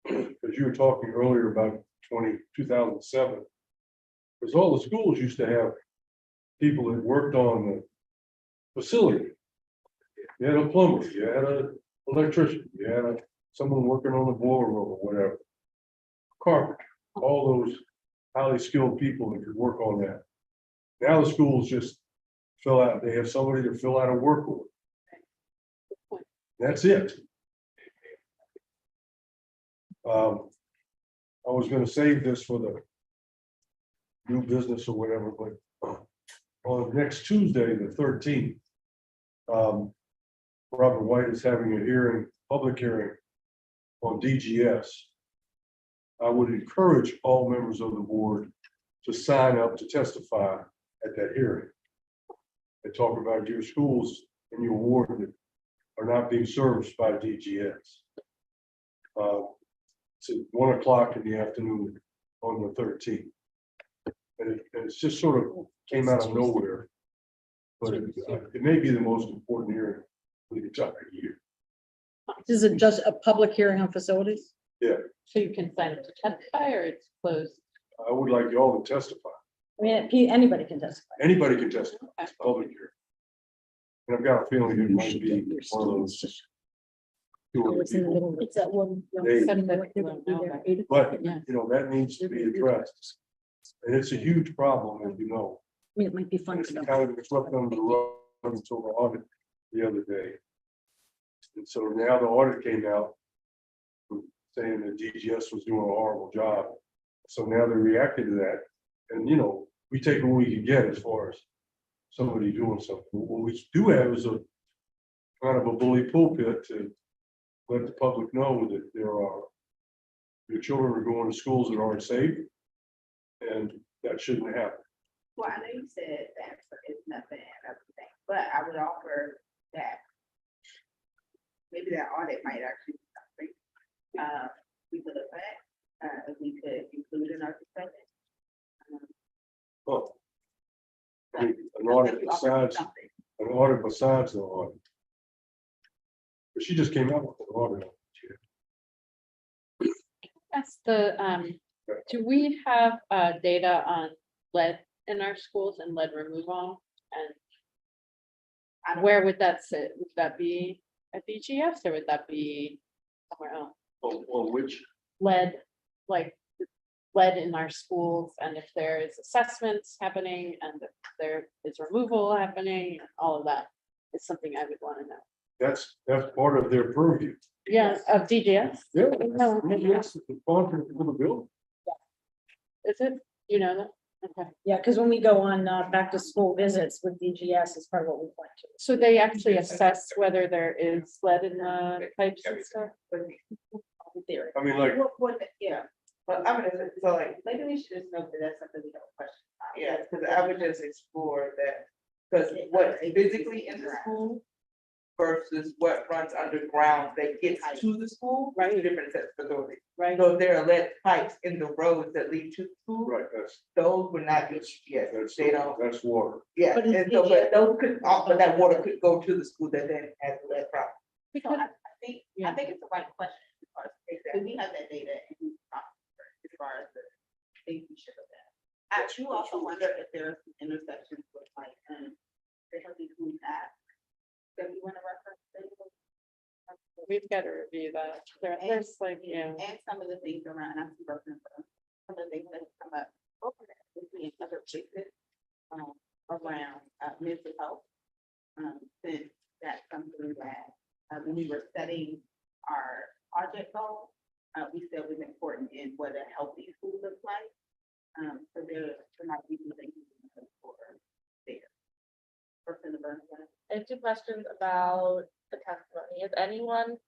because you were talking earlier about 2007, because all the schools used to have people that worked on the facility. You had a plumber, you had an electrician, you had someone working on the boiler room or whatever. Carpenter, all those highly skilled people that could work on that. Now the schools just they have somebody to fill out a work order. That's it. I was gonna save this for the new business or whatever, but on next Tuesday, the 13th, Robert White is having a hearing, public hearing on DGS. I would encourage all members of the board to sign up to testify at that hearing and talk about your schools and your ward that are not being serviced by DGS. It's at 1 o'clock in the afternoon on the 13th. And it's just sort of came out of nowhere. But it may be the most important hearing for the entire year. Is it just a public hearing on facilities? So you can sign up to testify or it's closed? I would like you all to testify. I mean, anybody can testify. Anybody can testify. It's a public hearing. And I've got a feeling it might be one of those. It's at one. They- But, Yeah. you know, that needs to be addressed. And it's a huge problem, as you know. I mean, it might be And fun it's to know. kind of swept under the rug until the audit the other day. And so now the audit came out saying that DGS was doing a horrible job. So now they reacted to that. And, you know, we take what we can get as far as somebody doing something. What we do have is a kind of a bully pulpit to let the public know that your children are going to schools that aren't safe. And that shouldn't happen. Well, I know you said that it's nothing and everything, but I would offer that maybe that audit might actually be something we could look at, if we could include in our discussion. Oh. I mean, an audit besides the audit. But she just came out with an audit. That's the, do we have data on lead in our schools and lead removal? And where would that sit? Would that be at DGS or would that be somewhere else? On which, Lead, like lead in our schools, and if there is assessments happening and if there is removal happening, all of that is something I would want to know. that's part of their purview. Yeah, of DGS. Yeah. No, Yes, the sponsor for the bill. is it? You know that? Okay. Yeah, because when we go on back to school visits with DGS is part of what we went to. So they actually assess whether there is lead in the pipes and stuff? Theory. I mean, like, Yeah, but I'm gonna, so like, maybe we should just note that that's something we have a question about. Yeah, because I would just explore that, because what's physically in the school versus what runs underground that gets to the school, right, two different sets of authority. Right. So if there are lead pipes in the roads that lead to the school, right, those would not be, yes, they don't, that's water. yeah, But is and so, DGS but those could, but that water could go to the school that then has the lead problem. So I think it's the right question, because we have that data and we talk as far as the things we should have done. I do also wonder if there are some intersections with like, the healthy food app that we want to reference. We've got to review that. There's like, And some of the things around, I'm broken, some of the things that have come up over there, in other places, around, mental health. Since that's something that, when we were setting our project goal, we said was important in what a healthy school looks like. So there might be some things for there. Person to burn. I have two questions about the testimony. Is anyone,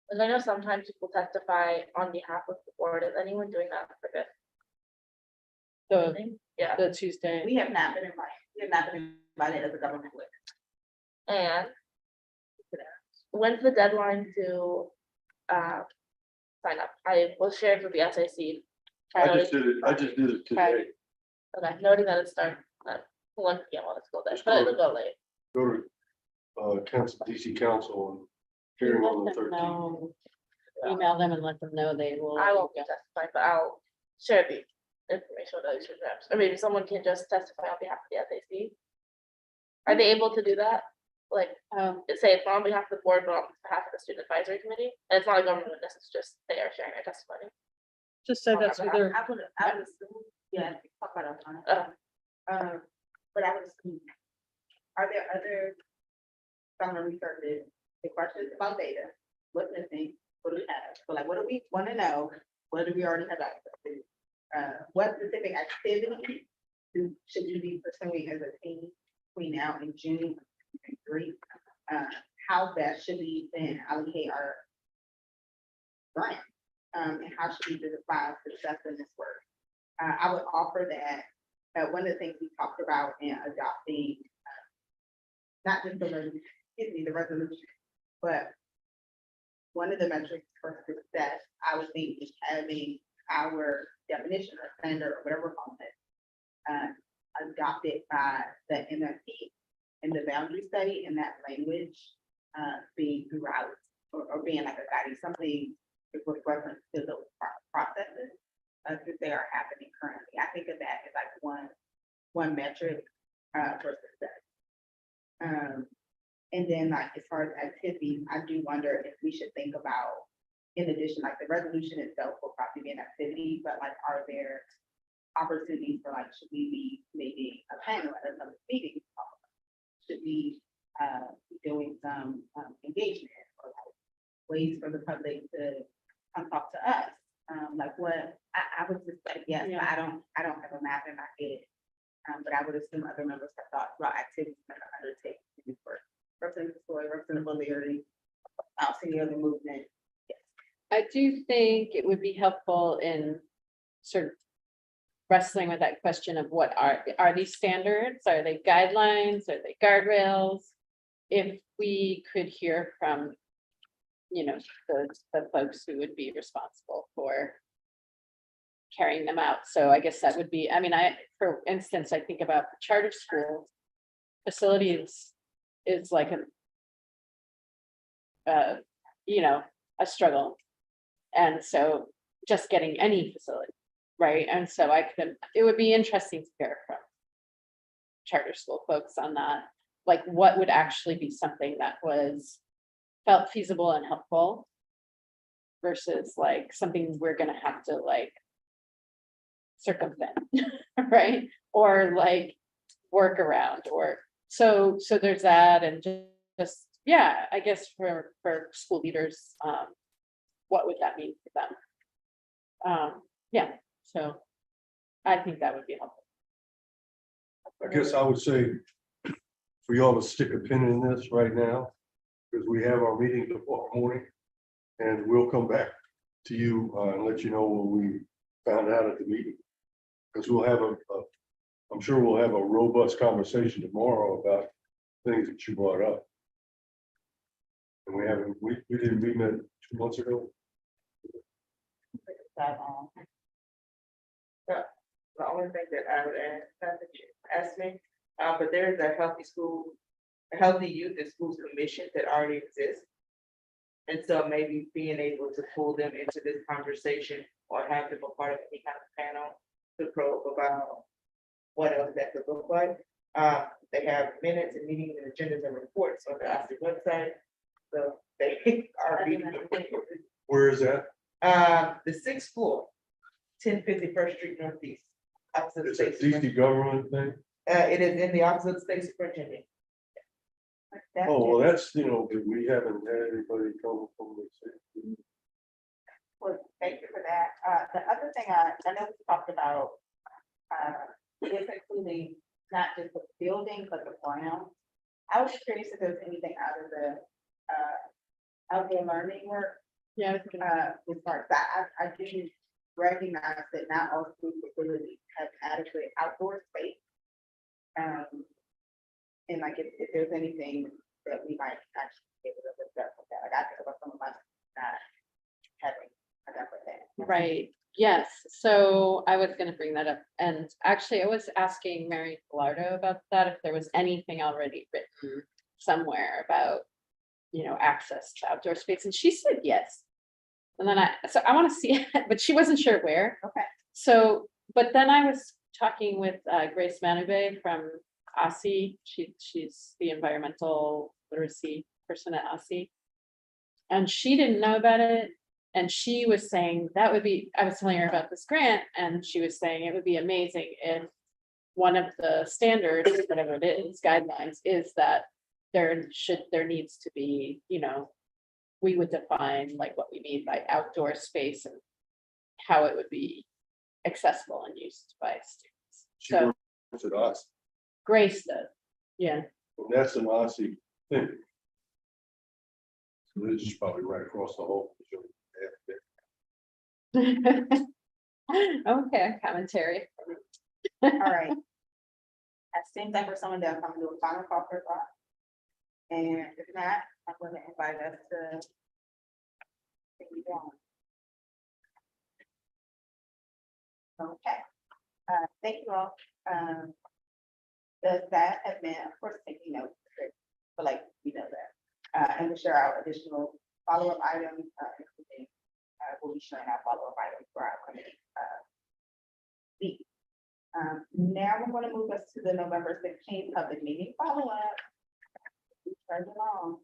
and I know sometimes people testify on behalf of the board, is anyone doing that for this? Yeah, the Tuesday. We have not been invited, as a government witness. and when's the deadline to sign up? I was shared with the SAC. I just did it today. Okay, noting that it starts at 1 PM on a school day, but it'll go late. Go to council, DC council and hearing on the Let them 13th. know. Email them and let them know they will. I won't be testifying, but I'll share the information with those reps, or maybe someone can just testify on behalf of the SAC. Are they able to do that? Like, say it's not on behalf of the board, but on behalf of the student advisory committee, and it's not a government witness, it's just they are sharing their testimony. Just say that's what they're. I would assume, yeah, talk about it. But I would assume are there other summer researches, the questions about data, what's missing, what do we have? So like, what do we want to know? What do we already have access to? What specific activity should we be pursuing as a team between now and June 3? How best should we then allocate our grant? And how should we define success in this work? I would offer that one of the things we talked about in adopting, not just the resolution, but one of the metrics for success, I would think, is having our definition or standard or whatever we're calling it, adopted by the MFP in the boundary study, and that language being throughout or being like a guiding, something with reference to those processes, since they are happening currently. I think of that as like one metric for success. And then like as far as activities, I do wonder if we should think about, in addition, like the resolution itself will probably be an activity, but like, are there opportunities for like, should we be maybe a panel at another meeting? Should we be doing some engagement or like ways for the public to come talk to us? Like what, I would just say, yes, Yeah. I don't have a map in my head. But I would assume other members have thought about activities that are undertaken for representative story, representative familiarity, any other movement. I do think it would be helpful in sort of wrestling with that question of what are these standards? Are they guidelines? Are they guardrails? If we could hear from, you know, the folks who would be responsible for carrying them out. So I guess that would be, I mean, for instance, I think about charter schools, facilities is like you know, a struggle. And so just getting any facility, right? And so it would be interesting to hear from charter school folks on that, like what would actually be something that felt feasible and helpful versus like something we're gonna have to like circumvent, right? Or like work around, or so there's that. And just yeah, I guess for school leaders, what would that mean for them? Yeah, so I think that would be helpful. I guess I would say for y'all to stick a pin in this right now, because we have our meeting tomorrow morning, and we'll come back to you and let you know what we found out at the meeting. Because we'll have I'm sure we'll have a robust conversation tomorrow about things that you brought up. And we didn't meet 2 months ago. The only thing that I would add, not that you asked me, but there is a healthy youth in schools commission that already exists. And so maybe being able to pull them into this conversation or have them a part of any kind of panel to probe about what else that could look like. They have minutes and meetings and agendas and reports on the IC website. So they are meeting. Where is that? The 6th floor, 1050 First Street Northeast. Office of It's a State DC government thing. It is in the Office of the State Superintendent. Oh, well, that's, you know, we haven't had anybody come from the city. Well, thank you for that. The other thing I know we talked about, is including not just the building, but the ground. I was curious if there's anything out of the outdoor learning work. Yeah, With parts, I do recognize that not all school facilities have adequate outdoor space. And like if there's anything that we might actually be able to address with that, like I think about some of us not having enough of that. right. Yes, so I was gonna bring that up, and actually I was asking Mary Gallardo about that, if there was anything already written somewhere about, you know, access to outdoor space, and she said yes. And then so I want to see it, but she wasn't sure where. Okay. So, but then I was talking with Grace Manube from OSSI. She's the environmental literacy person at OSSI. And she didn't know about it. And she was saying that would be, I was telling her about this grant, and she was saying it would be amazing if one of the standards, whatever it is, guidelines, is that there needs to be, you know, we would define like what we mean by outdoor space and how it would be accessible and used by students. She So works at us, Grace does, yeah. and that's an Aussie thing. So this is probably right across the whole. Okay, commentary. All right. It seems like we're someone that's coming to a final call for thought. And if not, I'm gonna invite us to. continue on. Okay, thank you all. That has been, of course, taking notes, but like, you know that. And to share our additional follow-up items, including, we'll be sharing our follow-up items for our committee. Week. Now we're gonna move us to the November 16th public meeting follow-up. Turn it on.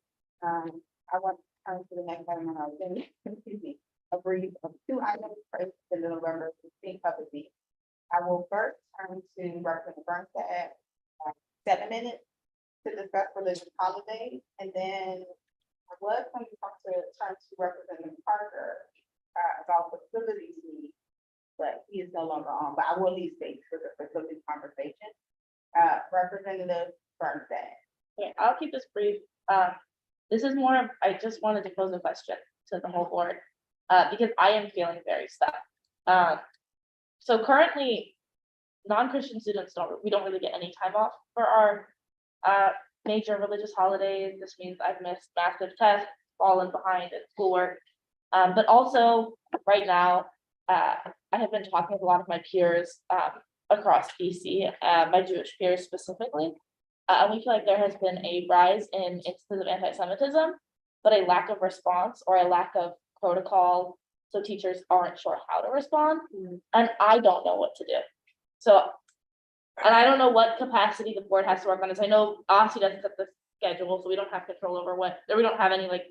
I want to turn to the next item on our agenda, excuse me, a brief of 2 items placed in the November 16th public meeting. I will first turn to Representative Bernstein, 7 minutes to discuss religious holidays, and then I was going to talk to turn to Representative Parker about facilities needs, but he is no longer on, but I will leave space for the facilities conversation. Representative Bernstein. Okay, I'll keep this brief. This is more of, I just wanted to pose a question to the whole board, because I am feeling very stuck. So currently, non-Christian students we don't really get any time off for our major religious holidays. This means I've missed massive tests, fallen behind in schoolwork. But also right now, I have been talking with a lot of my peers across DC, my Jewish peers specifically. And we feel like there has been a rise in instances of anti-Semitism, but a lack of response or a lack of protocol. So teachers aren't sure how to respond. And I don't know what to do. So, and I don't know what capacity the board has to work on this. I know OSSI doesn't set the schedule, so we don't have control over we don't have any like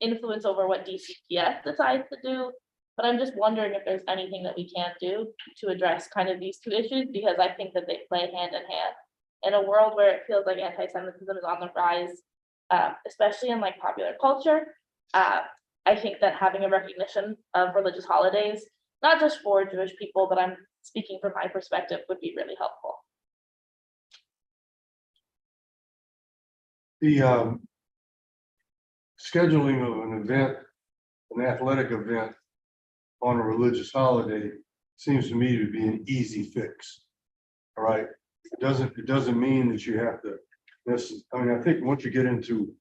influence over what DCPS decides to do. But I'm just wondering if there's anything that we can do to address kind of these 2 issues, because I think that they play hand in hand. In a world where it feels like anti-Semitism is on the rise, especially in like popular culture, I think that having a recognition of religious holidays, not just for Jewish people, but I'm speaking from my perspective, would be really helpful. The scheduling of an event, an athletic event on a religious holiday seems to me to be an easy fix. All right, it doesn't mean that you have to, I mean, I think once you get into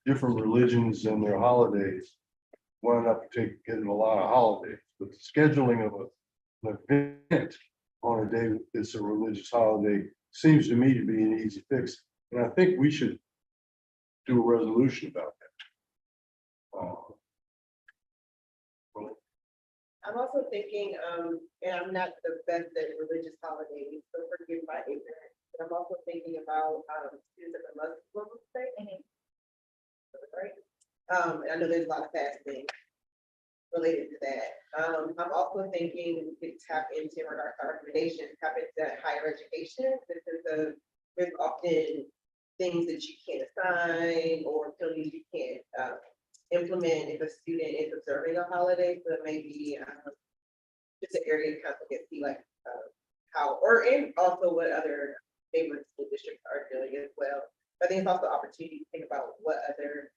different religions and their holidays, wind up getting a lot of holidays, but the scheduling of an event on a day that's a religious holiday seems to me to be an easy fix. And I think we should do a resolution about that. I'm also thinking, and I'm not the best at religious holidays, so forgive my ignorance, but I'm also thinking about students at the Muslim state. Right? And I know there's a lot of fasting related to that. I'm also thinking we could tap into our recommendations, tap into higher education, because there's often things that you can't assign or penalties you can't implement if a student is observing a holiday. So it may be just an area to kind of see like how, and also what other neighborhood school districts are doing as well. I think it's also an opportunity to think about what other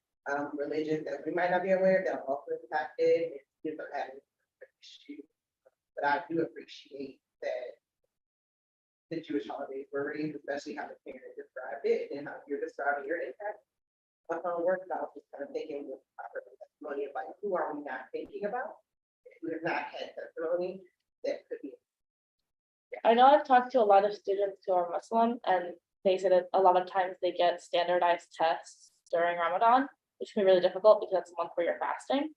religions that we might not be aware of that are also impacted and students are having issues. But I do appreciate that the Jewish holidays were raised, especially how the parent described it and how you're describing your impact on work. I was just kind of thinking with proper testimony of like, who are we not thinking about? If we have not had testimony, that could be. I know I've talked to a lot of students who are Muslim, and they said that a lot of times they get standardized tests during Ramadan, which can be really difficult because it's a month where you're fasting.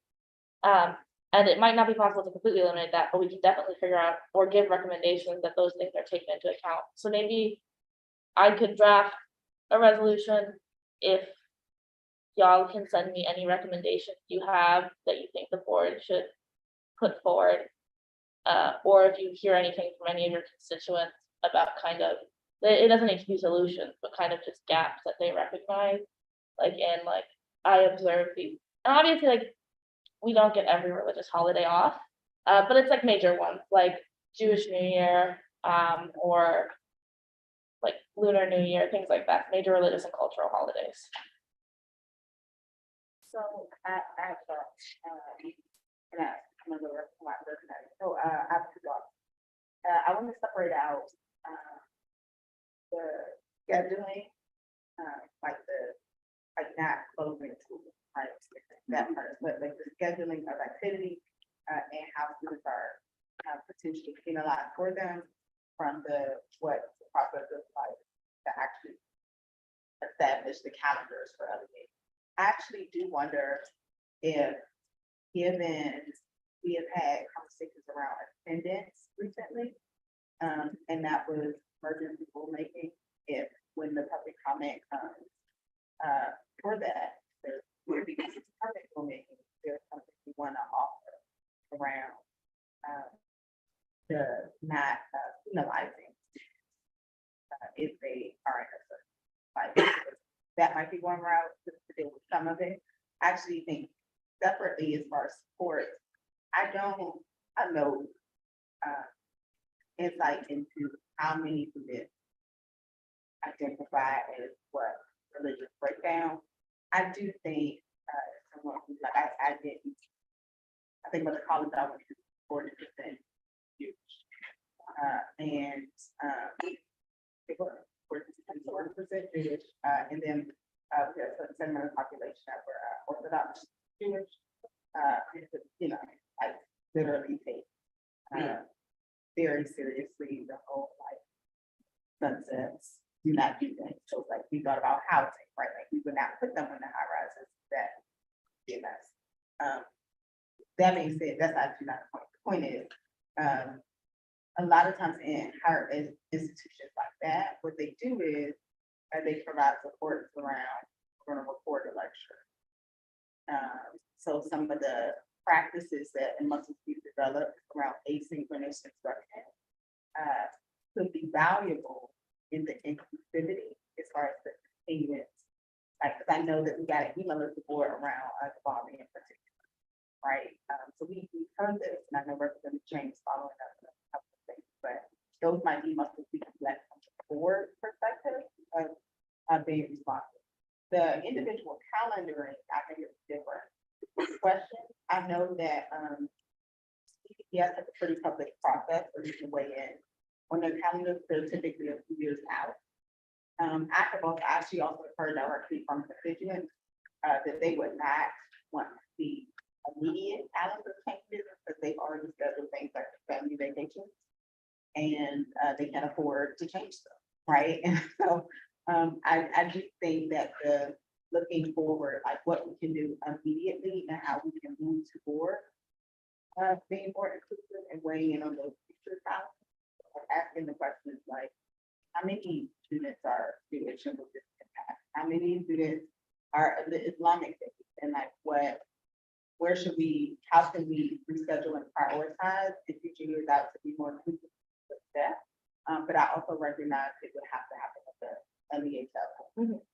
And it might not be possible to completely eliminate that, but we can definitely figure out or give recommendations that those things are taken into account. So maybe I could draft a resolution if y'all can send me any recommendations you have that you think the board should put forward. Or if you hear anything from any of your constituents about kind of, it doesn't need to be solutions, but kind of just gaps that they recognize. Like, and like, I observe these, and obviously like, we don't get every religious holiday off, but it's like major ones, like Jewish New Year, or like Lunar New Year, things like that, major religious and cultural holidays. So I have thought, and I'm gonna go rest of my personality. So I have two thoughts. I want to separate out the scheduling, like not closing school, right? That part, but like the scheduling of activity and how students are potentially penalized for them from what the process is like to actually establish the calendars for other days. I actually do wonder if, given we have had conversations around attendance recently, and that was emergency rulemaking, if when the public comment comes for that, there would be public rulemaking, there's something we want to offer around the not penalizing if they are in a certain, like, that might be one route to deal with some of it. I actually think separately as far as support, I know insight into how many students identify as what religious breakdown. I do think someone who's like I think about the college I went to 40% huge. And they were 40% Jewish, and then we have a certain amount of population that were Orthodox Jewish. You know, I literally take very seriously the whole like sunsets, do not do that. So like we thought about housing, right? Like we would not put them in the high rises that did us. That being said, that's actually not the point. The point is, a lot of times in higher institutions like that, what they do is they provide support around, we're going to record a lecture. So some of the practices that must be developed around asynchronous instruction could be valuable in the inclusivity as far as the cadence. Like, because I know that we got an email support around the bombing in particular, right? So we heard this, and I know Representative James following up on a couple of things, but those might be must be less from the board perspective of being responsive. The individual calendaring, I think is different question. I know that CPS has a pretty public process where you can weigh in on their calendars. They're typically a few years out. I have also actually heard directly from constituents that they would not want to see immediate calendar changes because they've already scheduled things like family vacations and they can afford to change them, right? And so I do think that the looking forward, like what we can do immediately and how we can move toward being more inclusive and weighing in on those future challenges. Asking the questions like, how many students are Jewish and with this impact? How many students are the Islamic faith? And like where should we, how can we reschedule and prioritize in future years out to be more inclusive with that? But I also recognize it would have to happen at the LEH level.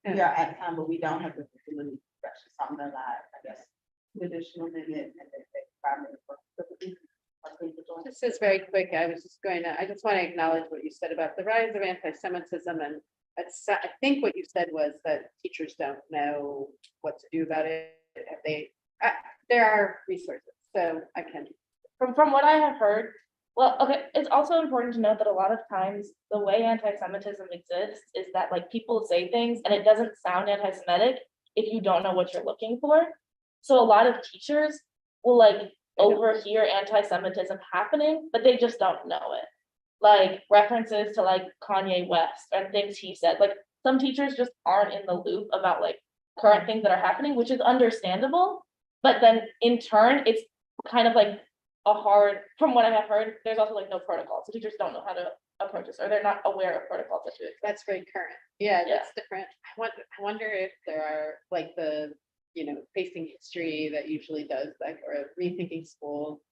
We are at a time where we don't have the facility discussion, so I'm gonna lie, I guess, two additional minutes and then take 5 minutes for. This is very quick. I just want to acknowledge what you said about the rise of anti-Semitism, and I think what you said was that teachers don't know what to do about it. There are resources, so I can. From what I have heard, well, okay, it's also important to note that a lot of times the way anti-Semitism exists is that like people say things and it doesn't sound anti-Semitic if you don't know what you're looking for. So a lot of teachers will like overhear anti-Semitism happening, but they just don't know it. Like references to like Kanye West and things he said, like some teachers just aren't in the loop about like current things that are happening, which is understandable. But then in turn, it's kind of like from what I have heard, there's also like no protocol. So teachers don't know how to approach this, or they're not aware of protocols that do it. That's very current. Yeah, that's different. I wonder if there are like the Facing History that usually does like, or Rethinking School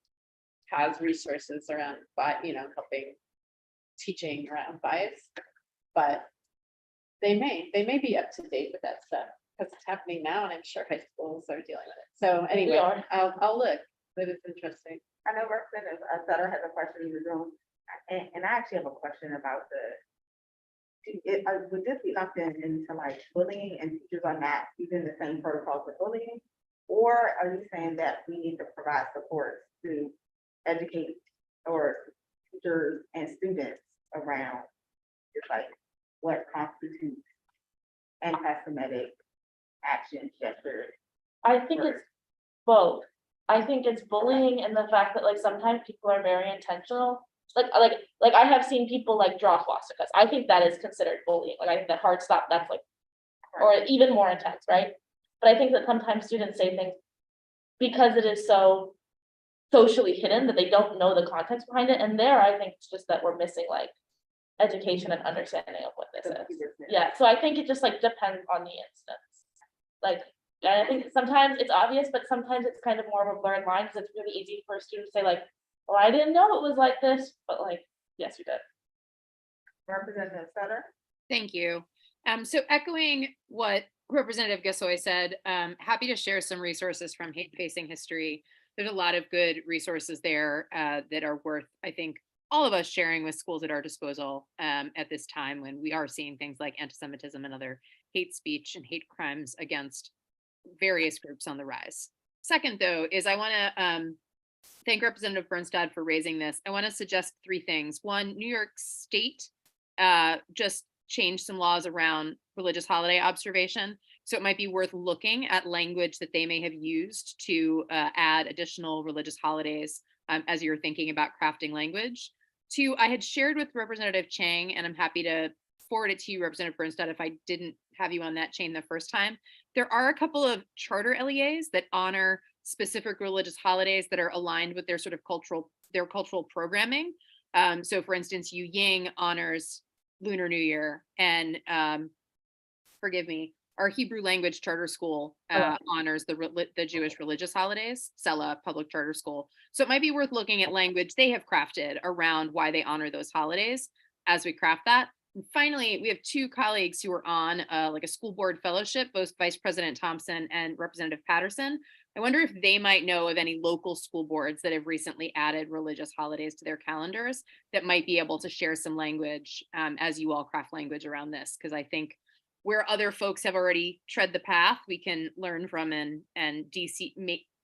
has resources around, helping teaching around bias. But they may be up to date with that stuff because it's happening now and I'm sure high schools are dealing with it. So anyway, are. I'll look, but it's interesting. I know Representative Sutter has a question in the room, and I actually have a question about would this be lumped into like bullying and teachers are not using the same protocols for bullying? Or are you saying that we need to provide support to educate or teachers and students around just like what constitutes anti-Semitic action, gestures? I think it's both. I think it's bullying and the fact that like sometimes people are very intentional. Like I have seen people like draw swastikas. I think that is considered bullying. Like I think that hard stop, that's like, or even more intense, right? But I think that sometimes students say things because it is so socially hidden that they don't know the context behind it. And there, I think it's just that we're missing like education and understanding of what this is. Yeah, so I think it just like depends on the instance. Like, I think sometimes it's obvious, but sometimes it's kind of more of a blurred line because it's really easy for a student to say like, well, I didn't know it was like this, but like, yes, you did. Representative Sutter? Thank you. So echoing what Representative Gasoy said, happy to share some resources from Facing History. There's a lot of good resources there that are worth, I think, all of us sharing with schools at our disposal at this time when we are seeing things like anti-Semitism and other hate speech and hate crimes against various groups on the rise. Second, though, is I want to thank Representative Bernstad for raising this. I want to suggest three things. One, New York State just changed some laws around religious holiday observation. So it might be worth looking at language that they may have used to add additional religious holidays as you're thinking about crafting language. Two, I had shared with Representative Chang, and I'm happy to forward it to you, Representative Bernstad, if I didn't have you on that chain the first time. There are a couple of charter LEAs that honor specific religious holidays that are aligned with their sort of cultural programming. So for instance, Yu Ying honors Lunar New Year, and forgive me, our Hebrew language charter school honors the Jewish religious holidays, Sela Public Charter School. So it might be worth looking at language they have crafted around why they honor those holidays as we craft that. And finally, we have two colleagues who are on like a school board fellowship, both Vice President Thompson and Representative Patterson. I wonder if they might know of any local school boards that have recently added religious holidays to their calendars that might be able to share some language as you all craft language around this, because I think where other folks have already tread the path, we can learn from and DC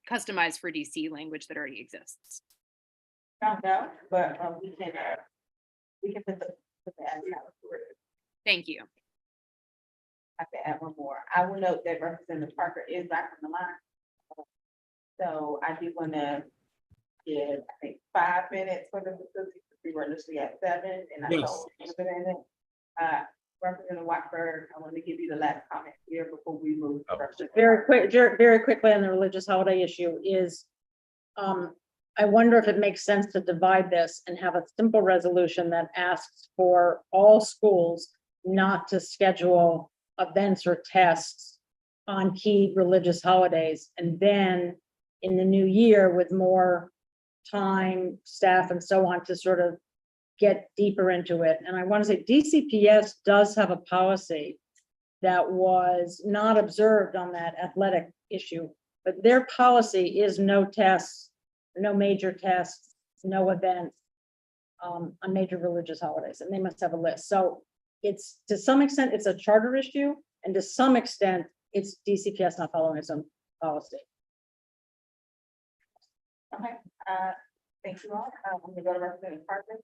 customize for DC language that already exists. Don't know, but we can put the ad out for it. Thank you. I have to add one more. I will note that Representative Parker is back on the line. So I do want to give, I think, 5 minutes for the facility. We were initially at 7, and I Yes. told Representative Watford, I want to give you the last comment here before we move. to Representative Very quickly on the religious holiday issue is, I wonder if it makes sense to divide this and have a simple resolution that asks for all schools not to schedule events or tests on key religious holidays. And then in the new year, with more time, staff and so on, to sort of get deeper into it. And I want to say DCPS does have a policy that was not observed on that athletic issue, but their policy is no tests, no major tests, no events on major religious holidays, and they must have a list. So it's, to some extent, it's a charter issue, and to some extent, it's DCPS not following its own policy. Okay, thank you all. I'm going to go to Representative Parker.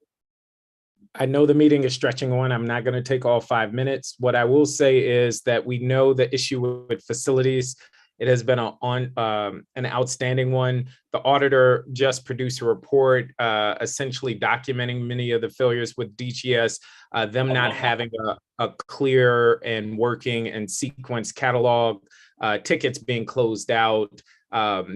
I know the meeting is stretching on. I'm not going to take all 5 minutes. What I will say is that we know the issue with facilities. It has been an outstanding one. The auditor just produced a report essentially documenting many of the failures with DGS, them not having a clear and working and sequenced catalog, tickets being closed out,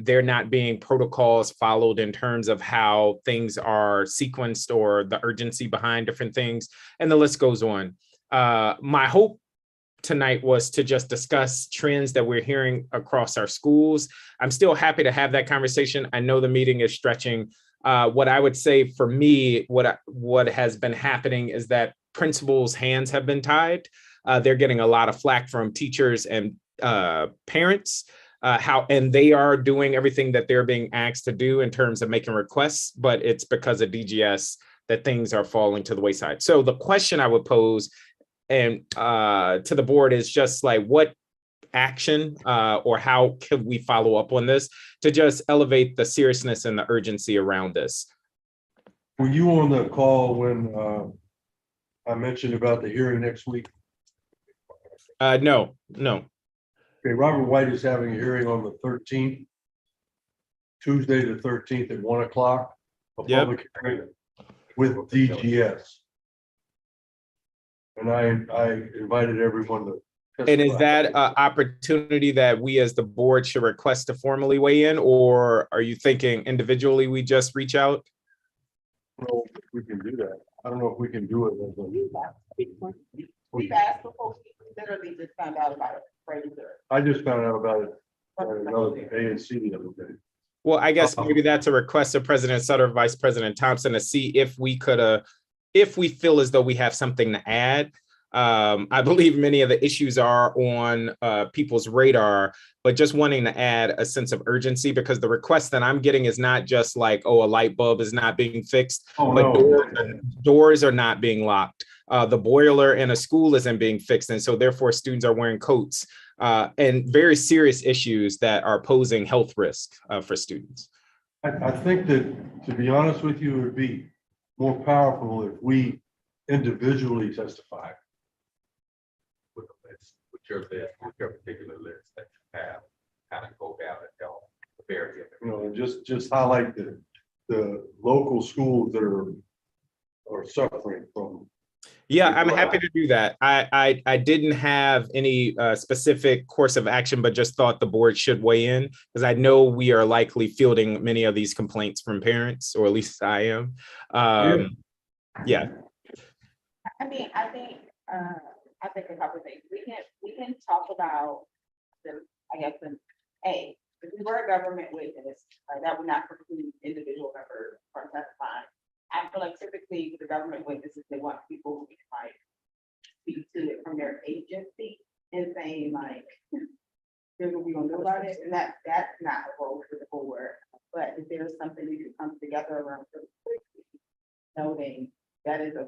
there not being protocols followed in terms of how things are sequenced or the urgency behind different things, and the list goes on. My hope tonight was to just discuss trends that we're hearing across our schools. I'm still happy to have that conversation. I know the meeting is stretching. What I would say for me, what has been happening is that principals' hands have been tied. They're getting a lot of flack from teachers and parents. And they are doing everything that they're being asked to do in terms of making requests, but it's because of DGS that things are falling to the wayside. So the question I would pose and to the board is just like, what action or how could we follow up on this to just elevate the seriousness and the urgency around this? Were you on the call when I mentioned about the hearing next week? No. Okay, Robert White is having a hearing on the 13th, Tuesday the 13th at 1 o'clock, a Yep. public hearing with DGS. And I invited everyone to testify. And is that an opportunity that we as the board should request to formally weigh in, or are you thinking individually we just reach out? I don't know if we can do that. I don't know if we can do it. As We've asked before, we literally just found out about it. I just found out about it at another ANC the other day. Well, I guess maybe that's a request of President Sutter, Vice President Thompson, to see if we could, if we feel as though we have something to add. I believe many of the issues are on people's radar, but just wanting to add a sense of urgency, because the request that I'm getting is not just like, oh, a light bulb is not being fixed, but no. doors are not being locked. The boiler in a school isn't being fixed, and so therefore students are wearing coats, and very serious issues that are posing health risk for students. I think that, to be honest with you, it would be more powerful if we individually testify. With the list, with your particular list that you have, kind of go down and tell the severity of it. You know, just highlight the local schools that are suffering from. Yeah, I'm happy to do that. I didn't have any specific course of action, but just thought the board should weigh in, because I know we are likely fielding many of these complaints from parents, or at least I am. Yeah. I mean, I think a couple of things. We can talk about if we were a government witness, that would not preclude individual members from testifying. I feel like typically with the government witnesses, they want people who can like speak to it from their agency and saying like, here's what we're gonna do about it, and that's not a role for the board. But if there's something we can come together around really quickly, noting that is a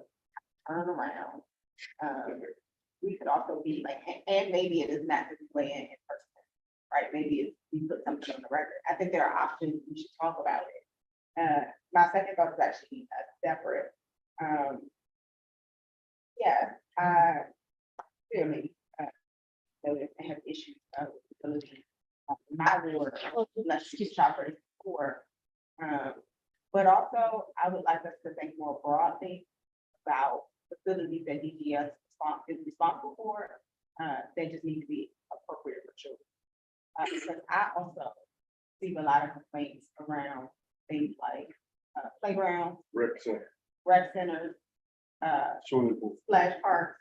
turnaround. We could also be like, and maybe it is not just way in person, right? Maybe it's, we put something on the record. I think there are options, we should talk about it. My second thought is actually separate. Maybe they have issues with facilities. My ward, less shoppers before. But also, I would like us to think more broadly about facilities that DGS is responsible for. They just need to be appropriate for children. Because I also see a lot of complaints around things like playgrounds, Rec centers, swimming pool. splash parks,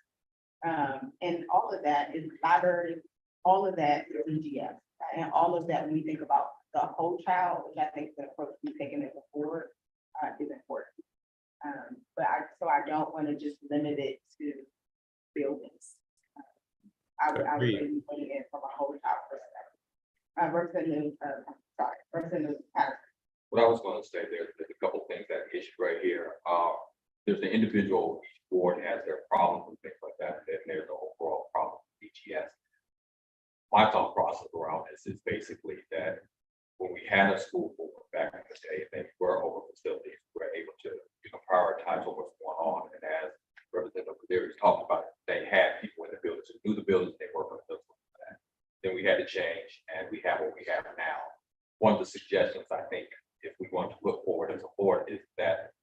and all of that is libraries, all of that is DGS. And all of that, when we think about the whole child, which I think the approach we've taken as a board is important. So I don't want to just limit it to buildings. I would say we put it in from a whole child perspective. Representative Patterson. What I was going to say, there's a couple of things that issue right here. There's the individual, each board has their problems and things like that, and there's the overall problem with DGS. My thought process around this is basically that when we had a school board back in the day, they were over facilities, we were able to prioritize what was going on. And as Representative Kadarius talked about, they had people in the buildings who knew the buildings, they worked on the buildings. Then we had to change, and we have what we have now. One of the suggestions I think, if we want to look forward as a board, is that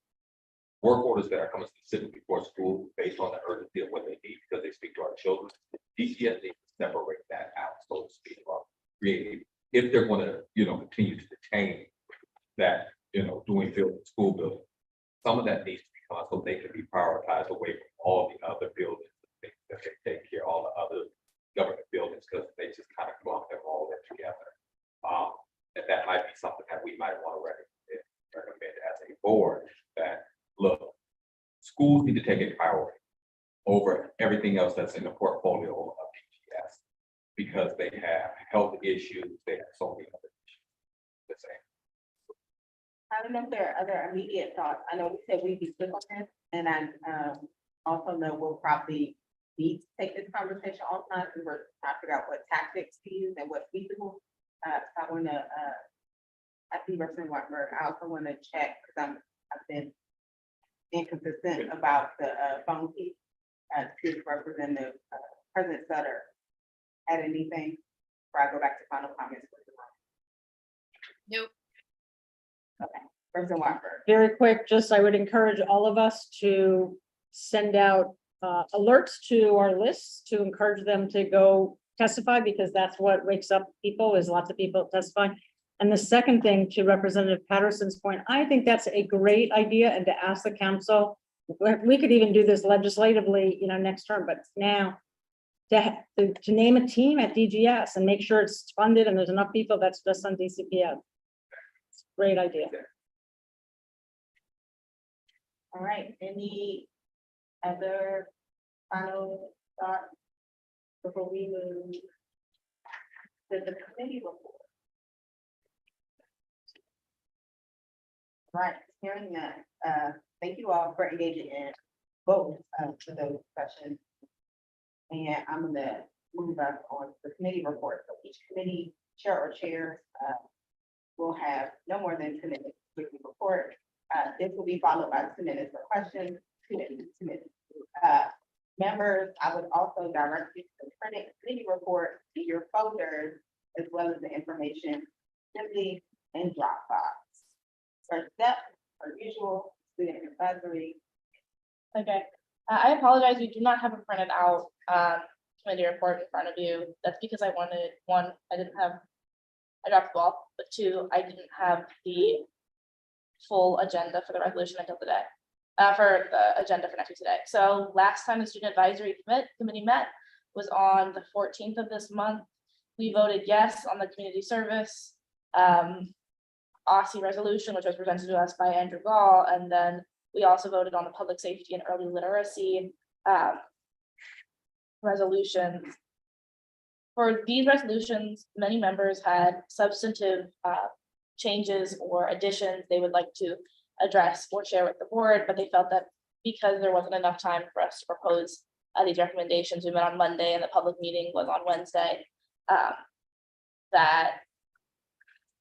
work orders that are coming specifically for school based on the urgency of what they need because they speak to our children, DCS needs to separate that out, so to speak, about creating, if they're going to, continue to detain that, doing field in school building, some of that needs to become so they can be prioritized away from all the other buildings that they take care of, all the other government buildings, because they just kind of lump them all in together. And that might be something that we might want to recommend as a board, that, look, schools need to take a priority over everything else that's in the portfolio of DGS, because they have health issues, they have so many other issues. The same. I don't know if there are other immediate thoughts. I know we said we'd be quick on this, and I also know we'll probably need to take this conversation offline, because we're trying to figure out what tactics to use and what's feasible. So I wanna, I see Representative Whitmer, I also wanna check, because I've been inconsistent about the phone piece. To Representative President Sutter had anything, before I go back to final comments? Nope. Okay, Representative Whitmer. Very quick, just I would encourage all of us to send out alerts to our lists to encourage them to go testify, because that's what wakes up people, is lots of people testifying. And the second thing, to Representative Patterson's point, I think that's a great idea, and to ask the council, we could even do this legislatively, next term, but now to name a team at DGS and make sure it's funded and there's enough people that's just on DCPS. Great idea. All right, any other final thoughts before we move to the committee report? Right, hearing that, thank you all for engaging in both for those discussions. And I'm gonna move us on to the committee report. So each committee chair or chairs will have no more than 2 minutes to quickly report. This will be followed by 2 minutes for questions, 2 minutes, 2 minutes. Members, I would also direct you to the printed committee report in your folders, as well as the information simply in Dropbox. First step, as usual, student advisory. Okay, I apologize, we do not have a printed out committee report in front of you. That's because I wanted, one, I dropped the ball, but two, I didn't have the full agenda for the resolution until today, for the agenda for next week today. So last time the student advisory committee met was on the 14th of this month. We voted yes on the community service OSSI resolution, which was presented to us by Andrew Gall, and then we also voted on the public safety and early literacy resolutions. For these resolutions, many members had substantive changes or additions they would like to address or share with the board, but they felt that because there wasn't enough time for us to propose these recommendations, we met on Monday and the public meeting was on Wednesday, that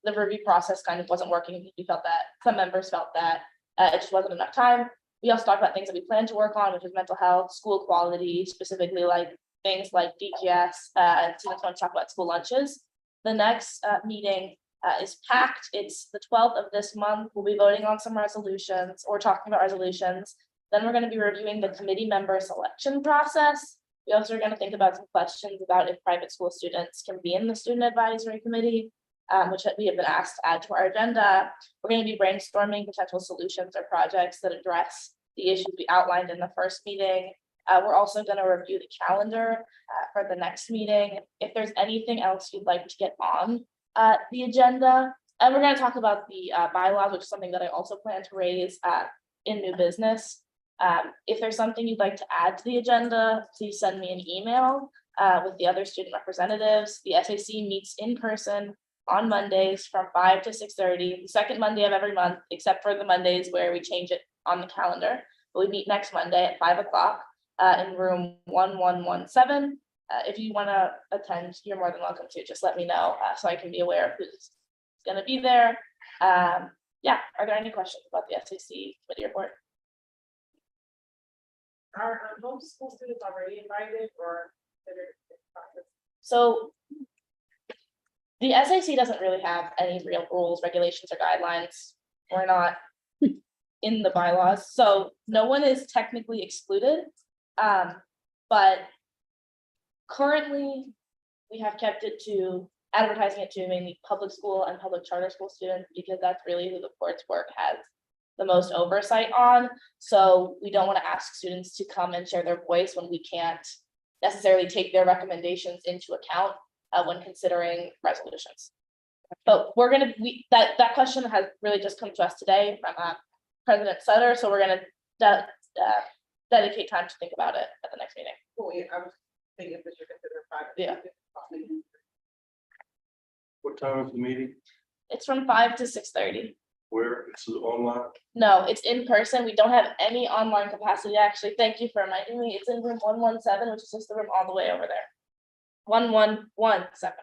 the review process kind of wasn't working. We felt that some members felt that it just wasn't enough time. We also talked about things that we plan to work on, which is mental health, school quality, specifically like things like DGS, and students want to talk about school lunches. The next meeting is packed. It's the 12th of this month. We'll be voting on some resolutions or talking about resolutions. Then we're going to be reviewing the committee member selection process. We also are going to think about some questions about if private school students can be in the student advisory committee, which we have been asked to add to our agenda. We're going to be brainstorming potential solutions or projects that address the issues we outlined in the first meeting. We're also going to review the calendar for the next meeting. If there's anything else you'd like to get on the agenda, and we're going to talk about the bylaws, which is something that I also plan to raise in new business. If there's something you'd like to add to the agenda, please send me an email with the other student representatives. The SAC meets in person on Mondays from 5 to 6:30, the second Monday of every month, except for the Mondays where we change it on the calendar. But we meet next Monday at 5 o'clock in room 1117. If you want to attend, you're more than welcome to. Just let me know so I can be aware of who's going to be there. Yeah, are there any questions about the SAC committee report? Are homeschool students already invited or? So the SAC doesn't really have any real rules, regulations, or guidelines. We're not in the bylaws, so no one is technically excluded. But currently, we have kept it to advertising it to mainly public school and public charter school students, because that's really who the court's work has the most oversight on. So we don't want to ask students to come and share their voice when we can't necessarily take their recommendations into account when considering resolutions. But that question has really just come to us today from President Sutter, so we're gonna dedicate time to think about it at the next meeting. I was thinking that you're considering private. Yeah. What time is the meeting? It's from 5 to 6:30. Where? It's online? No, it's in person. We don't have any online capacity, actually. Thank you for reminding me. It's in room 117, which is just the room all the way over there. 1117.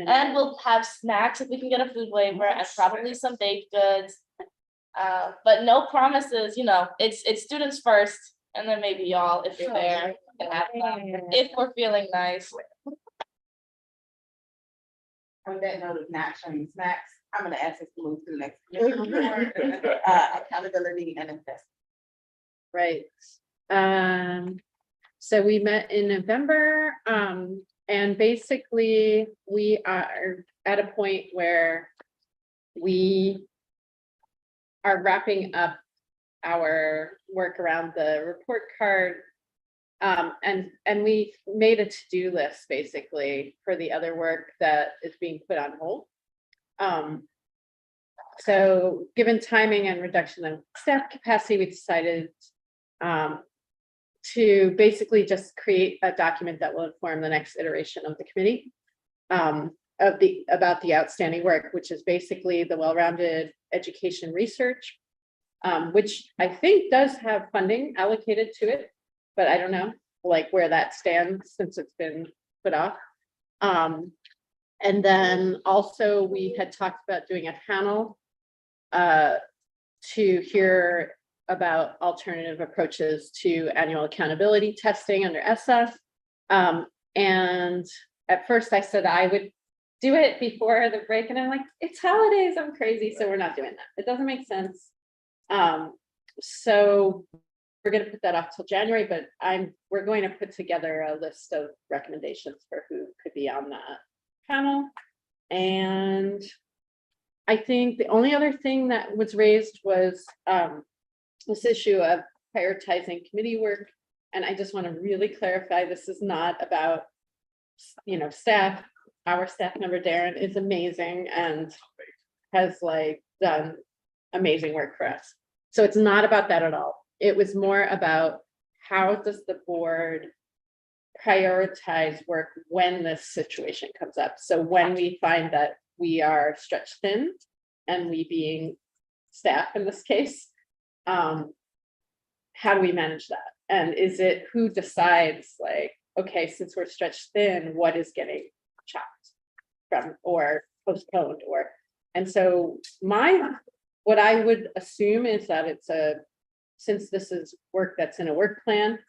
And we'll have snacks if we can get a food waiver and probably some baked goods. But no promises, it's students first and then maybe y'all, if you're there, can have fun, if we're feeling nice. On that note of not sharing snacks, I'm gonna ask us to move to the next. Accountability and assessment. Right. So we met in November, and basically we are at a point where we are wrapping up our work around the report card. And we made a to-do list basically for the other work that is being put on hold. So given timing and reduction of staff capacity, we decided to basically just create a document that will inform the next iteration of the committee about the outstanding work, which is basically the well-rounded education research, which I think does have funding allocated to it, but I don't know like where that stands since it's been put off. And then also we had talked about doing a panel to hear about alternative approaches to annual accountability testing under ESSA. And at first I said I would do it before the break, and I'm like, it's holidays, I'm crazy, so we're not doing that. It doesn't make sense. So we're going to put that off till January, but we're going to put together a list of recommendations for who could be on that panel. And I think the only other thing that was raised was this issue of prioritizing committee work. And I just want to really clarify, this is not about, staff. Our staff member, Darren, is amazing and has done amazing work for us. So it's not about that at all. It was more about how does the board prioritize work when this situation comes up. So when we find that we are stretched thin, and we being staff in this case, how do we manage that? And is it who decides okay, since we're stretched thin, what is getting chopped from or postponed and so what I would assume is that since this is work that's in a work plan,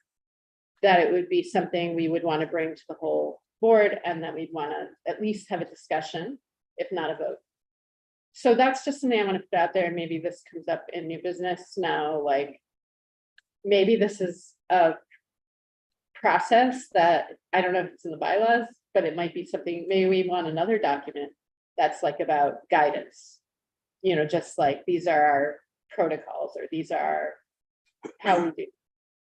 that it would be something we would want to bring to the whole board, and that we'd want to at least have a discussion, if not a vote. So that's just something I want to put out there. Maybe this comes up in new business now, maybe this is a process that I don't know if it's in the bylaws, but it might be something, maybe we want another document that's about guidance, just these are our protocols, or these are how we do,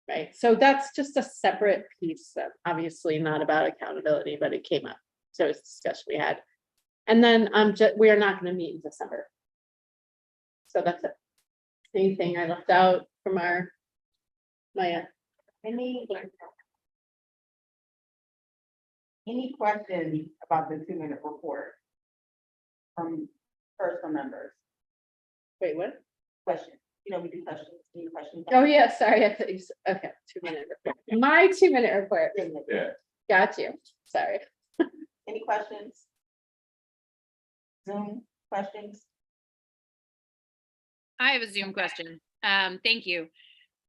right? So that's just a separate piece, obviously not about accountability, but it came up. So it's a discussion we had. And then we are not going to meet in December. So that's it. Anything I left out from Maya? Any questions about the 2-minute report from members? Wait, what? Questions, we do questions, any questions? Oh, yeah, sorry. I thought you said, okay, 2-minute report. My 2-minute report. Yeah. Got you. Sorry. Any questions? Zoom questions? I have a Zoom question. Thank you.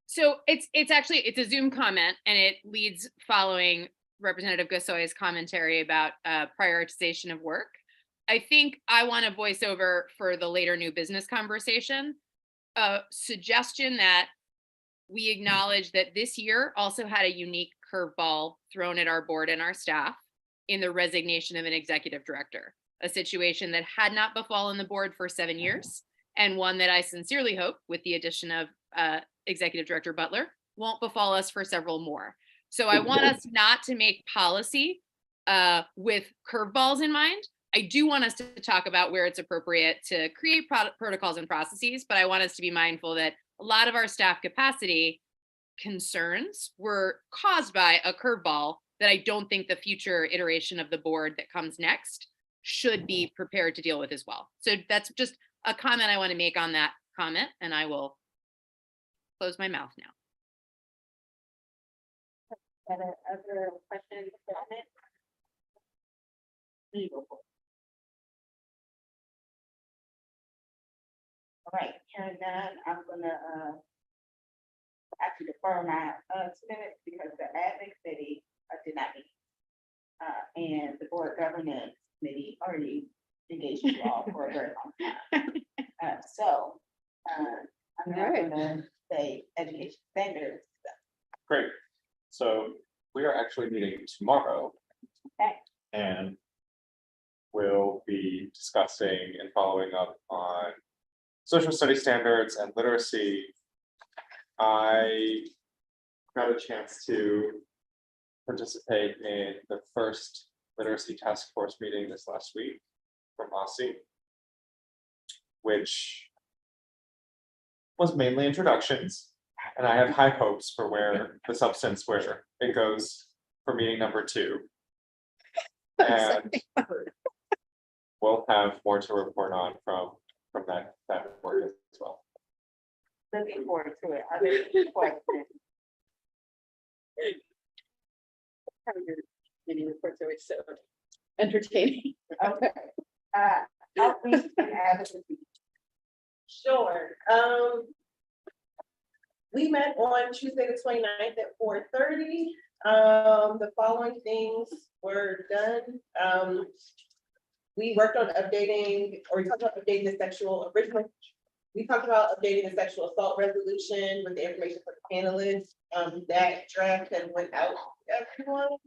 So it's a Zoom comment, and it leads following Representative Gasoy's commentary about prioritization of work. I think I want to voice over for the later new business conversation, a suggestion that we acknowledge that this year also had a unique curveball thrown at our board and our staff in the resignation of an executive director, a situation that had not befallen the board for 7 years, and one that I sincerely hope, with the addition of Executive Director Butler, won't befall us for several more. So I want us not to make policy with curveballs in mind. I do want us to talk about where it's appropriate to create protocols and processes, but I want us to be mindful that a lot of our staff capacity concerns were caused by a curveball that I don't think the future iteration of the board that comes next should be prepared to deal with as well. So that's just a comment I want to make on that comment, and I will close my mouth now. Other questions? Comments? All right, hearing none, I'm gonna, actually defer my, 2 minutes because the admin committee, did not meet. And the board governance committee already engaged you all for a very long time. I'm now Alright. gonna say education standards. Great. So we are actually meeting tomorrow. Okay. And we'll be discussing and following up on social studies standards and literacy. I got a chance to participate in the first literacy task force meeting this last week from OSSI, which was mainly introductions. And I have high hopes for where the substance, where it goes for meeting number 2. And we'll have more to report on from that work as well. Looking forward to it. Are there any questions? Meeting reports are always so entertaining. Okay. Outreach and advocacy. Sure. We met on Tuesday, the 29th at 4:30. The following things were done. We worked on updating, or we talked about updating the we talked about updating the sexual assault resolution with the information for the panelists. That draft has went out to everyone.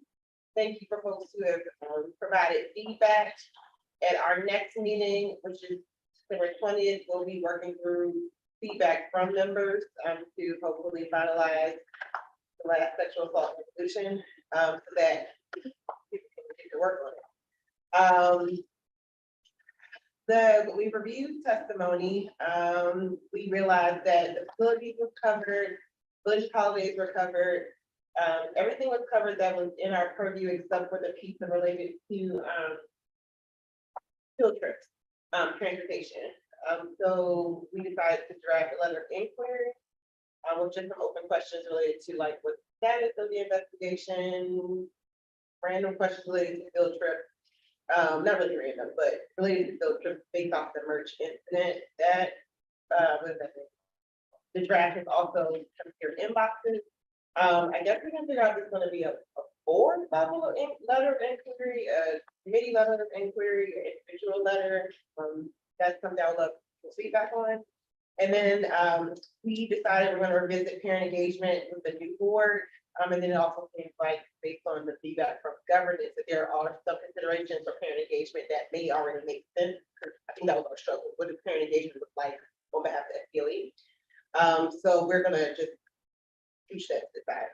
Thank you for folks who have provided feedback. At our next meeting, which is December 20th, we'll be working through feedback from members to hopefully finalize the last sexual assault resolution so that people can get to work on it. We reviewed testimony. We realized that the facilities was covered, village holidays were covered. Everything was covered that was in our purview except for the piece related to field trips, transportation. So we decided to draft a letter of inquiry with just some open questions related to like what the status of the investigation, random questions related to field trip. Not really random, but related to field trip based off the merch incident. That the draft is also come to your inboxes. I guess we're gonna figure out if it's gonna be a board level of letter of inquiry, a committee letter of inquiry, an individual letter. That's something I would love to feedback on. And then we decided we're gonna revisit parent engagement with the new board. And then it also seems like based on the feedback from governance, that there are some considerations for parent engagement that may already make sense. I think that was our struggle. What does parent engagement look like on behalf of the SBOE? So we're gonna just push that to the side.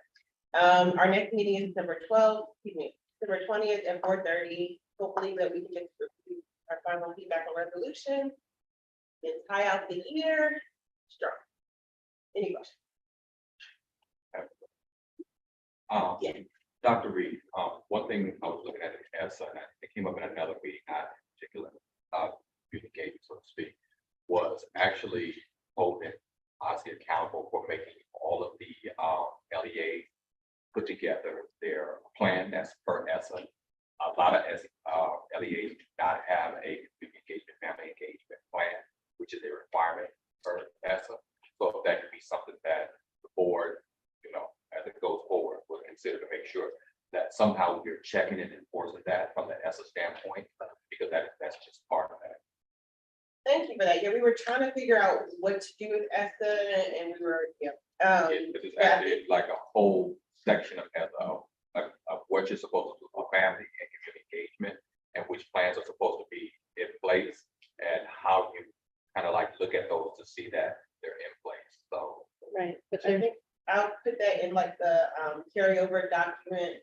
Our next meeting is December 20th at 4:30. Hopefully that we can just review our final feedback on resolution and tie out the year strong. Any questions? Yeah. Dr. Reed, one thing I was looking at as it came up in another meeting, not particular communication, so to speak, was actually holding OSSI accountable for making all of the LEA put together their plan that's per ESSA. A lot of LEAs do not have a community engagement, family engagement plan, which is a requirement for ESSA. So that could be something that the board, as it goes forward, will consider to make sure that somehow we're checking and enforcing that from the ESSA standpoint, because that's just part of that. Thank you for that. Yeah, we were trying to figure out what to do with ESSA and we were, It's actually like a whole section of ESSA, of what you're supposed to do for family and community engagement, and which plans are supposed to be in place, and how you kind of like look at those to see that they're in place. So Right, but I think I'll put that like the carryover document.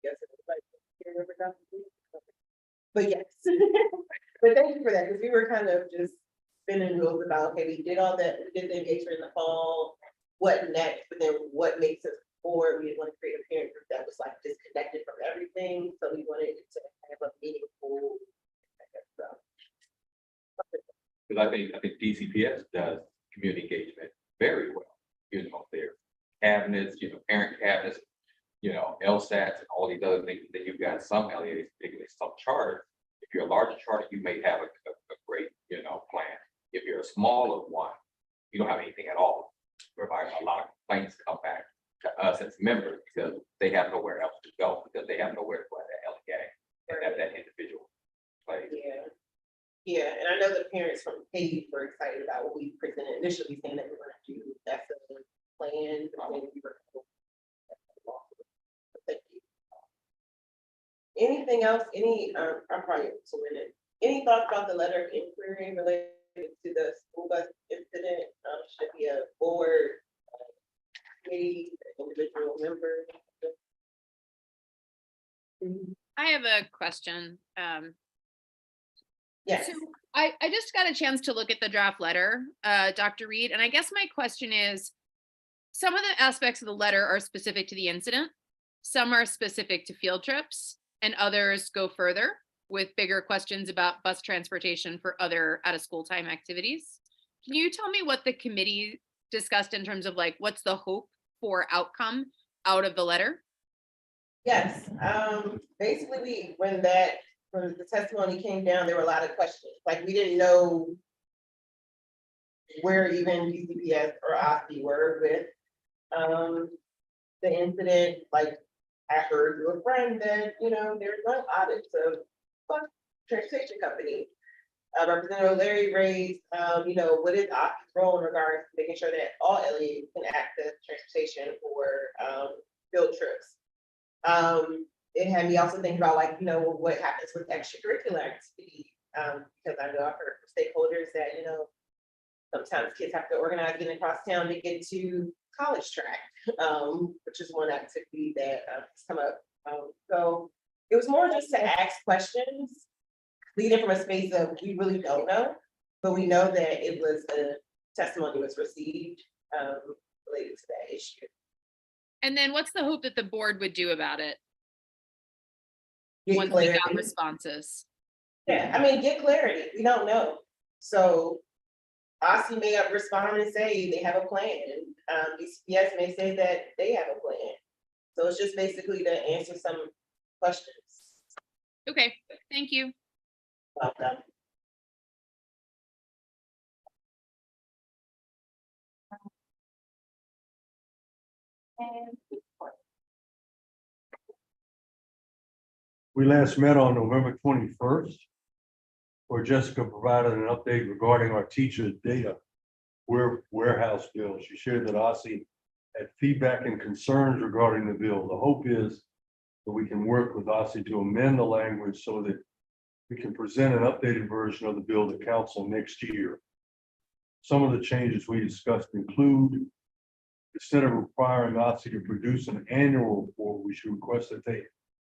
Yes, it's like carryover document. But yes, but thank you for that, because we were kind of just spinning wheels about, okay, we did all that, we did the engagement in the fall, what next, but then what makes us forward? We didn't want to create a parent group that was like disconnected from everything, so we wanted it to have a meaningful. So, Because I think DCPS does community engagement very well, you know, their cabinets, you know, parent cabinets, you know, LSATs and all these other things, that you've got some LEAs, particularly some charters. If you're a larger charter, you may have a great, you know, plan. If you're a smaller one, you don't have anything at all, whereby a lot of complaints come back to us as members because they have nowhere else to go, because they have nowhere to go at that LEA and have that individual place. yeah. Yeah, and I know the parents from Haiti were excited about what we presented initially, saying that we were gonna do, that's the plan, and then we were. Thank you. Anything else, I'm probably 2 minutes, any thoughts about the letter of inquiry related to the school bus incident? Should be a board, committee, individual member? I have a question. Yes. So I just got a chance to look at the draft letter, Dr. Reed, and I guess my question is, some of the aspects of the letter are specific to the incident, some are specific to field trips, and others go further with bigger questions about bus transportation for other out of school time activities. Can you tell me what the committee discussed in terms of like, what's the hope for outcome out of the letter? Yes, basically, when the testimony came down, there were a lot of questions, like, we didn't know where even DCPS or OSBI were with, the incident. Like, I heard through a friend that, you know, there's no audits of bus transportation company. Representative Larry raised, you know, what is OSBI's role in regards to making sure that all LEAs can access transportation for, field trips. It had me also think about, like, you know, what happens with extracurricular activity, because I know I've heard from stakeholders that, you know, sometimes kids have to organize getting across town to get to college track, which is one activity that has come up. So it was more just to ask questions, leading from a space of, we really don't know, but we know that it was a testimony was received related to that issue. And then what's the hope that the board would do about it Get once we got clarity. responses? Yeah, I mean, get clarity, we don't know. So OSI may respond and say they have a plan, DCPS may say that they have a plan. So it's just basically to answer some questions. Okay, thank you. Welcome. We last met on November 21st, where Jessica provided an update regarding our teachers' data warehouse bill. She shared that OSSI had feedback and concerns regarding the bill. The hope is that we can work with OSSI to amend the language so that we can present an updated version of the bill to council next year. Some of the changes we discussed include, instead of requiring OSSI to produce an annual report, we should request that they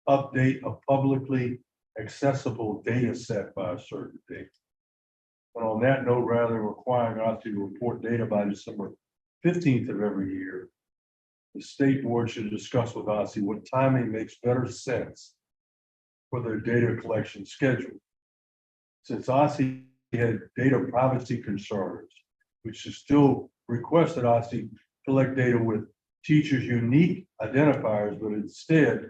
update a publicly accessible data set by a certain date. And on that note, rather than requiring OSSI to report data by December 15th of every year, the state board should discuss with OSSI what timing makes better sense for their data collection schedule. Since OSSI had data privacy concerns, we should still request that OSSI collect data with teachers' unique identifiers, but instead,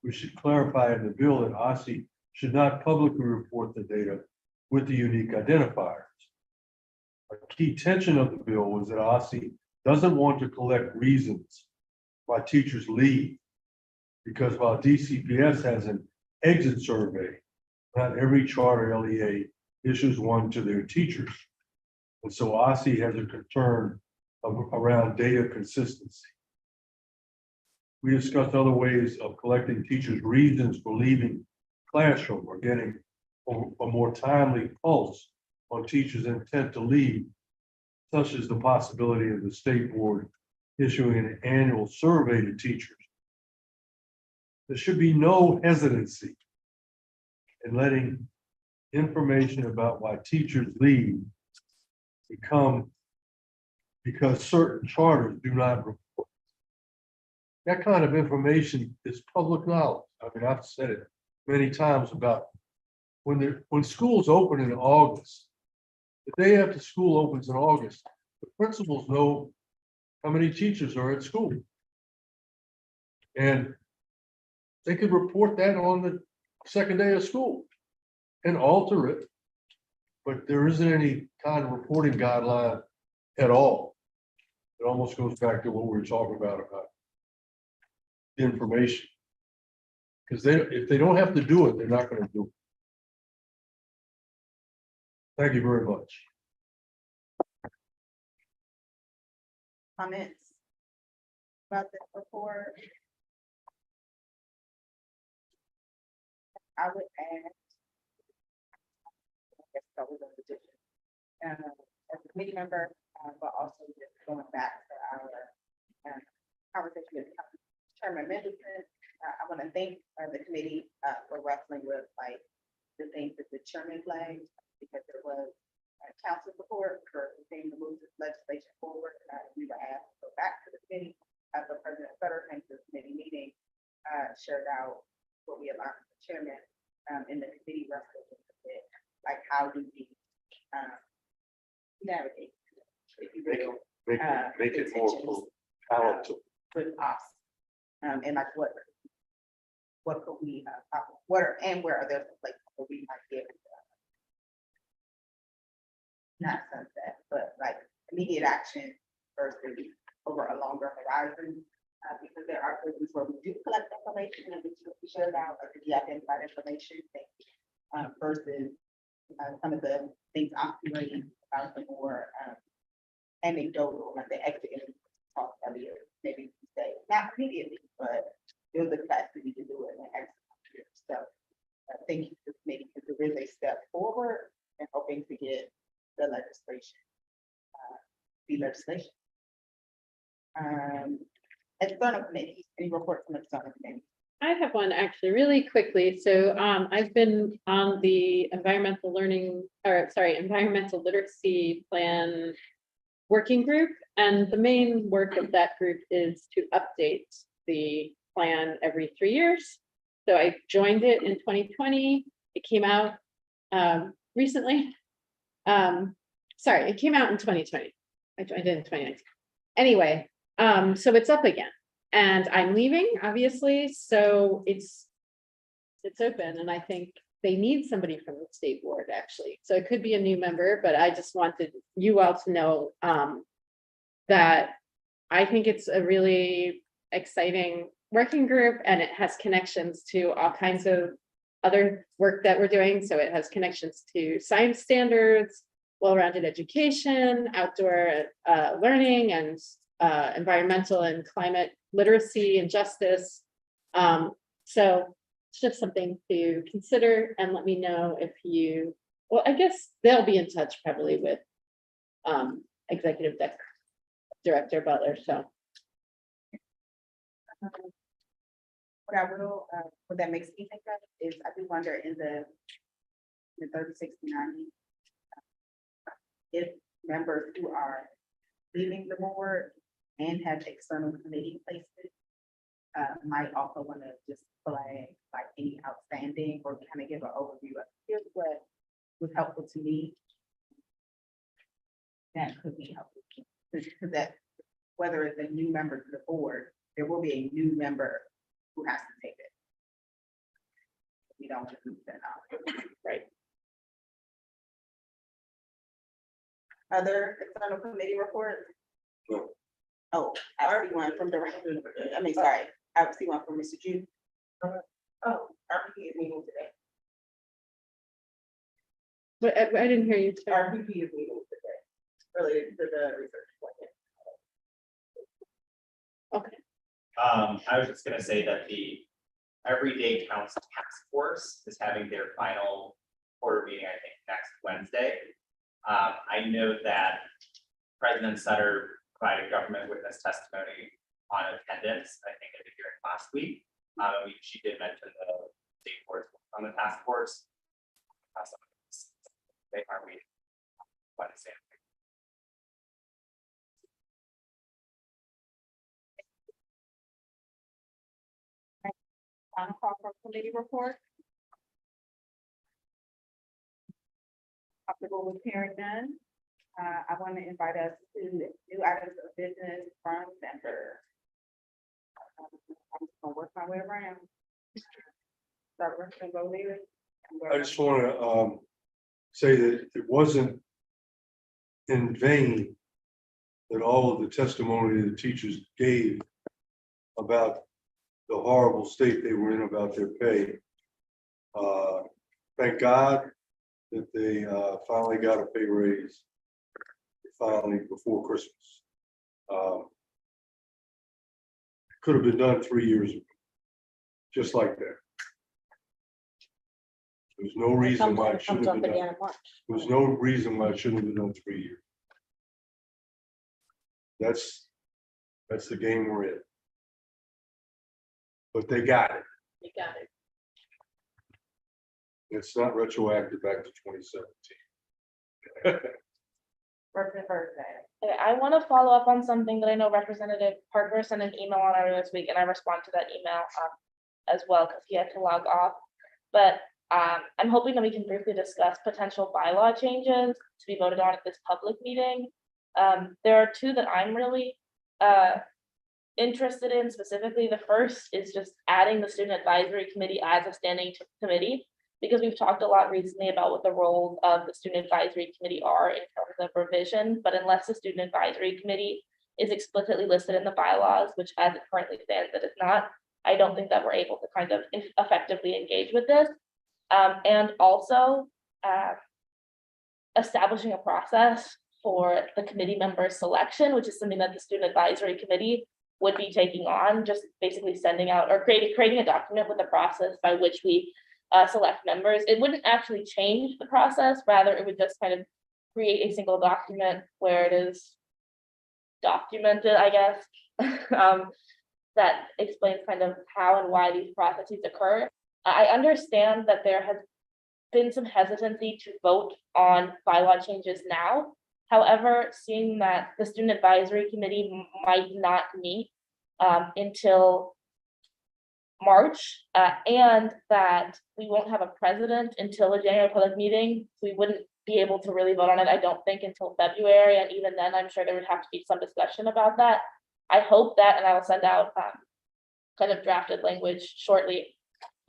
we should clarify in the bill that OSSI should not publicly report the data with the unique identifiers. A key tension of the bill was that OSSI doesn't want to collect reasons why teachers leave, because while DCPS has an exit survey, not every charter LEA issues one to their teachers. And so OSSI has a concern around data consistency. We discussed other ways of collecting teachers' reasons for leaving classroom or getting a more timely pulse on teachers' intent to leave, such as the possibility of the state board issuing an annual survey to teachers. There should be no hesitancy in letting information about why teachers leave become because certain charters do not report. That kind of information is public knowledge. I mean, I've said it many times about when schools open in August, the day after school opens in August, the principals know how many teachers are at school. And they could report that on the second day of school and alter it. But there isn't any kind of reporting guideline at all. It almost goes back to what we were talking about information. Because if they don't have to do it, they're not going to do it. Thank you very much. Comments about this report? I would add. I guess that was a petition. As a committee member, but also just going back to our conversation with Chairman Mendelson. I want to thank the committee for wrestling with like the things that the chairman flagged, because there was council support for the thing to move this legislation forward. We were asked to go back to the committee. The President Sutter came to the committee meeting, shared out what we had learned from the chairman in the committee wrestled with it. Like, how do we navigate, if you will, Make it more palatable. with us? And like what could we, what are, and where are there some places where we might be able to not sunset, but like immediate action versus over a longer horizon? Because there are places where we do collect information and we share it out, like the identified information thing, versus some of the things I'm hearing about the more anecdotal, like the exit talk earlier, maybe say not immediately, but build the capacity to do it in the next year. So thank you for maybe, because there is a step forward and hoping to get the legislation, external committees, any reports from external committees? I have one actually really quickly. So I've been on the environmental literacy plan working group. And the main work of that group is to update the plan every 3 years. So I joined it in 2020. It came out recently. Sorry, it came out in 2020. I joined it in 2019. Anyway, so it's up again. And I'm leaving, obviously, so it's open, and I think they need somebody from the state board, actually. So it could be a new member, but I just wanted you all to know that I think it's a really exciting working group, and it has connections to all kinds of other work that we're doing. So it has connections to science standards, well-rounded education, outdoor learning, and environmental and climate literacy and justice. So it's just something to consider, and let me know if you, well, I guess they'll be in touch probably with executive director Butler. So What I will, what that makes me think of is, I do wonder in the 30, 60, 90, if members who are leaving the board and have external committee places might also want to just flag like any outstanding, or kind of give an overview of here's what was helpful to me. That could be helpful, because that, whether it's a new member to the board, there will be a new member who has to take it. We don't want to lose that out. right. Other external committee reports? No. Oh, I see one from Director, I mean, sorry, I see one from Mr. Ju. Oh, RPP is meeting today. But I didn't hear you. Sorry. RPP is meeting today, related to the research plan. Okay. I was just gonna say that the Everyday Counts Task Force is having their final quarter meeting, I think, next Wednesday. I know that President Sutter provided government witness testimony on attendance, I think, at the hearing last week. She did mention the state boards on the task force. They are we quite a sample. Final call for committee report. Comfortable with hearing none. I want to invite us to new items of business from center. I'm just gonna work my way around. Start working, go there. I just want to say that it wasn't in vain that all of the testimony the teachers gave about the horrible state they were in about their pay. Thank God that they finally got a pay raise, finally before Christmas. Could have been done 3 years ago, just like that. There's no reason why it shouldn't have been done. There's no reason why it shouldn't have been done 3 years. That's the game we're in. But they got it. You got it. It's not retroactive back to 2017. Representative Thursday. Okay, I want to follow up on something that I know Representative Parker sent an email on earlier this week, and I respond to that email as well because he had to log off. But I'm hoping that we can briefly discuss potential bylaw changes to be voted on at this public meeting. There are two that I'm really interested in specifically. The first is just adding the student advisory committee as a standing committee, because we've talked a lot recently about what the roles of the student advisory committee are in terms of revision, but unless the student advisory committee is explicitly listed in the bylaws, which as it currently stands, it is not, I don't think that we're able to kind of effectively engage with this. And also establishing a process for the committee member selection, which is something that the student advisory committee would be taking on, just basically sending out or creating a document with a process by which we select members. It wouldn't actually change the process, rather it would just kind of create a single document where it is documented, I guess, that explains kind of how and why these processes occur. I understand that there has been some hesitancy to vote on bylaw changes now. However, seeing that the student advisory committee might not meet until March, and that we won't have a president until the January public meeting, we wouldn't be able to really vote on it, I don't think, until February, and even then, I'm sure there would have to be some discussion about that. I hope that, and I will send out kind of drafted language shortly,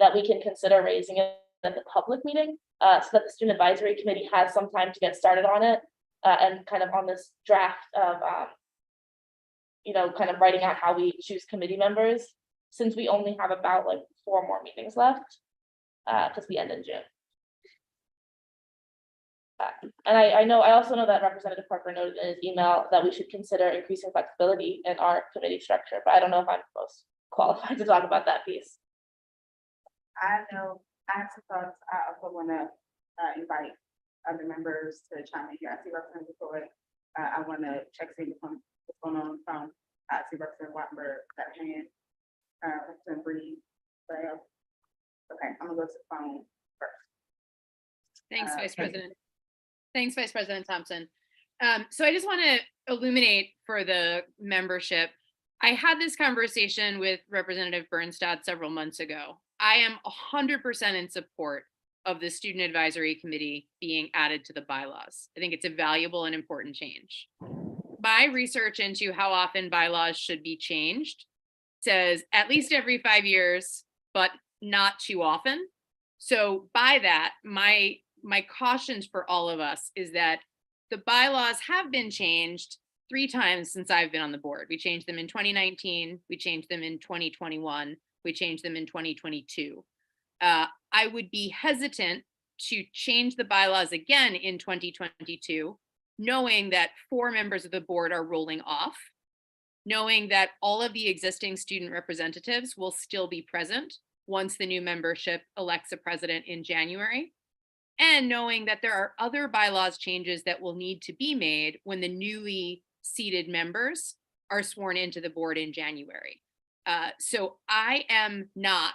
that we can consider raising it at the public meeting, so that the student advisory committee has some time to get started on it, and kind of on this draft of, kind of writing out how we choose committee members, since we only have about like 4 more meetings left, because we end in June. And I also know that Representative Parker noted in his email that we should consider increasing flexibility in our committee structure, but I don't know if I'm most qualified to talk about that piece. I know, I have some thoughts. I also want to invite other members to chime in here. I see Representative Floyd. I want to check see what's going on from, I see Representative Wattenberg, that hand. Representative Bree. Okay, I'm gonna go to the phone first. Thanks, Vice President. Thanks, Vice President Thompson. So I just want to illuminate for the membership. I had this conversation with Representative Bernstadt several months ago. I am 100% in support of the Student Advisory Committee being added to the bylaws. I think it's a valuable and important change. My research into how often bylaws should be changed says at least every 5 years, but not too often. So by that, my cautions for all of us is that the bylaws have been changed 3 times since I've been on the board. We changed them in 2019, we changed them in 2021, we changed them in 2022. I would be hesitant to change the bylaws again in 2022, knowing that 4 members of the board are rolling off, knowing that all of the existing student representatives will still be present once the new membership elects a president in January, and knowing that there are other bylaws changes that will need to be made when the newly seated members are sworn into the board in January. So I am not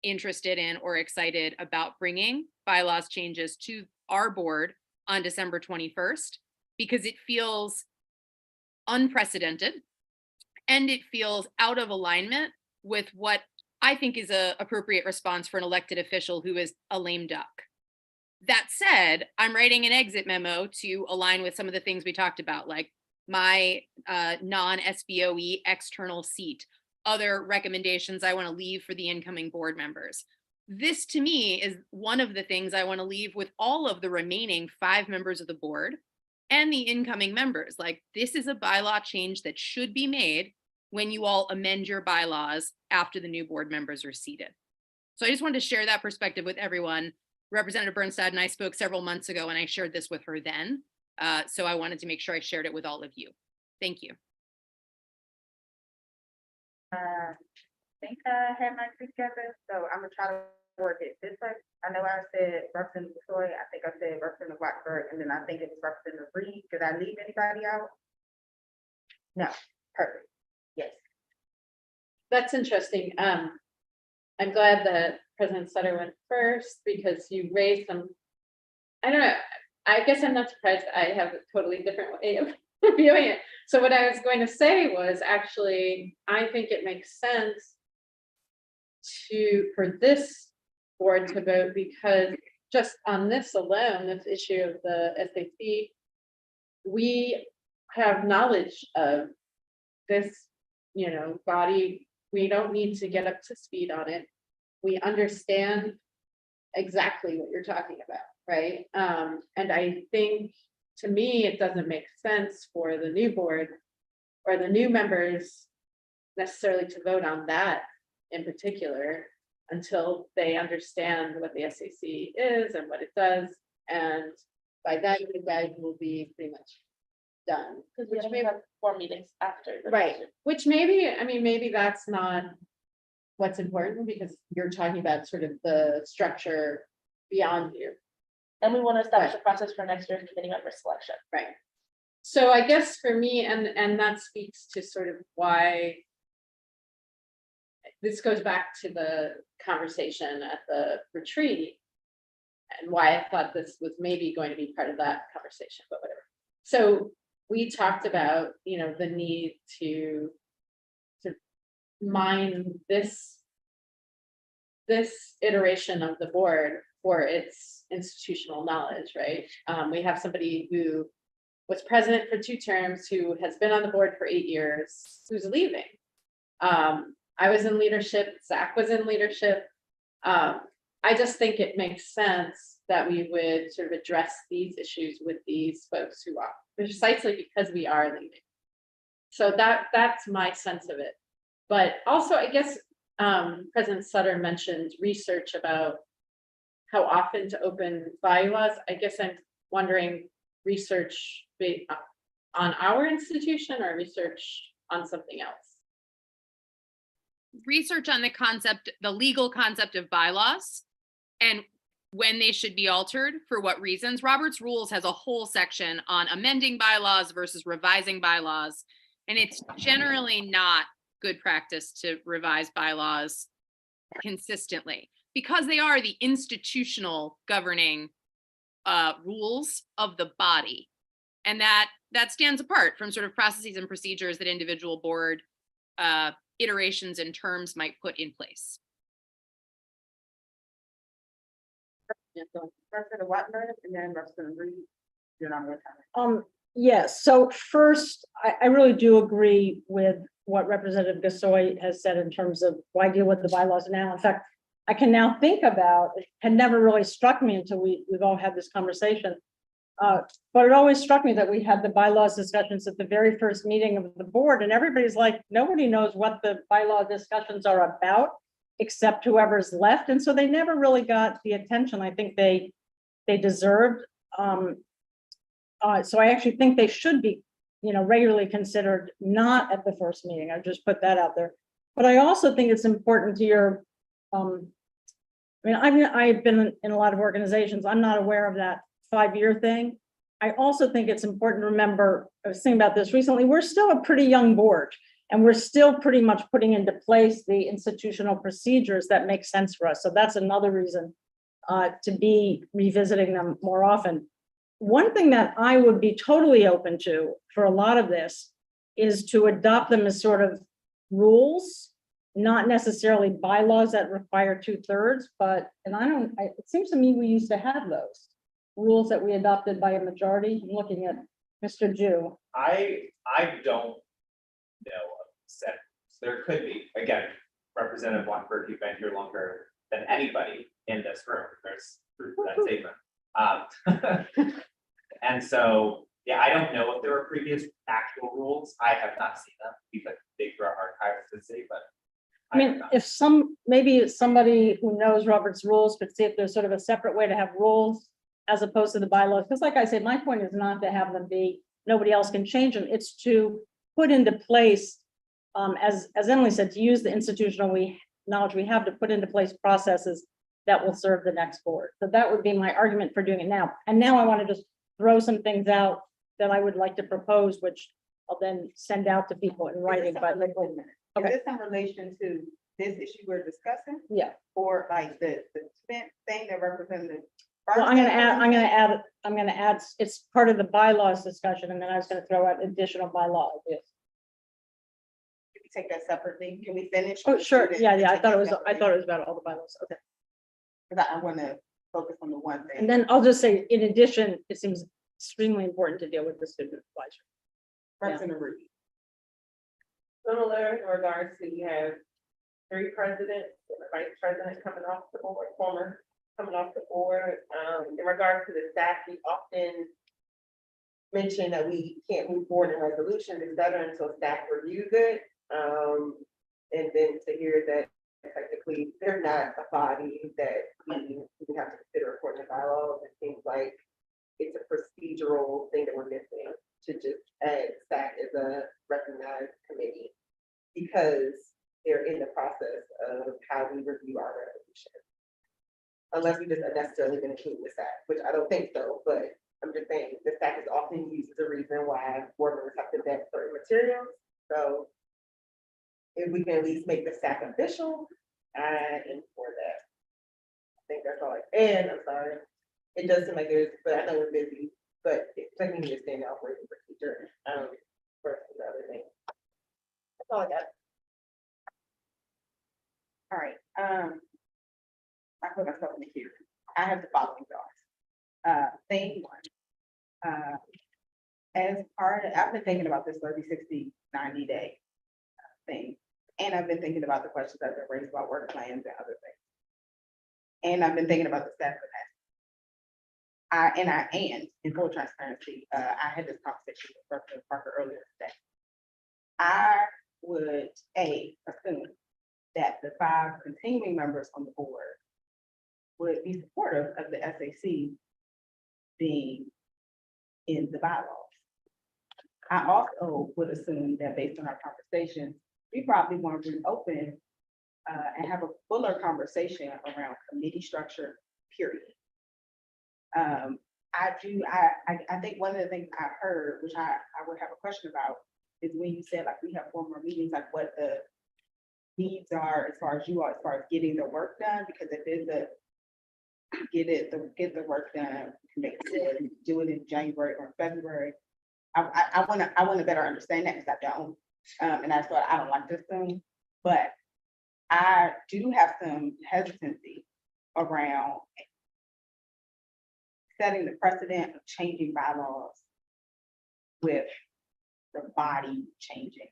interested in or excited about bringing bylaws changes to our board on December 21st, because it feels unprecedented and it feels out of alignment with what I think is an appropriate response for an elected official who is a lame duck. That said, I'm writing an exit memo to align with some of the things we talked about, like my non-SBOE external seat, other recommendations I want to leave for the incoming board members. This to me is one of the things I want to leave with all of the remaining 5 members of the board and the incoming members. Like, this is a bylaw change that should be made when you all amend your bylaws after the new board members are seated. So I just wanted to share that perspective with everyone. Representative Bernstad and I spoke several months ago, and I shared this with her then. So I wanted to make sure I shared it with all of you. Thank you. I think I had my group together, so I'm gonna try to work it this way. I know I said Representative Troy, I think I said Representative Watford, and then I think it was Representative Reed. Did I leave anybody out? No, perfect. Yes. That's interesting. I'm glad that President Sutter went first, because you raised some, I don't know, I guess I'm not surprised. I have a totally different way of viewing it. So what I was going to say was, actually, I think it makes sense for this board to vote, because just on this alone, this issue of the SAC, we have knowledge of this, body. We don't need to get up to speed on it. We understand exactly what you're talking about, right? And I think, to me, it doesn't make sense for the new board or the new members necessarily to vote on that in particular until they understand what the SAC is and what it does. And by then, you guys will be pretty much done. Because we only have 4 meetings after. the Right, budget. which maybe that's not what's important, because you're talking about sort of the structure beyond you. And we want to establish Right. a process for next year's committee member selection. Right. So I guess for me, and that speaks to sort of why this goes back to the conversation at the retreat and why I thought this was maybe going to be part of that conversation, but whatever. So we talked about, the need to mine this iteration of the board for its institutional knowledge, right? We have somebody who was president for 2 terms, who has been on the board for 8 years, who's leaving. I was in leadership, Zach was in leadership. I just think it makes sense that we would sort of address these issues with these folks who are, precisely because we are leaving. So that's my sense of it. But also, I guess, President Sutter mentioned research about how often to open bylaws. I guess I'm wondering, research on our institution or research on something else? Research on the legal concept of bylaws and when they should be altered, for what reasons. Robert's Rules has a whole section on amending bylaws versus revising bylaws. And it's generally not good practice to revise bylaws consistently, because they are the institutional governing rules of the body. And that stands apart from sort of processes and procedures that individual board iterations and terms might put in place. Representative Watford, and then Representative Reed. You're not gonna comment. Yes, so first, I really do agree with what Representative Gasoy has said in terms of why deal with the bylaws now. In fact, I can now think about, it had never really struck me until we've all had this conversation. But it always struck me that we had the bylaws discussions at the very first meeting of the board, and everybody's like, nobody knows what the bylaw discussions are about, except whoever's left. And so they never really got the attention I think they deserved. So I actually think they should be, regularly considered, not at the first meeting. I just put that out there. But I also think it's important to your, I've been in a lot of organizations. I'm not aware of that 5-year thing. I also think it's important to remember, I was thinking about this recently, we're still a pretty young board. And we're still pretty much putting into place the institutional procedures that make sense for us. So that's another reason to be revisiting them more often. One thing that I would be totally open to for a lot of this is to adopt them as sort of rules, not necessarily bylaws that require 2/3, but, and it seems to me we used to have those rules that we adopted by a majority. I'm looking at Mr. Jew. I don't know of set, there could be, again, Representative Watford, you've been here longer than anybody in this room, there's proof of that statement. And so, yeah, I don't know if there were previous actual rules, I have not seen them, we've been big for our archives to see, but. I mean, if maybe somebody who knows Robert's rules could see if there's sort of a separate way to have rules as opposed to the bylaws, because like I said, my point is not to have them be, nobody else can change them, it's to put into place, as Emily said, to use the institutional knowledge we have to put into place processes that will serve the next board. So that would be my argument for doing it now. And now I want to just throw some things out that I would like to propose, which I'll then send out to people in writing, but Wait a minute. Is Okay. this in relation to this issue we're discussing, yeah. or like the spent thing that Representative? Well, I'm gonna add, it's part of the bylaws discussion, and then I was gonna throw out additional bylaw ideas. Can we take that separately? Can we finish? Oh, sure, yeah, I thought it was about all the bylaws, okay. Because I want to focus on the one And thing. then I'll just say, in addition, it seems extremely important to deal with the student advisor. Representative Ruby. Similar in regards to, you have 3 presidents, and a vice president coming off the board, former coming off the board. In regards to the staff, we often mention that we can't move forward in resolutions, et cetera, until staff reviews it. And then to hear that technically they're not a body that we have to consider according to bylaws, it seems like it's a procedural thing that we're missing to just add staff as a recognized committee, because they're in the process of how we review our resolution. Unless we just unnecessarily been included with staff, which I don't think so, but I'm just saying the staff is often used as a reason why board members have to vet certain materials. So if we can at least make the staff official, I am for that. I think that's all. And I'm sorry, it does seem like there's, but I know we're busy, but it's like we need to stand out for the procedure. For the other thing. That's all I got. All right, I put myself in the queue. I have the following thoughts. Thing one. As part of, I've been thinking about this 30, 60, 90 day thing. And I've been thinking about the questions that have been raised about work plans and other things. And I've been thinking about the staff capacity. And in full transparency, I had this conversation with Representative Parker earlier today. I would assume that the 5 continuing members on the board would be supportive of the SAC being in the bylaws. I also would assume that based on our conversation, we probably want to reopen and have a fuller conversation around committee structure, period. I think one of the things I heard, which I would have a question about, is when you said like we have 4 more meetings, like what the needs are as far as you are, as far as getting the work done, because if it's get the work done, make it, do it in January or February. I want to better understand that, because I don't, and that's what I don't like to assume, but I do have some hesitancy around setting the precedent of changing bylaws with the body changing.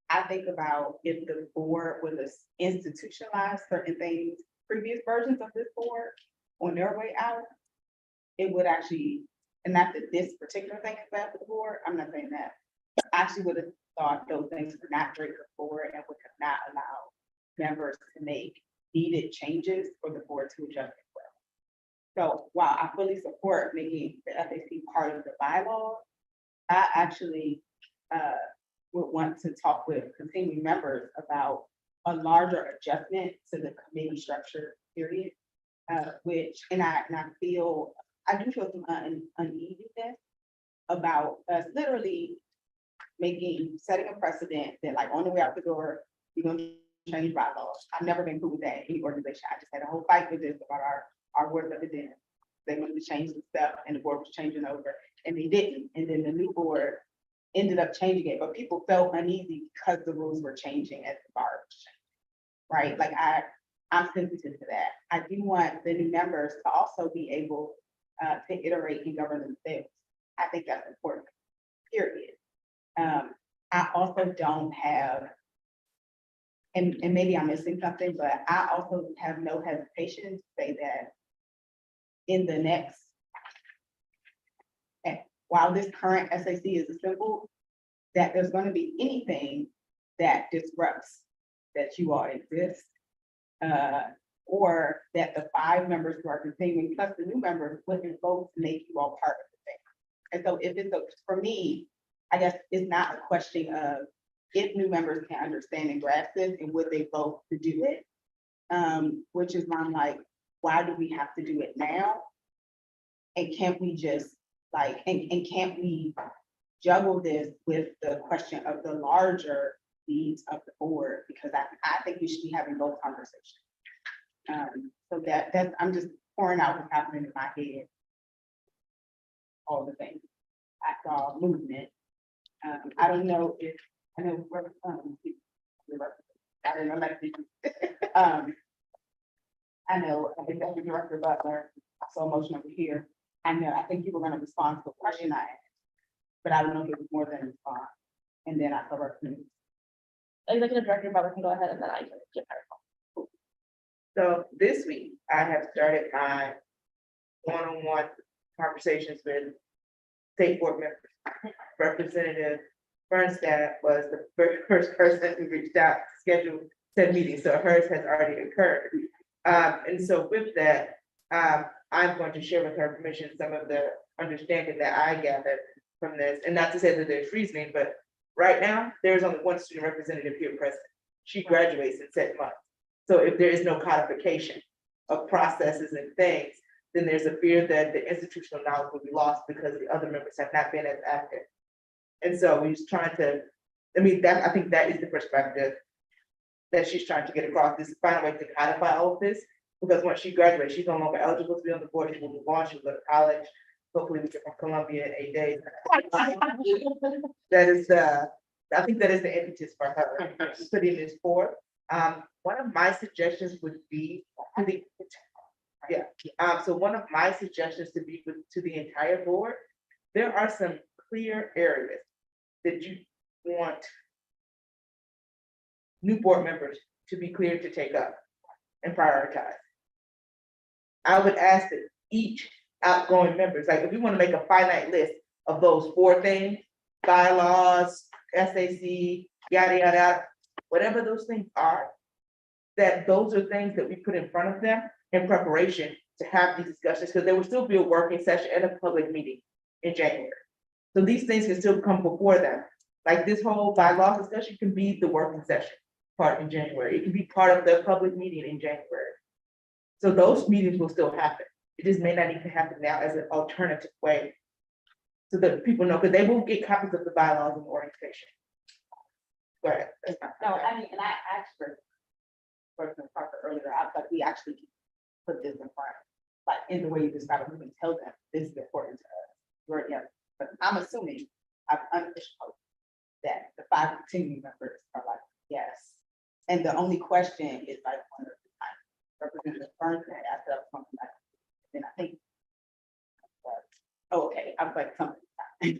I think about if the board would institutionalize certain things, previous versions of this board on their way out, it would actually, and not that this particular thing is bad for the board, I'm not saying that. I actually would have thought those things were not great for the board and would have not allowed members to make needed changes for the board to adjust as well. So while I fully support making the FAC part of the bylaws, I actually would want to talk with continuing members about a larger adjustment to the committee structure, period. Which, and I do feel some uneasiness about us literally setting a precedent that like on the way out the door, you're gonna change bylaws. I've never been cool with that in any organization. I just had a whole fight with this about our work of the den. They wanted to change some stuff and the board was changing over and they didn't. And then the new board ended up changing it, but people felt uneasy because the rules were changing as the bar was changing. Right? Like I'm sensitive to that. I do want the new members to also be able to iterate and govern themselves. I think that's important, period. I also don't have, and maybe I'm missing something, but I also have no hesitation to say that in the next, while this current SAC is assembled, that there's going to be anything that disrupts that you all exist, or that the 5 members who are continuing, plus the new members, would vote to make you all part of the thing. And so if it's, for me, I guess it's not a question of if new members can understand and grasp this and would they vote to do it, which is why I'm like, why do we have to do it now? And can't we just like, and can't we juggle this with the question of the larger needs of the board? Because I think we should be having both conversations. So that's, I'm just pouring out what's happening in my head. All the things. I saw movement. I don't know if, I know, I don't know, like, I know, Executive Director Butler, I saw a motion over here. I think you were gonna respond to the question I asked, but I don't know if it was more than a response. And then I cover. Executive Director Butler can go ahead and then I can give her. So this week, I have started my one-on-one conversations with state board members. Representative Bernstadt was the first person who reached out to schedule said meeting, so hers has already occurred. And so with that, I'm going to share with her permission some of the understanding that I gathered from this, and not to say that there's reasoning, but right now, there's only one student representative here present. She graduates in 7 months. So if there is no codification of processes and things, then there's a fear that the institutional knowledge will be lost because the other members have not been as active. And so we're just trying to, I think that is the perspective that she's trying to get across, is find a way to codify all of this. Because once she graduates, she's no longer eligible to be on the board, she will move on, she'll go to college. Hopefully we get from Columbia in 8 days. That is I think that is the impetus for her putting this forward. One of my suggestions would be so one of my suggestions to the entire board, there are some clear areas that you want new board members to be clear to take up and prioritize. I would ask that each outgoing members, like if we want to make a finite list of those 4 things, bylaws, SAC, yada, yada, whatever those things are, that those are things that we put in front of them in preparation to have these discussions, because there will still be a working session and a public meeting in January. So these things can still come before them. Like this whole bylaw discussion can be the working session part in January. It can be part of the public meeting in January. So those meetings will still happen. It just may not need to happen now as an alternative way. So that people know, because they will get copies of the bylaws and orientation. Go ahead. No, I mean, and I asked for President Parker earlier, I thought we actually put this in front, like in the way you described it, we can tell them this is important to us. Right, yeah, but I'm assuming, I've unofficial that the 5 continuing members are like, yes. And the only question is like, one of the time, Representative Bernstein asked us something like, and I think, oh, okay, I was like, something,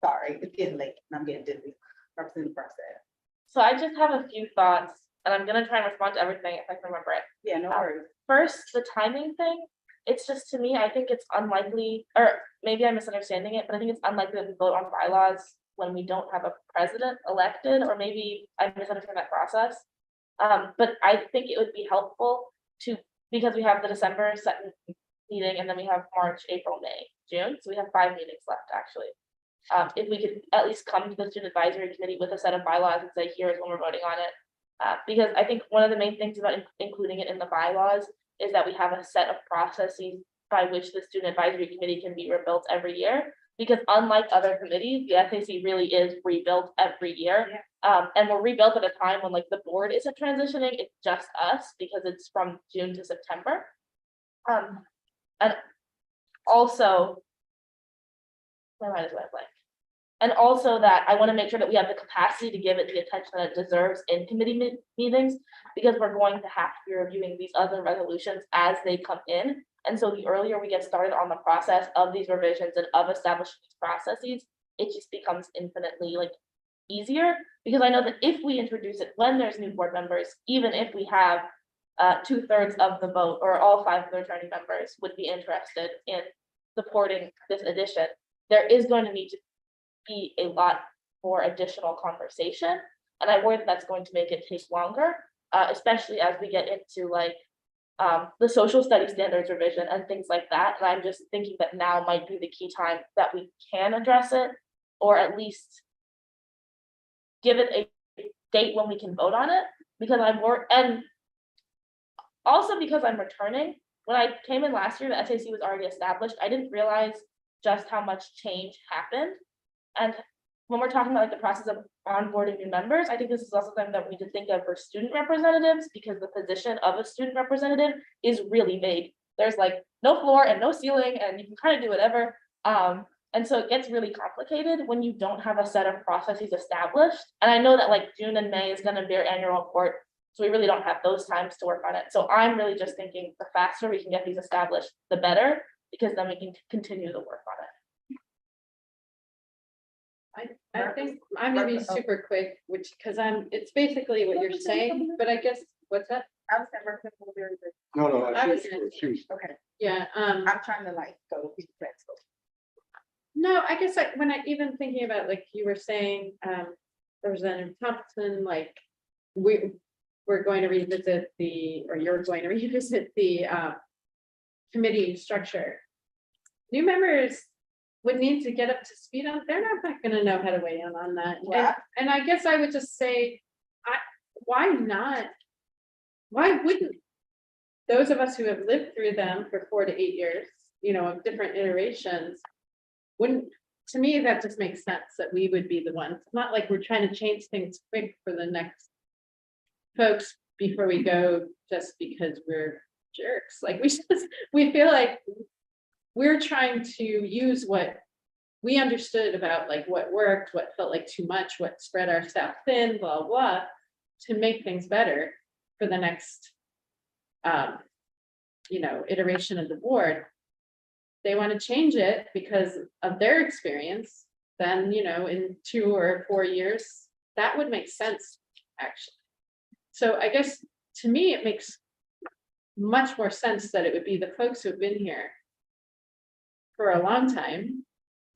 sorry, it's getting late, and I'm getting dizzy. Representative Bernstein. So I just have a few thoughts, and I'm gonna try and respond to everything if I can remember it. Yeah, no worries. First, the timing thing, it's just, to me, I think it's unlikely, or maybe I'm misunderstanding it, but I think it's unlikely that we vote on bylaws when we don't have a president elected, or maybe I misunderstand that process. But I think it would be helpful to, because we have the December second meeting, and then we have March, April, May, June, so we have 5 meetings left, actually. If we could at least come to the student advisory committee with a set of bylaws and say, here's when we're voting on it. Because I think one of the main things about including it in the bylaws is that we have a set of processes by which the student advisory committee can be rebuilt every year. Because unlike other committees, the SAC really is rebuilt every year. And we're rebuilt at a time when like the board isn't transitioning, it's just us because it's from June to September. And also, my mind is went blank. And also that I want to make sure that we have the capacity to give it the attention that it deserves in committee meetings, because we're going to have to be reviewing these other resolutions as they come in. And so the earlier we get started on the process of these revisions and of establishing these processes, it just becomes infinitely like easier, because I know that if we introduce it when there's new board members, even if we have 2/3 of the vote or all 5 of the returning members would be interested in supporting this addition, there is going to need to be a lot more additional conversation. And I worry that that's going to make it take longer, especially as we get into like the social studies standards revision and things like that. And I'm just thinking that now might be the key time that we can address it, or at least give it a date when we can vote on it, because and also because I'm returning. When I came in last year, the SAC was already established. I didn't realize just how much change happened. And when we're talking about like the process of onboarding new members, I think this is also something that we need to think of for student representatives, because the position of a student representative is really vague. There's like no floor and no ceiling, and you can kind of do whatever. And so it gets really complicated when you don't have a set of processes established. And I know that like June and May is going to be our annual report, so we really don't have those times to work on it. So I'm really just thinking the faster we can get these established, the better, because then we can continue to work on it. I think I'm gonna be super quick, it's basically what you're saying, but I guess, what's that? I was saying Representative O'Leary, but- No, I was she- Okay, Yeah, I'm trying to like go. no, I guess like when I even thinking about like you were saying, Representative Thompson, like we're going to revisit or you're going to revisit the committee structure. New members would need to get up to speed on, they're not gonna know how to weigh in on that. And I guess I would just say, why not? Why wouldn't those of us who have lived through them for 4 to 8 years, of different iterations, to me, that just makes sense that we would be the ones. It's not like we're trying to change things quick for the next folks before we go, just because we're jerks. Like we feel like we're trying to use what we understood about like what worked, what felt like too much, what spread our staff thin, blah, blah, to make things better for the next, iteration of the board. They want to change it because of their experience, then, in 2 or 4 years, that would make sense, actually. So I guess to me, it makes much more sense that it would be the folks who've been here for a long time,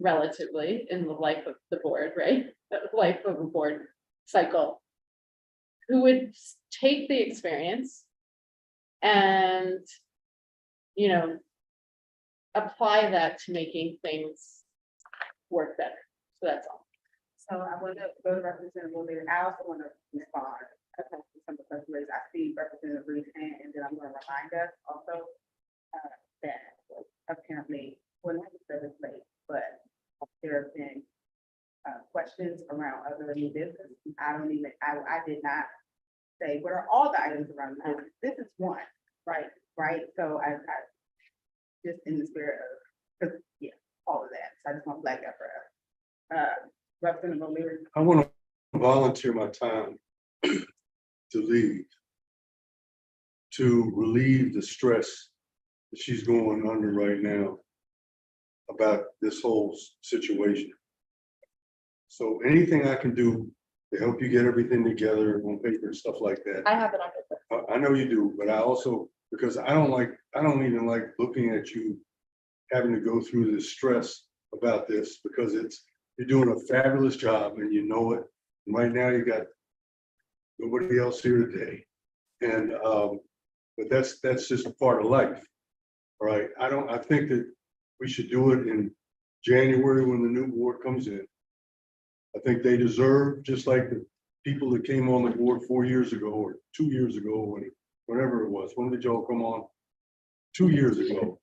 relatively, in the life of the board, right? The life of a board cycle, who would take the experience and, apply that to making things work better. So that's all. So I want to go to Representative O'Leary. I also want to respond to some of the questions. I see Representative Reed's hand, and then I'm going to remind us also that apparently, well, not that it's late, but there have been questions around other new business. I did not say what are all the items around the business. This is one, right? So I just in the spirit of, because yeah, all of that. So I just want to flag that for us. Representative O'Leary. I want to volunteer my time to leave, to relieve the stress that she's going under right now about this whole situation. So anything I can do to help you get everything together on paper and stuff like that. I have it on paper. I know you do, but I also, because I don't even like looking at you having to go through the stress about this, because you're doing a fabulous job and you know it. And right now you got nobody else here today. And but that's just a part of life. All right. I think that we should do it in January when the new board comes in. I think they deserve, just like the people that came on the board 4 years ago or 2 years ago, whenever it was. When did y'all come on? 2 years ago.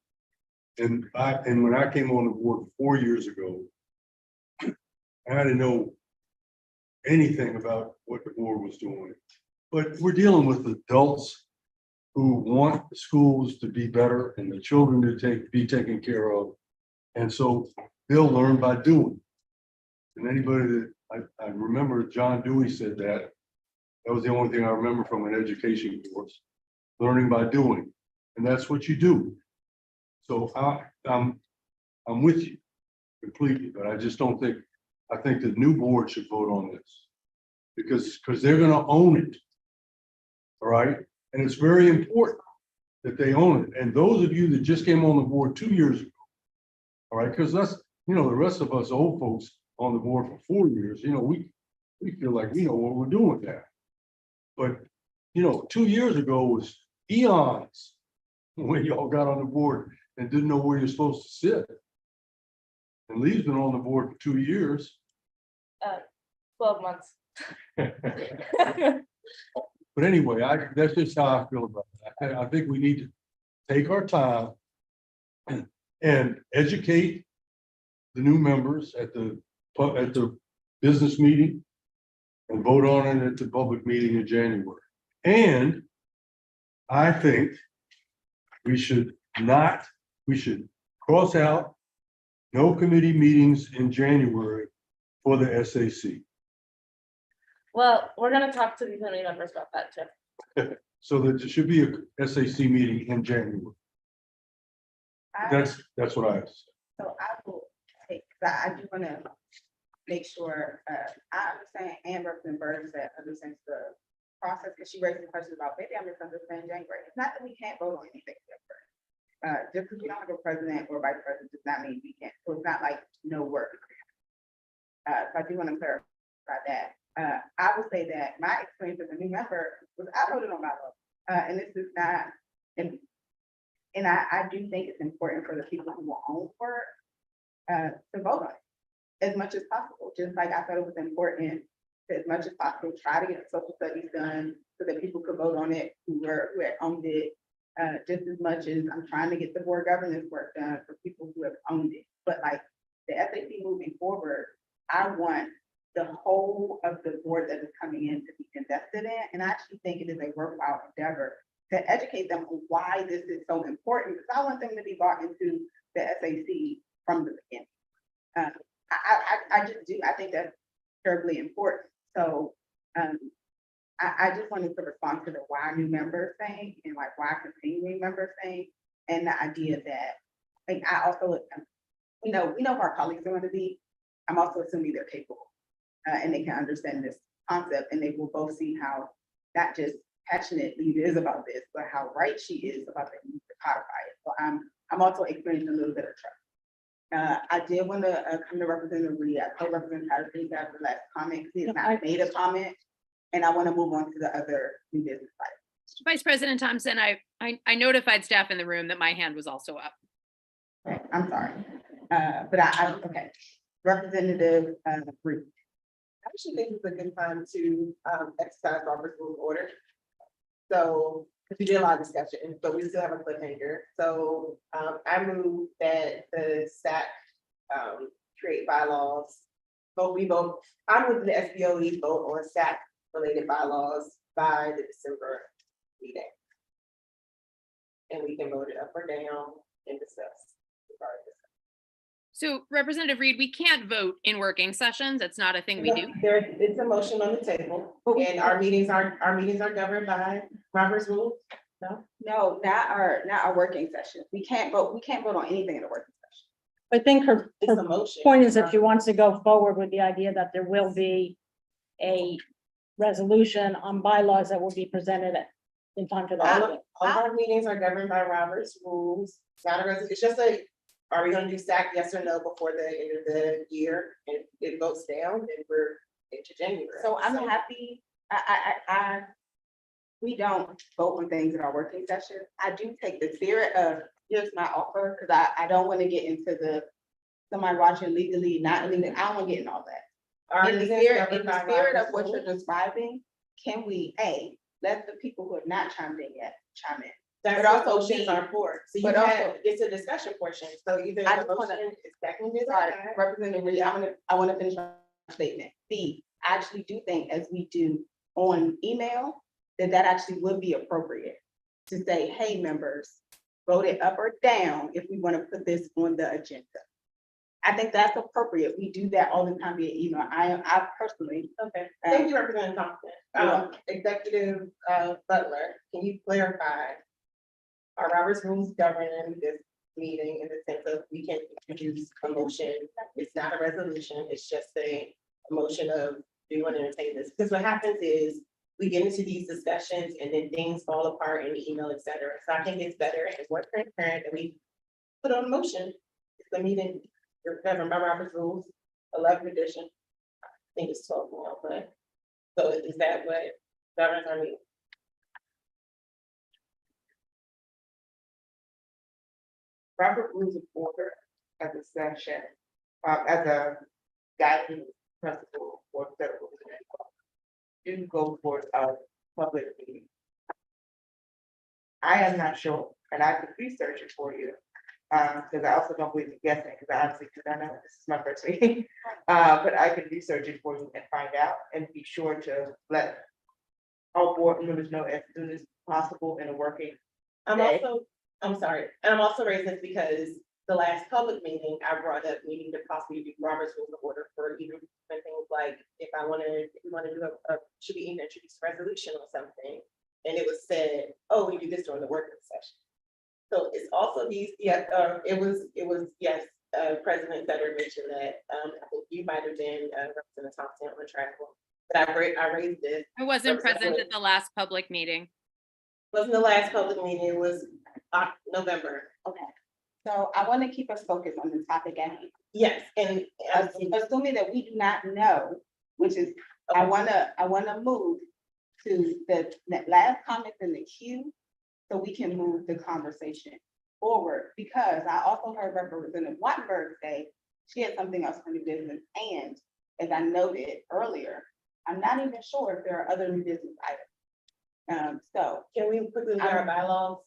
And when I came on the board 4 years ago, I didn't know anything about what the board was doing. But we're dealing with adults who want the schools to be better and the children to be taken care of. And so they'll learn by doing. And anybody that, I remember John Dewey said that. That was the only thing I remember from an education course, learning by doing. And that's what you do. So I'm with you completely, but I just don't think, I think the new board should vote on this. Because they're gonna own it. All right, and it's very important that they own it. And those of you that just came on the board 2 years ago, all right, because that's, the rest of us old folks on the board for 4 years, we feel like we know what we're doing with that. But, 2 years ago was eons when y'all got on the board and didn't know where you're supposed to sit. And Lee's been on the board for 2 years. 12 months. But anyway, that's just how I feel about it. I think we need to take our time and educate the new members at the business meeting and vote on it at the public meeting in January. And I think we should cross out no committee meetings in January for the SAC. Well, we're gonna talk to the committee members about that too. So that there should be a SAC meeting in January. That's what I have to say. So I will take, I do want to make sure, I understand and Representative Burns that understands the process, because she raised the question about maybe I'm misunderstanding January. It's not that we can't vote on anything different. Just because we don't have a president or vice president does not mean we can't. So it's not like no work. So I do want to clarify that. I would say that my experience as a new member was I voted on my vote. And this is not, and I do think it's important for the people who will own work to vote on it as much as possible. Just like I thought it was important to, as much as possible, try to get social studies done so that people could vote on it who had owned it. Just as much as I'm trying to get the board governance work done for people who have owned it. But like the SAC moving forward, I want the whole of the board that is coming in to be invested in. And I actually think it is a worthwhile endeavor to educate them on why this is so important, because I want them to be bought into the SAC from the beginning. I just do, I think that's terribly important. So I just wanted to respond to the why new members thing and like why continuing members thing, and the idea that, like, I also, we know who our colleagues are going to be. I'm also assuming they're capable and they can understand this concept, and they will both see how not just passionate Lee is about this, but how right she is about the need to codify it. So I'm also experiencing a little bit of trust. I did want to come to Representative Reed. I told Representative Patterson that the last comment, he has not made a comment, and I want to move on to the other new business items. Vice President Thompson, I notified staff in the room that my hand was also up. Okay, I'm sorry, but okay. Representative Reed. I actually think it's a good time to exercise Robert's Rule of Order. So, because we did a lot of discussion, but we still have a cliffhanger. So I move that the SAC create bylaws. I move the SBOE vote on SAC related bylaws by the December meeting. And we can vote it up or down and discuss regardless. So Representative Reed, we can't vote in working sessions. It's not a thing we do. It's a motion on the table, and our meetings are governed by Robert's rules. No, not our working session. We can't vote on anything in a working session. I think her It's a motion. point is that she wants to go forward with the idea that there will be a resolution on bylaws that will be presented in time for the. All of our meetings are governed by Robert's rules. It's not a resolution, it's just are we gonna do SAC, yes or no, before the end of the year? And it goes down and we're into January. So I'm happy, we don't vote on things in our working session. I do take the spirit of, here's my offer, because I don't want to get into the somebody watching legally, not legally. I don't want to get in all that. In the spirit of what you're describing, can we, let the people who have not chimed in yet chime in? That's But what also motions B, are for. So you but have, also- it's a discussion portion, so either I the just wanna- motion is seconded or Sorry, not. Representative Reed, I wanna finish my statement. B, I actually do think as we do on email, that actually would be appropriate to say, hey, members, vote it up or down if we wanna put this on the agenda. I think that's appropriate. We do that all the time via email. I personally. Okay, thank you, Representative Thompson. Executive Butler, can you clarify? Our Robert's rules govern this meeting in the sense of we can introduce a motion. It's not a resolution, it's just a motion of, do you want to entertain this? Because what happens is we get into these discussions and then things fall apart in the email, et cetera. So I think it's better and more transparent that we put on a motion. It's the meeting, you're governed by Robert's rules, 11th edition. I think it's 12 now, but, so is that what governs our meeting? Robert Rules of Order as a session, as a guiding principle for federal. Do go for a public meeting. I am not sure, and I could research it for you. Because I also don't believe in guessing, because I honestly do not know, this is my first meeting. But I can research it for you and find out and be sure to let all board members know as soon as possible in a working. Okay. I'm sorry, and I'm also raising this because the last public meeting, I brought up needing to possibly do Robert's Rules of Order for even things like, if we wanna do should we even introduce a resolution or something? And it was said, oh, we do this during the working session. So it's also these, it was, yes, President Sutter mentioned that, I think you might have been, Representative Thompson on travel. But I raised this, I wasn't present at the last public meeting. wasn't the last public meeting, it was November. Okay, so I wanna keep us focused on the topic at hand. Yes, and Assuming that we do not know, which is, I wanna move to the last comments in the queue. So we can move the conversation forward, because I also heard Representative Wattenberg say she had something else for new business. And as I noted earlier, I'm not even sure if there are other new business items. So can we put in our bylaws?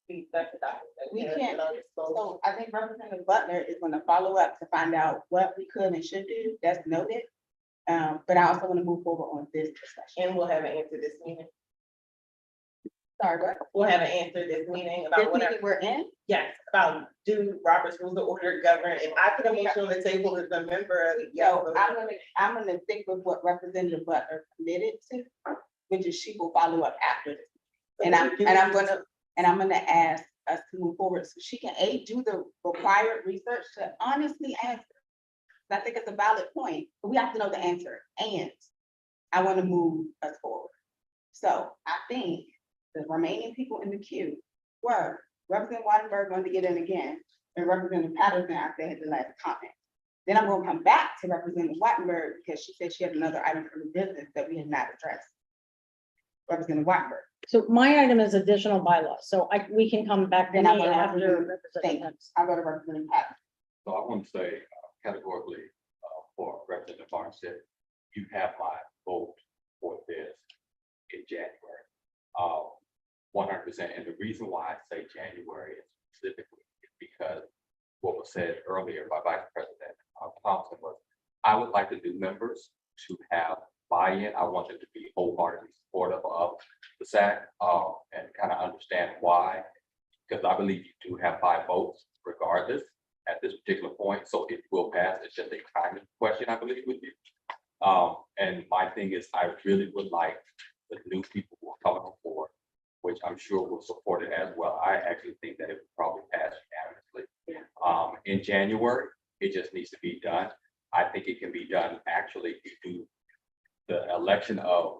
we can't, so I think Representative Butler is gonna follow up to find out what we could and should do. That's noted. But I also wanna move forward on this discussion. And we'll have an answer this meeting. Sorry, what? We'll have an answer this meeting about This whatever. meeting we're in? Yes, about do Robert's Rules of Order govern, if I put a motion on the table as a member, So I'm gonna stick with what Representative Butler committed to, which is she will follow up after this. And I'm gonna ask us to move forward so she can do the required research to honestly answer. I think it's a valid point, but we have to know the answer, and I wanna move us forward. So I think the remaining people in the queue were Representative Wattenberg going to get in again, and Representative Patterson after had the last comment. Then I'm gonna come back to Representative Wattenberg because she said she had another item from the business that we had not addressed. Representative Wattenberg. So my item is additional bylaws, so we can come back to Then me I'm gonna after. Thank Representative you. Hunt. I'll go to Representative Patterson. So I want to say categorically, for Representative Farnsworth, you have my vote for this in January. 100%. And the reason why I say January specifically is because what was said earlier by Vice President Thompson was, I would like the new members to have buy-in. I want them to be wholeheartedly supportive of the SAC and kind of understand why. Because I believe you do have 5 votes regardless at this particular point, so it will pass. It's just a timing question, I believe, with you. And my thing is, I really would like the new people who are coming forward, which I'm sure will support it as well. I actually think that it would probably pass unanimously. In January, it just needs to be done. I think it can be done actually if you do the election of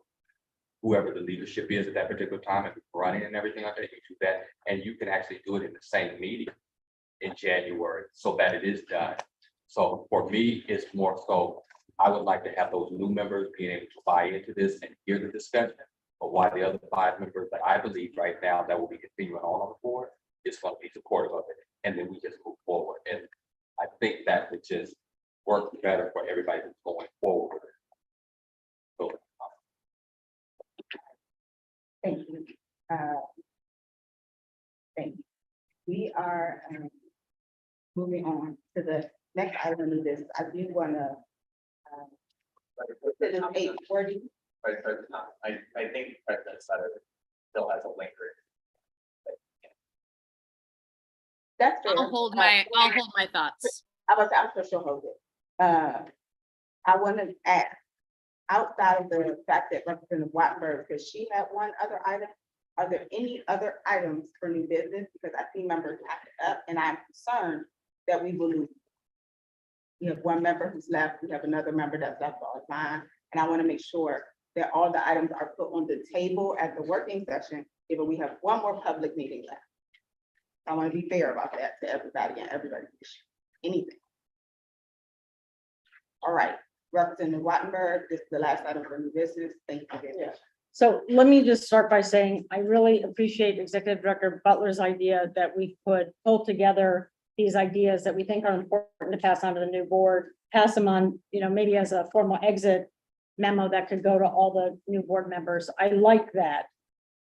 whoever the leadership is at that particular time and running and everything like that. You do that, and you can actually do it in the same meeting in January so that it is done. So for me, it's more so I would like to have those new members being able to buy into this and hear the discussion. But why the other 5 members that I believe right now that will be continuing on the board is going to be supportive of it. And then we just move forward. And I think that would just work better for everybody that's going forward. So Thank you. Thank you. We are moving on to the next item of this. I do wanna, it is 8:40. Vice President, I think President Sutter still has a lingering. That's fair. I'll hold my thoughts. I'm sure she'll hold it. I want to ask, outside of the fact that Representative Wattenberg, because she had one other item, are there any other items for new business? Because I see members acting up and I'm concerned that we will lose. We have one member who's left, we have another member that's left online, and I want to make sure that all the items are put on the table at the working session, given we have one more public meeting left. I want to be fair about that to everybody and everybody. Anything. All right, Representative Wattenberg, this is the last item for new business. Thank you very much. So let me just start by saying, I really appreciate Executive Director Butler's idea that we could pull together these ideas that we think are important to pass on to the new board, pass them on, maybe as a formal exit memo that could go to all the new board members. I like that.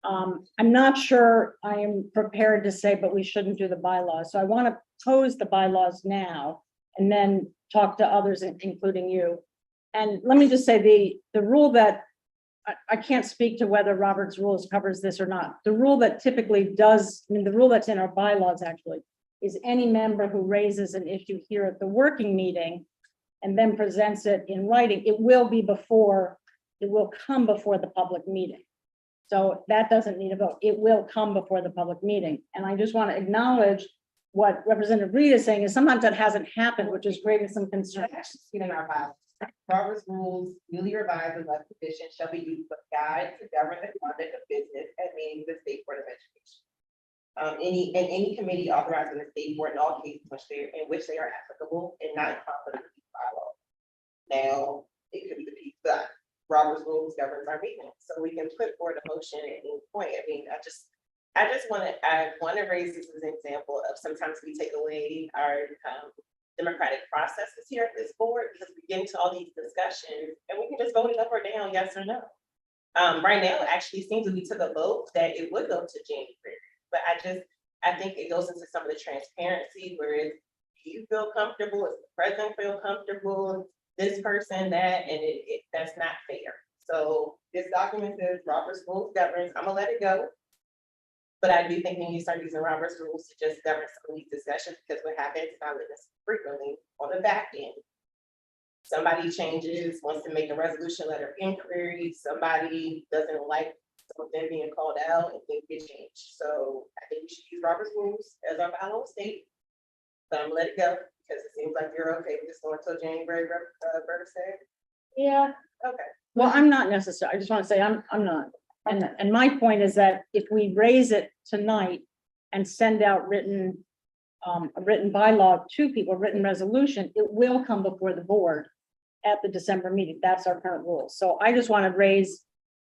I'm not sure I am prepared to say, but we shouldn't do the bylaws. So I want to pose the bylaws now and then talk to others, including you. And let me just say the rule that I can't speak to whether Robert's rules covers this or not. The rule that typically does, the rule that's in our bylaws actually is any member who raises an issue here at the working meeting and then presents it in writing, it will come before the public meeting. So that doesn't need a vote. It will come before the public meeting. And I just want to acknowledge what Representative Reed is saying is sometimes that hasn't happened, which is creating some concern. In our bylaws, Robert's rules, newly revised and left petition shall be used as a guide to govern the conduct of business at meetings of the State Board of Education. Any committee authorizing the state board in all cases in which they are applicable and not in conflict with these bylaws. Now, it could be the piece that Robert's rules governs our meeting, so we can put forward a motion at any point. I want to raise this as an example of sometimes we take away our democratic processes here at this board because we get into all these discussions and we can just vote it up or down, yes or no. Right now, it actually seems that we took a vote that it would go to January, but I think it goes into some of the transparency where do you feel comfortable? Does the president feel comfortable? This person, that, and that's not fair. So this document says Robert's rules governs. I'm gonna let it go. But I do think when you start using Robert's rules to just govern some of these discussions, because what happens, I witness frequently on the back end. Somebody changes, wants to make a resolution letter of inquiry, somebody doesn't like something being called out and things get changed. So I think we should use Robert's rules as our bylaw state. But I'm gonna let it go because it seems like you're okay with this going until January, Berta said. Yeah. Okay. Well, I'm not necessarily, I just want to say I'm not. And my point is that if we raise it tonight and send out a written bylaw to people, written resolution, it will come before the board at the December meeting. That's our current rule. So I just want to raise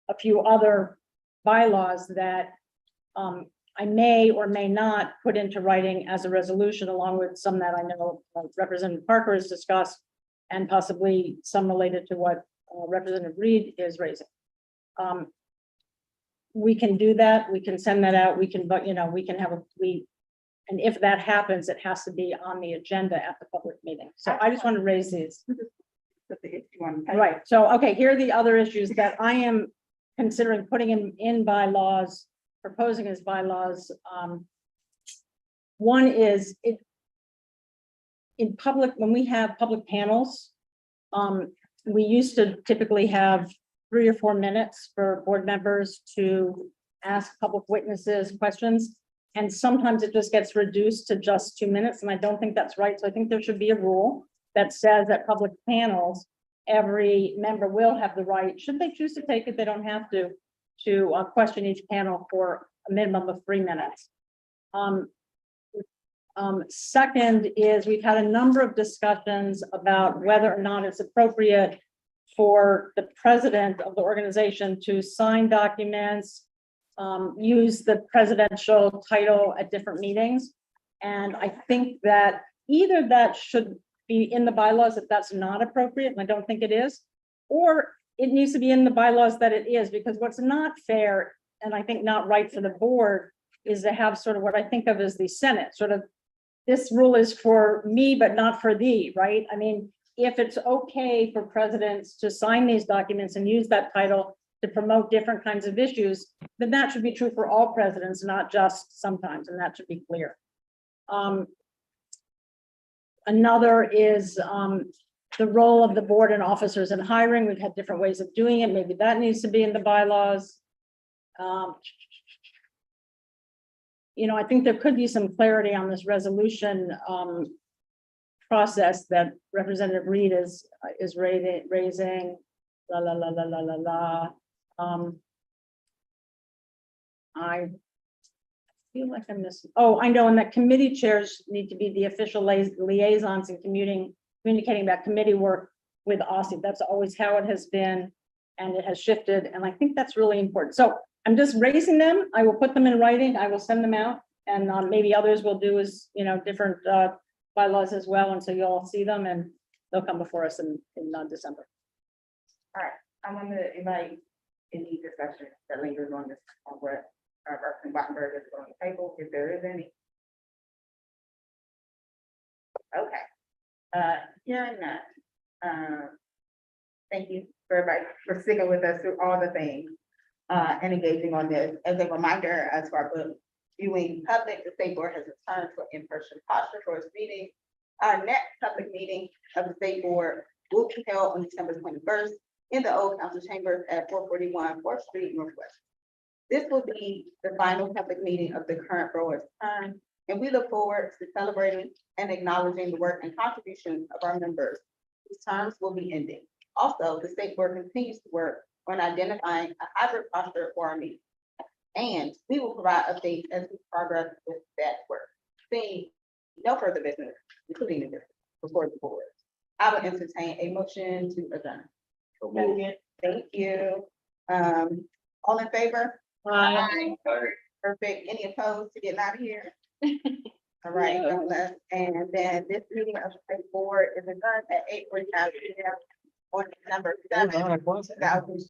a few other bylaws that I may or may not put into writing as a resolution, along with some that I know Representative Parker has discussed, and possibly some related to what Representative Reed is raising. We can do that. We can send that out. We can, but we can have and if that happens, it has to be on the agenda at the public meeting. So I just want to raise these. Right. So, okay, here are the other issues that I am considering putting in bylaws, proposing as bylaws. One is in public, when we have public panels, we used to typically have 3 or 4 minutes for board members to ask public witnesses questions. And sometimes it just gets reduced to just 2 minutes, and I don't think that's right. So I think there should be a rule that says that public panels, every member will have the right, should they choose to take it, they don't have to question each panel for a minimum of 3 minutes. Second is we've had a number of discussions about whether or not it's appropriate for the president of the organization to sign documents, use the presidential title at different meetings. And I think that either that should be in the bylaws if that's not appropriate, and I don't think it is, or it needs to be in the bylaws that it is, because what's not fair, and I think not right for the board, is to have sort of what I think of as the Senate, sort of, this rule is for me, but not for thee, right? I mean, if it's okay for presidents to sign these documents and use that title to promote different kinds of issues, then that should be true for all presidents, not just sometimes, and that should be clear. Another is the role of the board and officers in hiring. We've had different ways of doing it. Maybe that needs to be in the bylaws. You know, I think there could be some clarity on this resolution process that Representative Reed is raising. La la la la la la la. I feel like I'm missing. Oh, I know, and that committee chairs need to be the official liaisons and communicating that committee work with OSSI. That's always how it has been, and it has shifted, and I think that's really important. So I'm just raising them. I will put them in writing. I will send them out, and maybe others will do as, you know, different bylaws as well, and so you'll all see them, and they'll come before us in December. All right, I'm gonna invite any discussion that lingers on this, on what Representative Battenberg is on the table, if there is any. Okay, hearing none. Thank you for everybody for sticking with us through all the things, and engaging on this. As a reminder, as for our viewing public, the state board has returned to in-person posture for its meeting. Our next public meeting of the state board will be held on December 21st in the old council chambers at 441 4th Street Northwest. This will be the final public meeting of the current board's term, and we look forward to celebrating and acknowledging the work and contributions of our members whose terms will be ending. Also, the state board continues to work on identifying a hybrid posture for our meeting, and we will provide updates as we progress with that work. Seeing no further business, including the business before the board, I would entertain a motion to adjourn. Thank you. All in favor? Aye. Perfect. Any opposed to getting out of here? All right, God bless. And then this meeting of the state board is adjourned at 8:45 p.m. on December 7th, 2020.